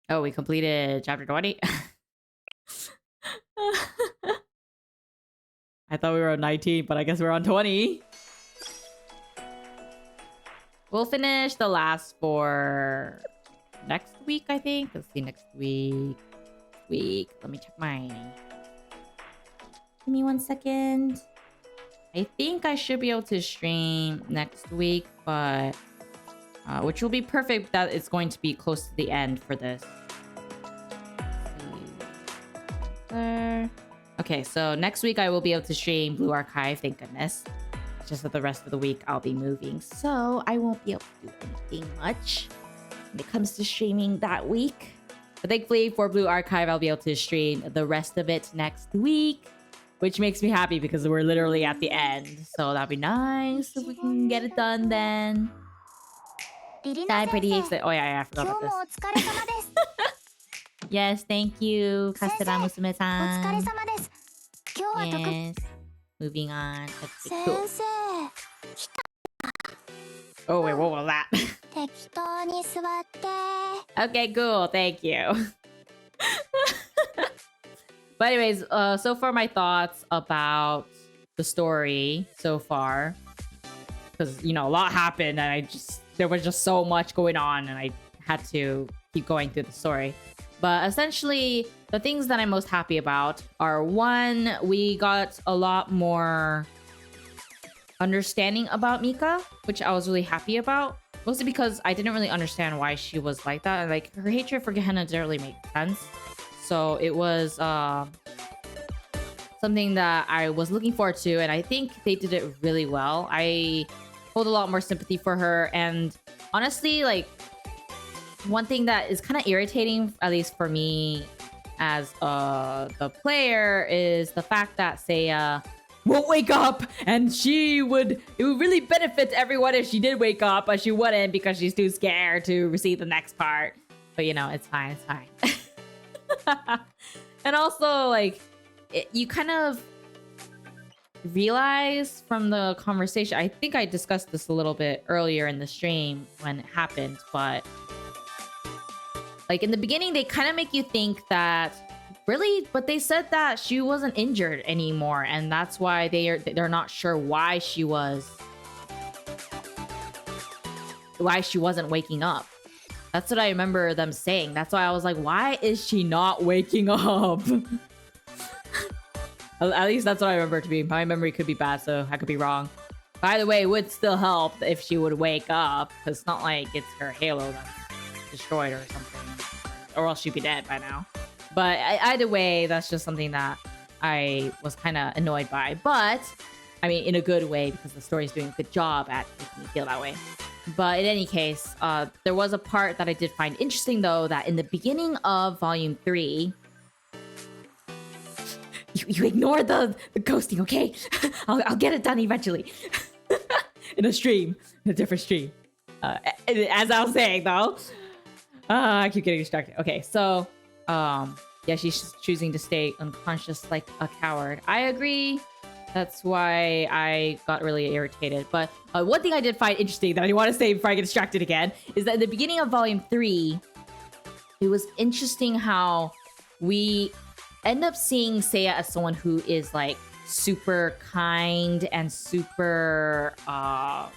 Oh, we completed chapter 20. I thought we were on 19, but I guess we're on 20. We'll finish the last 4 next week, I think. Let's see, next week. Let me check my... Give me 1 second. I think I should be able to stream next week, but... which will be perfect that it's going to be close to the end for this. There. Okay, so next week I will be able to stream Blue Archive, thank goodness. It's just that the rest of the week I'll be moving, so I won't be able to do anything much when it comes to streaming that week. But thankfully for Blue Archive, I'll be able to stream the rest of it next week, which makes me happy because we're literally at the end. So that'd be nice if we can get it done then. I'm pretty excited. Oh yeah, I forgot about this. Yes, thank you, Kastera Musume-san. Yes. Moving on. Okay, cool. Oh wait, what was that? Okay, cool. Thank you. But anyways, so far my thoughts about the story so far, because you know a lot happened and there was just so much going on and I had to keep going through the story. But essentially, the things that I'm most happy about are, 1, we got a lot more understanding about Mika, which I was really happy about. Mostly because I didn't really understand why she was like that. Like, her hatred for Gehenna didn't really make sense. So it was something that I was looking forward to, and I think they did it really well. I hold a lot more sympathy for her, and honestly, like, one thing that is kind of irritating, at least for me as the player, is the fact that Seiya won't wake up, and it would really benefit everyone if she did wake up, but she wouldn't because she's too scared to receive the next part. But you know, it's fine. And also, like, you kind of realize from the conversation, I think I discussed this a little bit earlier in the stream when it happened, but like in the beginning, they kind of make you think that but they said that she wasn't injured anymore, and that's why they're not sure why she wasn't waking up. That's what I remember them saying. That's why I was like, why is she not waking up? At least that's what I remember to be. My memory could be bad, so I could be wrong. By the way, it would still help if she would wake up, because it's not like it's her halo that's destroyed or something, or else she'd be dead by now. But either way, that's just something that I was kind of annoyed by. But, I mean, in a good way, because the story's doing a good job at making me feel that way. But in any case, there was a part that I did find interesting, though, that in the beginning of Volume 3... You ignore the ghosting, okay? I'll get it done eventually. In a stream. In a different stream. As I was saying, though. I keep getting distracted. Okay, so... yeah, she's choosing to stay unconscious like a coward. I agree. That's why I got really irritated. But one thing I did find interesting that I want to say before I get distracted again is that in the beginning of Volume 3, it was interesting how we end up seeing Seiya as someone who is like super kind and super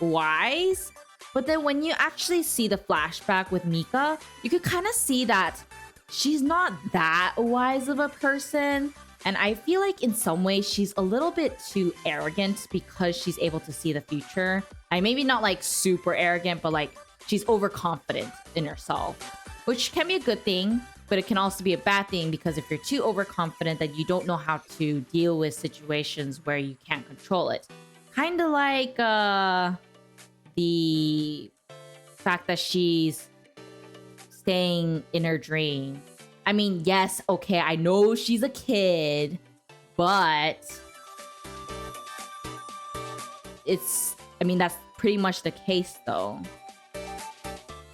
wise. But then when you actually see the flashback with Mika, you could kind of see that she's not that wise of a person. And I feel like in some ways she's a little bit too arrogant because she's able to see the future. Maybe not like super arrogant, but like she's overconfident in herself, which can be a good thing, but it can also be a bad thing because if you're too overconfident, then you don't know how to deal with situations where you can't control it. Kind of like the fact that she's staying in her dream. I mean, yes, okay, I know she's a kid, but that's pretty much the case though.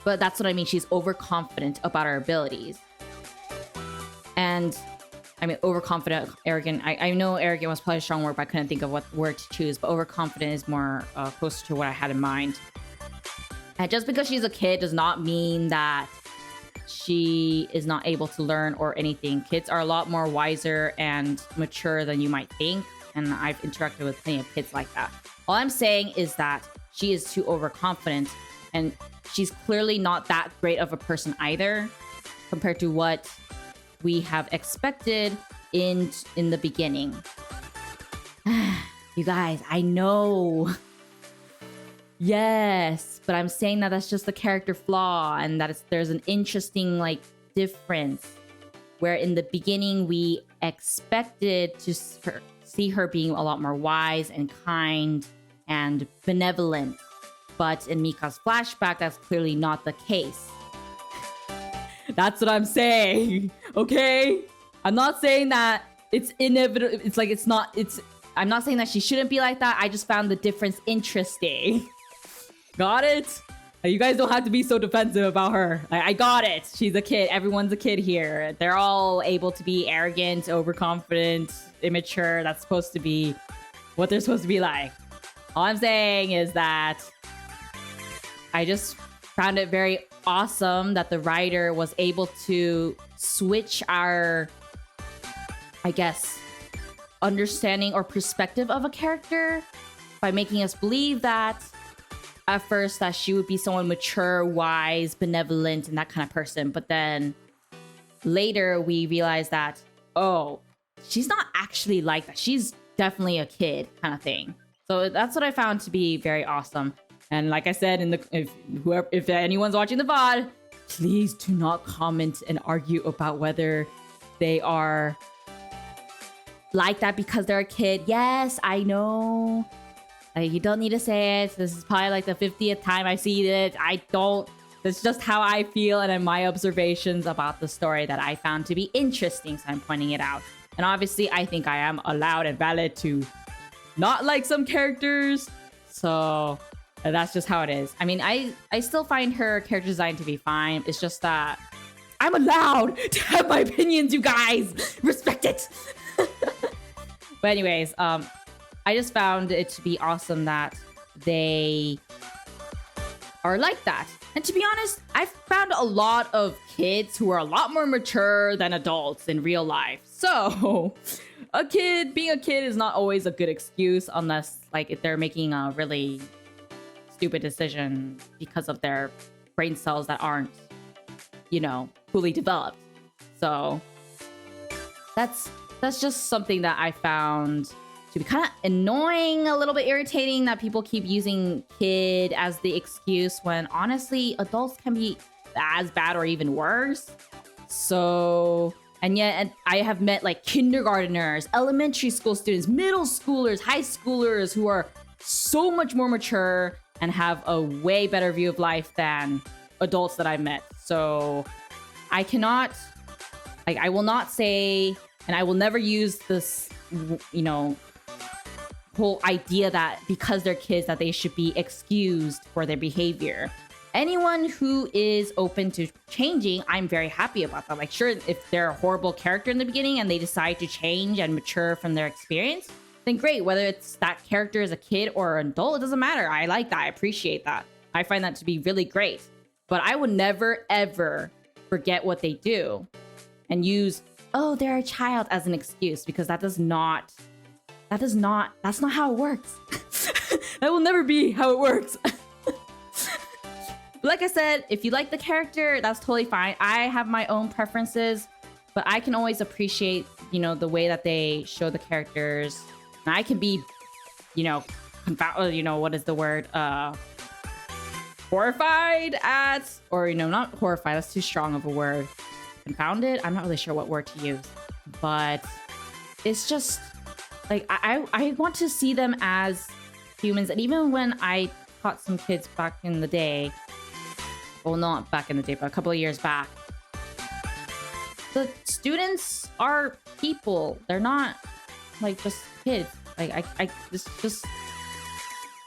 But that's what I mean, she's overconfident about her abilities. And I mean, overconfident, arrogant, I know arrogant was probably a strong word, but I couldn't think of what word to choose, but overconfident is more closer to what I had in mind. And just because she's a kid does not mean that she is not able to learn or anything. Kids are a lot more wiser and mature than you might think, and I've interacted with plenty of kids like that. All I'm saying is that she is too overconfident, and she's clearly not that great of a person either, compared to what we have expected in the beginning. You guys, I know. Yes, but I'm saying that that's just a character flaw, and that there's an interesting like difference where in the beginning we expected to see her being a lot more wise and kind and benevolent, but in Mika's flashback that's clearly not the case. That's what I'm saying. Okay, I'm not saying that it's inevitable. It's like I'm not saying that she shouldn't be like that. I just found the difference interesting. Got it? You guys don't have to be so defensive about her. I got it. She's a kid. Everyone's a kid here. They're all able to be arrogant, overconfident, immature. That's supposed to be what they're supposed to be like. All I'm saying is that I just found it very awesome that the writer was able to switch our, I guess, understanding or perspective of a character by making us believe that at first that she would be someone mature, wise, benevolent, and that kind of person. But then later we realized that, oh, she's not actually like that. She's definitely a kid kind of thing. So that's what I found to be very awesome. And like I said, if anyone's watching the VOD, please do not comment and argue about whether they are like that because they're a kid. Yes, I know. You don't need to say it. This is probably like the 50th time I see it. That's just how I feel and my observations about the story that I found to be interesting, so I'm pointing it out. And obviously, I think I am allowed and valid to not like some characters. So that's just how it is. I mean, I still find her character design to be fine. It's just that I'm allowed to have my opinions, you guys. Respect it. But anyways, I just found it to be awesome that they are like that. And to be honest, I've found a lot of kids who are a lot more mature than adults in real life. So being a kid is not always a good excuse unless like if they're making a really stupid decision because of their brain cells that aren't, fully developed. So that's just something that I found to be kind of annoying, a little bit irritating that people keep using kid as the excuse when honestly adults can be as bad or even worse. So, and I have met like kindergarteners, elementary school students, middle schoolers, high schoolers who are so much more mature and have a way better view of life than adults that I've met. So I will not say, and I will never use this you know, whole idea that because they're kids that they should be excused for their behavior. Anyone who is open to changing, I'm very happy about that. Like, sure, if they're a horrible character in the beginning and they decide to change and mature from their experience, then great. Whether it's that character is a kid or an adult, it doesn't matter. I like that. I appreciate that. I find that to be really great. But I would never, ever forget what they do and use, oh, they're a child as an excuse, because that's not how it works. That will never be how it works. Like I said, if you like the character, that's totally fine. I have my own preferences, but I can always appreciate, you know, the way that they show the characters. And I can be, you know, what is the word? Horrified at, or, you know, not horrified, that's too strong of a word. Confounded? I'm not really sure what word to use. But it's just, like, I want to see them as humans. And even when I taught some kids back in the day, well, not back in the day, but a couple of years back, the students are people. They're not, like, just kids. Like, just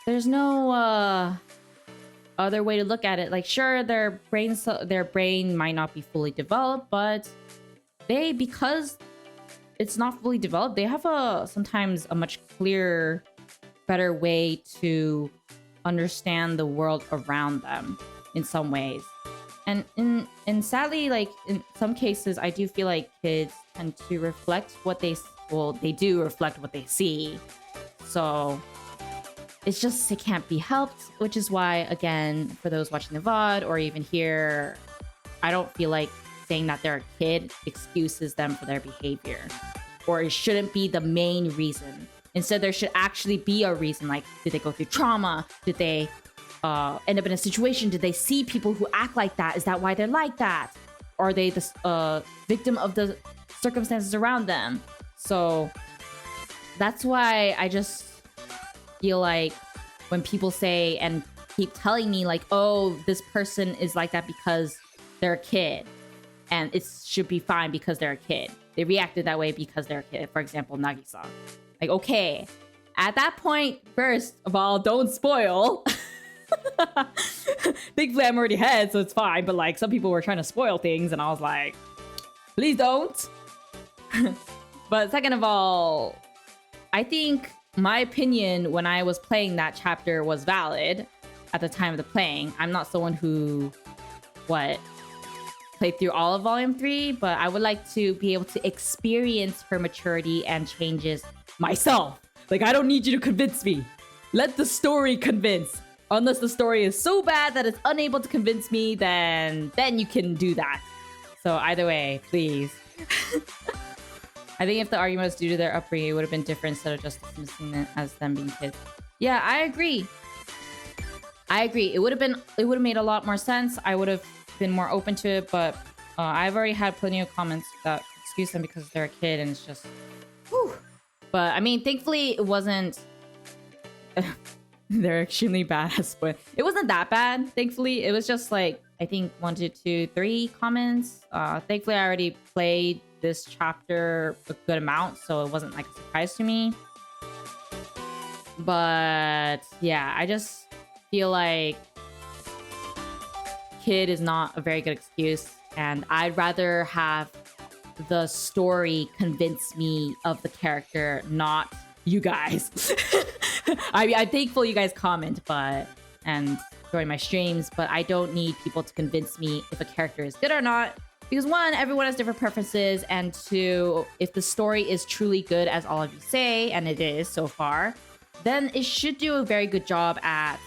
there's no other way to look at it. Like, sure, their brain might not be fully developed, but because it's not fully developed, they have sometimes a much clearer, better way to understand the world around them in some ways. And sadly, like, in some cases, I do feel like kids tend to reflect what they do reflect what they see. So it's just, it can't be helped, which is why, again, for those watching the VOD or even here, I don't feel like saying that they're a kid excuses them for their behavior, or it shouldn't be the main reason. Instead, there should actually be a reason. Like, did they go through trauma? Did they end up in a situation? Did they see people who act like that? Is that why they're like that? Or are they the victim of the circumstances around them? So that's why I just feel like when people say and keep telling me, like, oh, this person is like that because they're a kid, and it should be fine because they're a kid. They reacted that way because they're a kid. For example, Nagisa. Like, okay, at that point, first of all, don't spoil. Thankfully, I'm already ahead, so it's fine. But, like, some people were trying to spoil things, and I was like, please don't. But second of all, I think my opinion when I was playing that chapter was valid at the time of the playing. I'm not someone who, played through all of Volume 3, but I would like to be able to experience her maturity and changes myself. Like, I don't need you to convince me. Let the story convince. Unless the story is so bad that it's unable to convince me, then you can do that. So either way, please. I think if the argument was due to their upbringing, it would have been different instead of just dismissing it as them being kids. Yeah, I agree. It would have made a lot more sense. I would have been more open to it, but I've already had plenty of comments that excuse them because they're a kid, and it's just, whew. But I mean, thankfully, it wasn't. They're extremely bad at spoil. It wasn't that bad, thankfully. It was just like, I think 1, 2, 3 comments. Thankfully, I already played this chapter a good amount, so it wasn't like a surprise to me. But yeah, I just feel like kid is not a very good excuse, and I'd rather have the story convince me of the character, not you guys. I'm thankful you guys comment and join my streams, but I don't need people to convince me if a character is good or not. Because 1, everyone has different preferences, and 2, if the story is truly good, as all of you say, and it is so far, then it should do a very good job at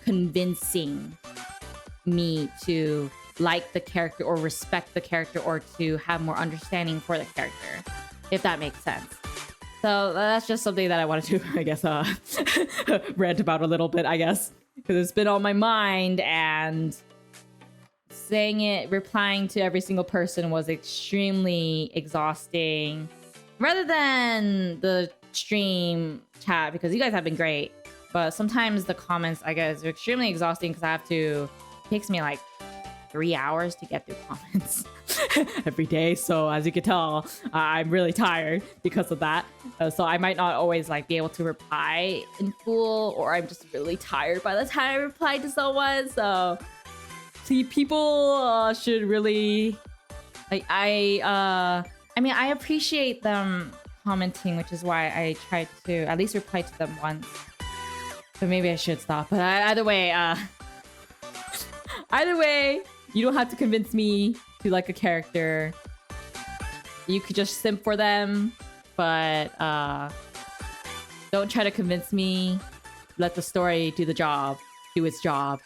convincing me to like the character or respect the character or to have more understanding for the character, if that makes sense. So that's just something that I wanted to, I guess, rant about a little bit, I guess, because it's been on my mind, and saying it, replying to every single person was extremely exhausting. Rather than the stream chat, because you guys have been great, but sometimes the comments, I guess, are extremely exhausting because it takes me like 3 hours to get through comments. every day. So as you can tell, I'm really tired because of that. So I might not always like be able to reply in full, or I'm just really tired by the time I reply to someone. So see, people should really like I mean, I appreciate them commenting, which is why I tried to at least reply to them once. So maybe I should stop. But either way, you don't have to convince me to like a character. You could just simp for them, but don't try to convince me. Let the story do the job, do its job.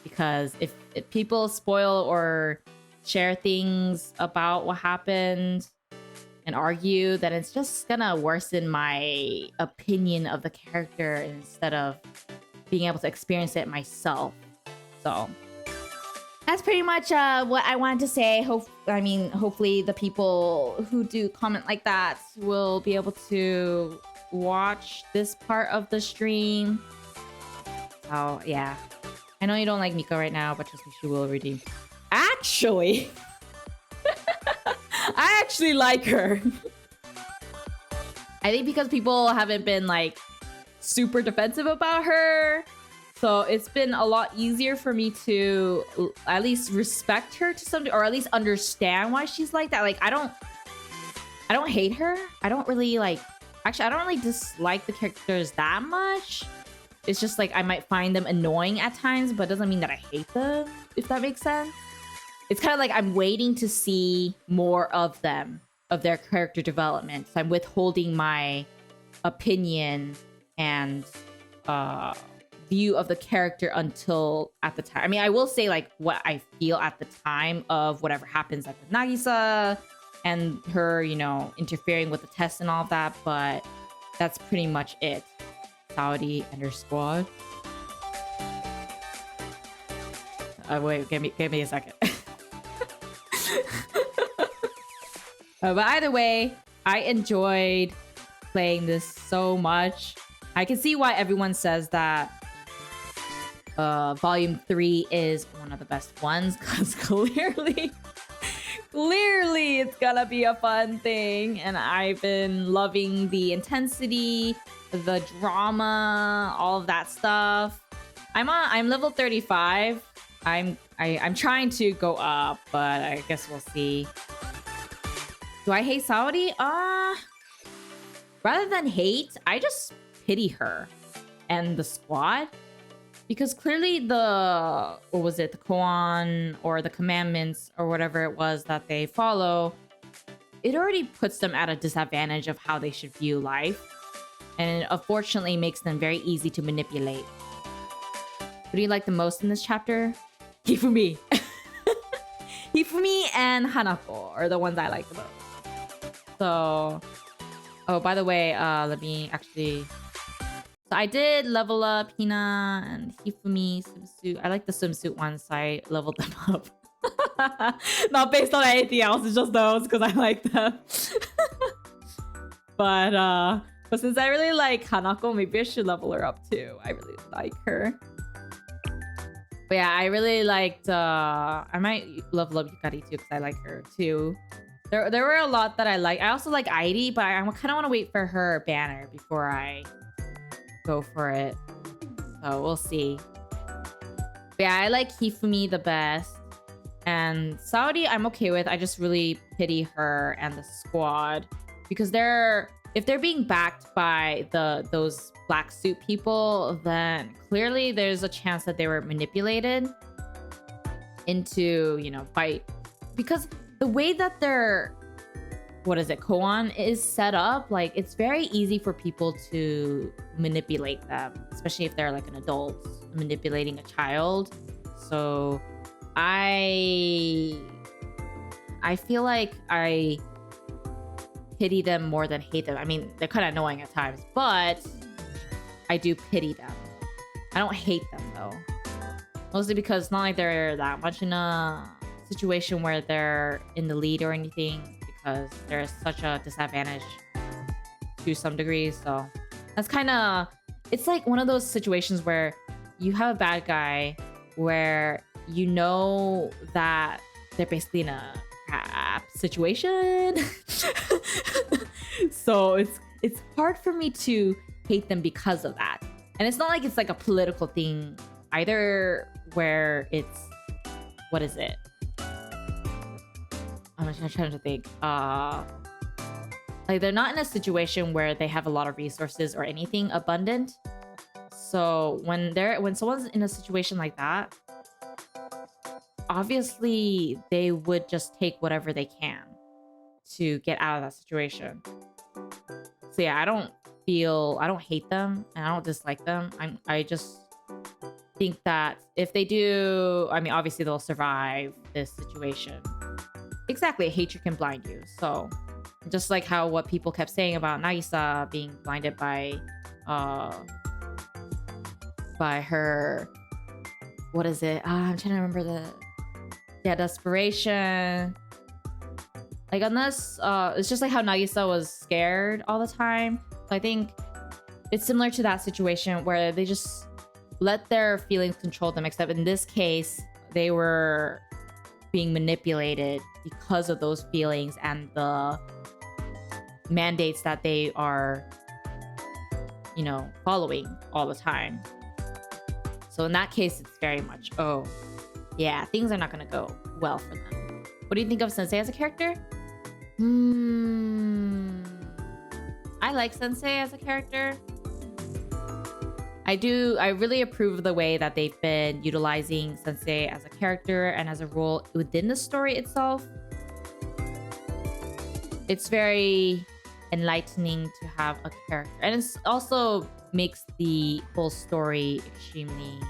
Because if people spoil or share things about what happened and argue, then it's just gonna worsen my opinion of the character instead of being able to experience it myself. So that's pretty much what I wanted to say. Hopefully the people who do comment like that will be able to watch this part of the stream. Oh yeah, I know you don't like Mika right now, but trust me, she will redeem. Actually, I actually like her. I think because people haven't been like super defensive about her, so it's been a lot easier for me to at least respect her to some, or at least understand why she's like that. Like I don't hate her. I don't really dislike the characters that much. It's just like I might find them annoying at times, but it doesn't mean that I hate them, if that makes sense. It's kind of like I'm waiting to see more of them, of their character development. So I'm withholding my opinion and view of the character until at the time. I mean, I will say like what I feel at the time of whatever happens, like with Nagisa and her, you know, interfering with the test and all of that. But that's pretty much it. Saudi and her squad. Wait, give me a second. But either way, I enjoyed playing this so much. I can see why everyone says that Volume 3 is one of the best ones, because clearly it's gonna be a fun thing. And I've been loving the intensity, the drama, all of that stuff. I'm level 35. I'm trying to go up, but I guess we'll see. Do I hate Saudi? Rather than hate, I just pity her and the squad. Because clearly the koan or the commandments or whatever it was that they follow, it already puts them at a disadvantage of how they should view life. And it unfortunately makes them very easy to manipulate. Who do you like the most in this chapter? Hifumi. Hifumi and Hanako are the ones I like the most. So, oh, by the way, let me actually... So I did level up Hina and Hifumi swimsuit. I like the swimsuit ones, so I leveled them up. Not based on anything else, it's just those because I like them. But since I really like Hanako, maybe I should level her up too. I really like her. But yeah, I really liked... I might level up Yukari too because I like her too. There were a lot that I like. I also like Airi, but I kind of want to wait for her banner before I go for it. So we'll see. But yeah, I like Hifumi the best. And Saudi, I'm okay with. I just really pity her and the squad. Because if they're being backed by those black suit people, then clearly there's a chance that they were manipulated into, you know, fight. Because the way that their koan is set up, like it's very easy for people to manipulate them, especially if they're like an adult manipulating a child. So I feel like I pity them more than hate them. I mean, they're kind of annoying at times, but I do pity them. I don't hate them though. Mostly because it's not like they're that much in a situation where they're in the lead or anything, because there's such a disadvantage to some degree. So that's kind of... It's like one of those situations where you have a bad guy where you know that they're basically in a crap situation. So it's hard for me to hate them because of that. And it's not like it's like a political thing either, where it's, what is it? I'm trying to think. Like, they're not in a situation where they have a lot of resources or anything abundant. So when someone's in a situation like that, obviously they would just take whatever they can to get out of that situation. So yeah, I don't hate them and I don't dislike them. I just think that if they do, I mean, obviously they'll survive this situation. Exactly, hatred can blind you. So just like how what people kept saying about Nagisa being blinded by her, what is it? I'm trying to remember desperation. Like, unless it's just like how Nagisa was scared all the time. So I think it's similar to that situation where they just let their feelings control them, except in this case they were being manipulated because of those feelings and the mandates that they are, you know, following all the time. So in that case, it's very much, oh yeah, things are not gonna go well for them. What do you think of Sensei as a character? I like Sensei as a character. I really approve of the way that they've been utilizing Sensei as a character and as a role within the story itself. It's very enlightening to have a character, and it also makes the whole story extremely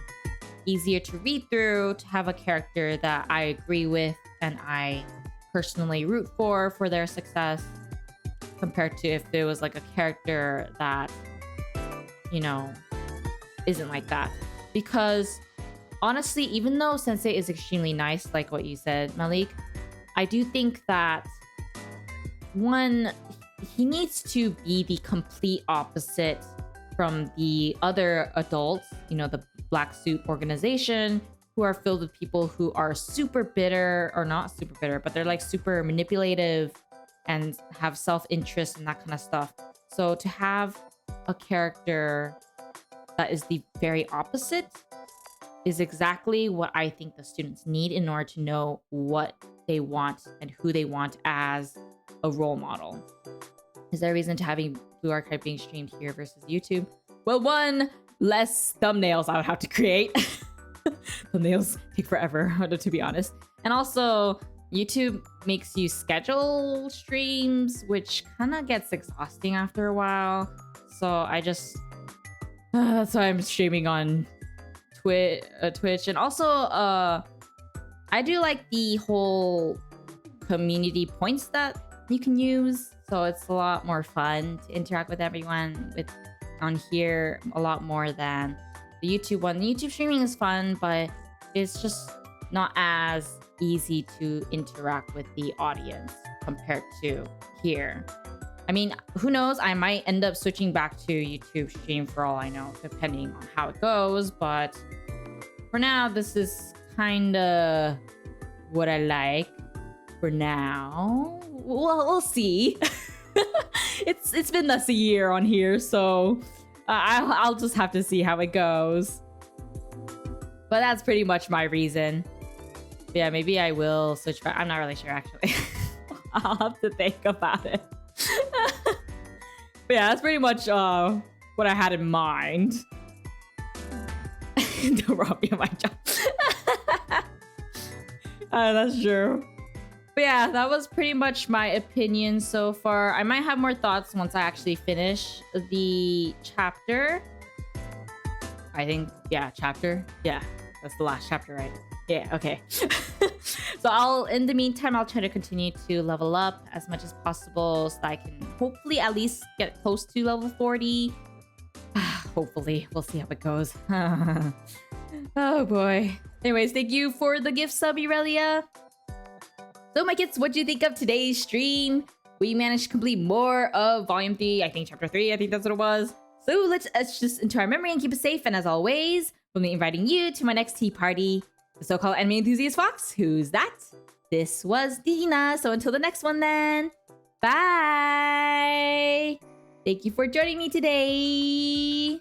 easier to read through, to have a character that I agree with and I personally root for their success, compared to if there was like a character that, you know, isn't like that. Because honestly, even though Sensei is extremely nice, like what you said, Malik, I do think that one, he needs to be the complete opposite from the other adults, you know, the Black Suit organization, who are filled with people who are super bitter, or not super bitter, but they're like super manipulative and have self-interest and that kind of stuff. So to have a character that is the very opposite is exactly what I think the students need in order to know what they want and who they want as a role model. Is there a reason to having Blue Archive being streamed here versus YouTube? Well, one, less thumbnails I would have to create. Thumbnails take forever, to be honest. And also, YouTube makes you schedule streams, which kind of gets exhausting after a while. So I just... that's why I'm streaming on Twitch. And also, I do like the whole community points that you can use. So it's a lot more fun to interact with everyone on here a lot more than the YouTube one. The YouTube streaming is fun, but it's just not as easy to interact with the audience compared to here. I mean, who knows? I might end up switching back to YouTube stream for all I know, depending on how it goes. But for now, this is kind of what I like for now. Well, we'll see. It's been less a year on here, so I'll just have to see how it goes. But that's pretty much my reason. But yeah, maybe I will switch back. I'm not really sure, actually. I'll have to think about it. But yeah, that's pretty much what I had in mind. Don't rob me of my job. That's true. But yeah, that was pretty much my opinion so far. I might have more thoughts once I actually finish the chapter. I think, yeah, chapter. Yeah, that's the last chapter, right? Yeah, okay. So in the meantime, I'll try to continue to level up as much as possible so that I can hopefully at least get close to level 40. Hopefully, we'll see how it goes. Oh boy. Anyways, thank you for the gift sub, Irelia. So my kids, what do you think of today's stream? We managed to complete more of Volume 3, I think Chapter 3, I think that's what it was. So let's etch this into our memory and keep it safe. And as always, we'll be inviting you to my next tea party. The so-called anime enthusiast Fox. Who's that? This was Hina. So until the next one then. Bye! Thank you for joining me today!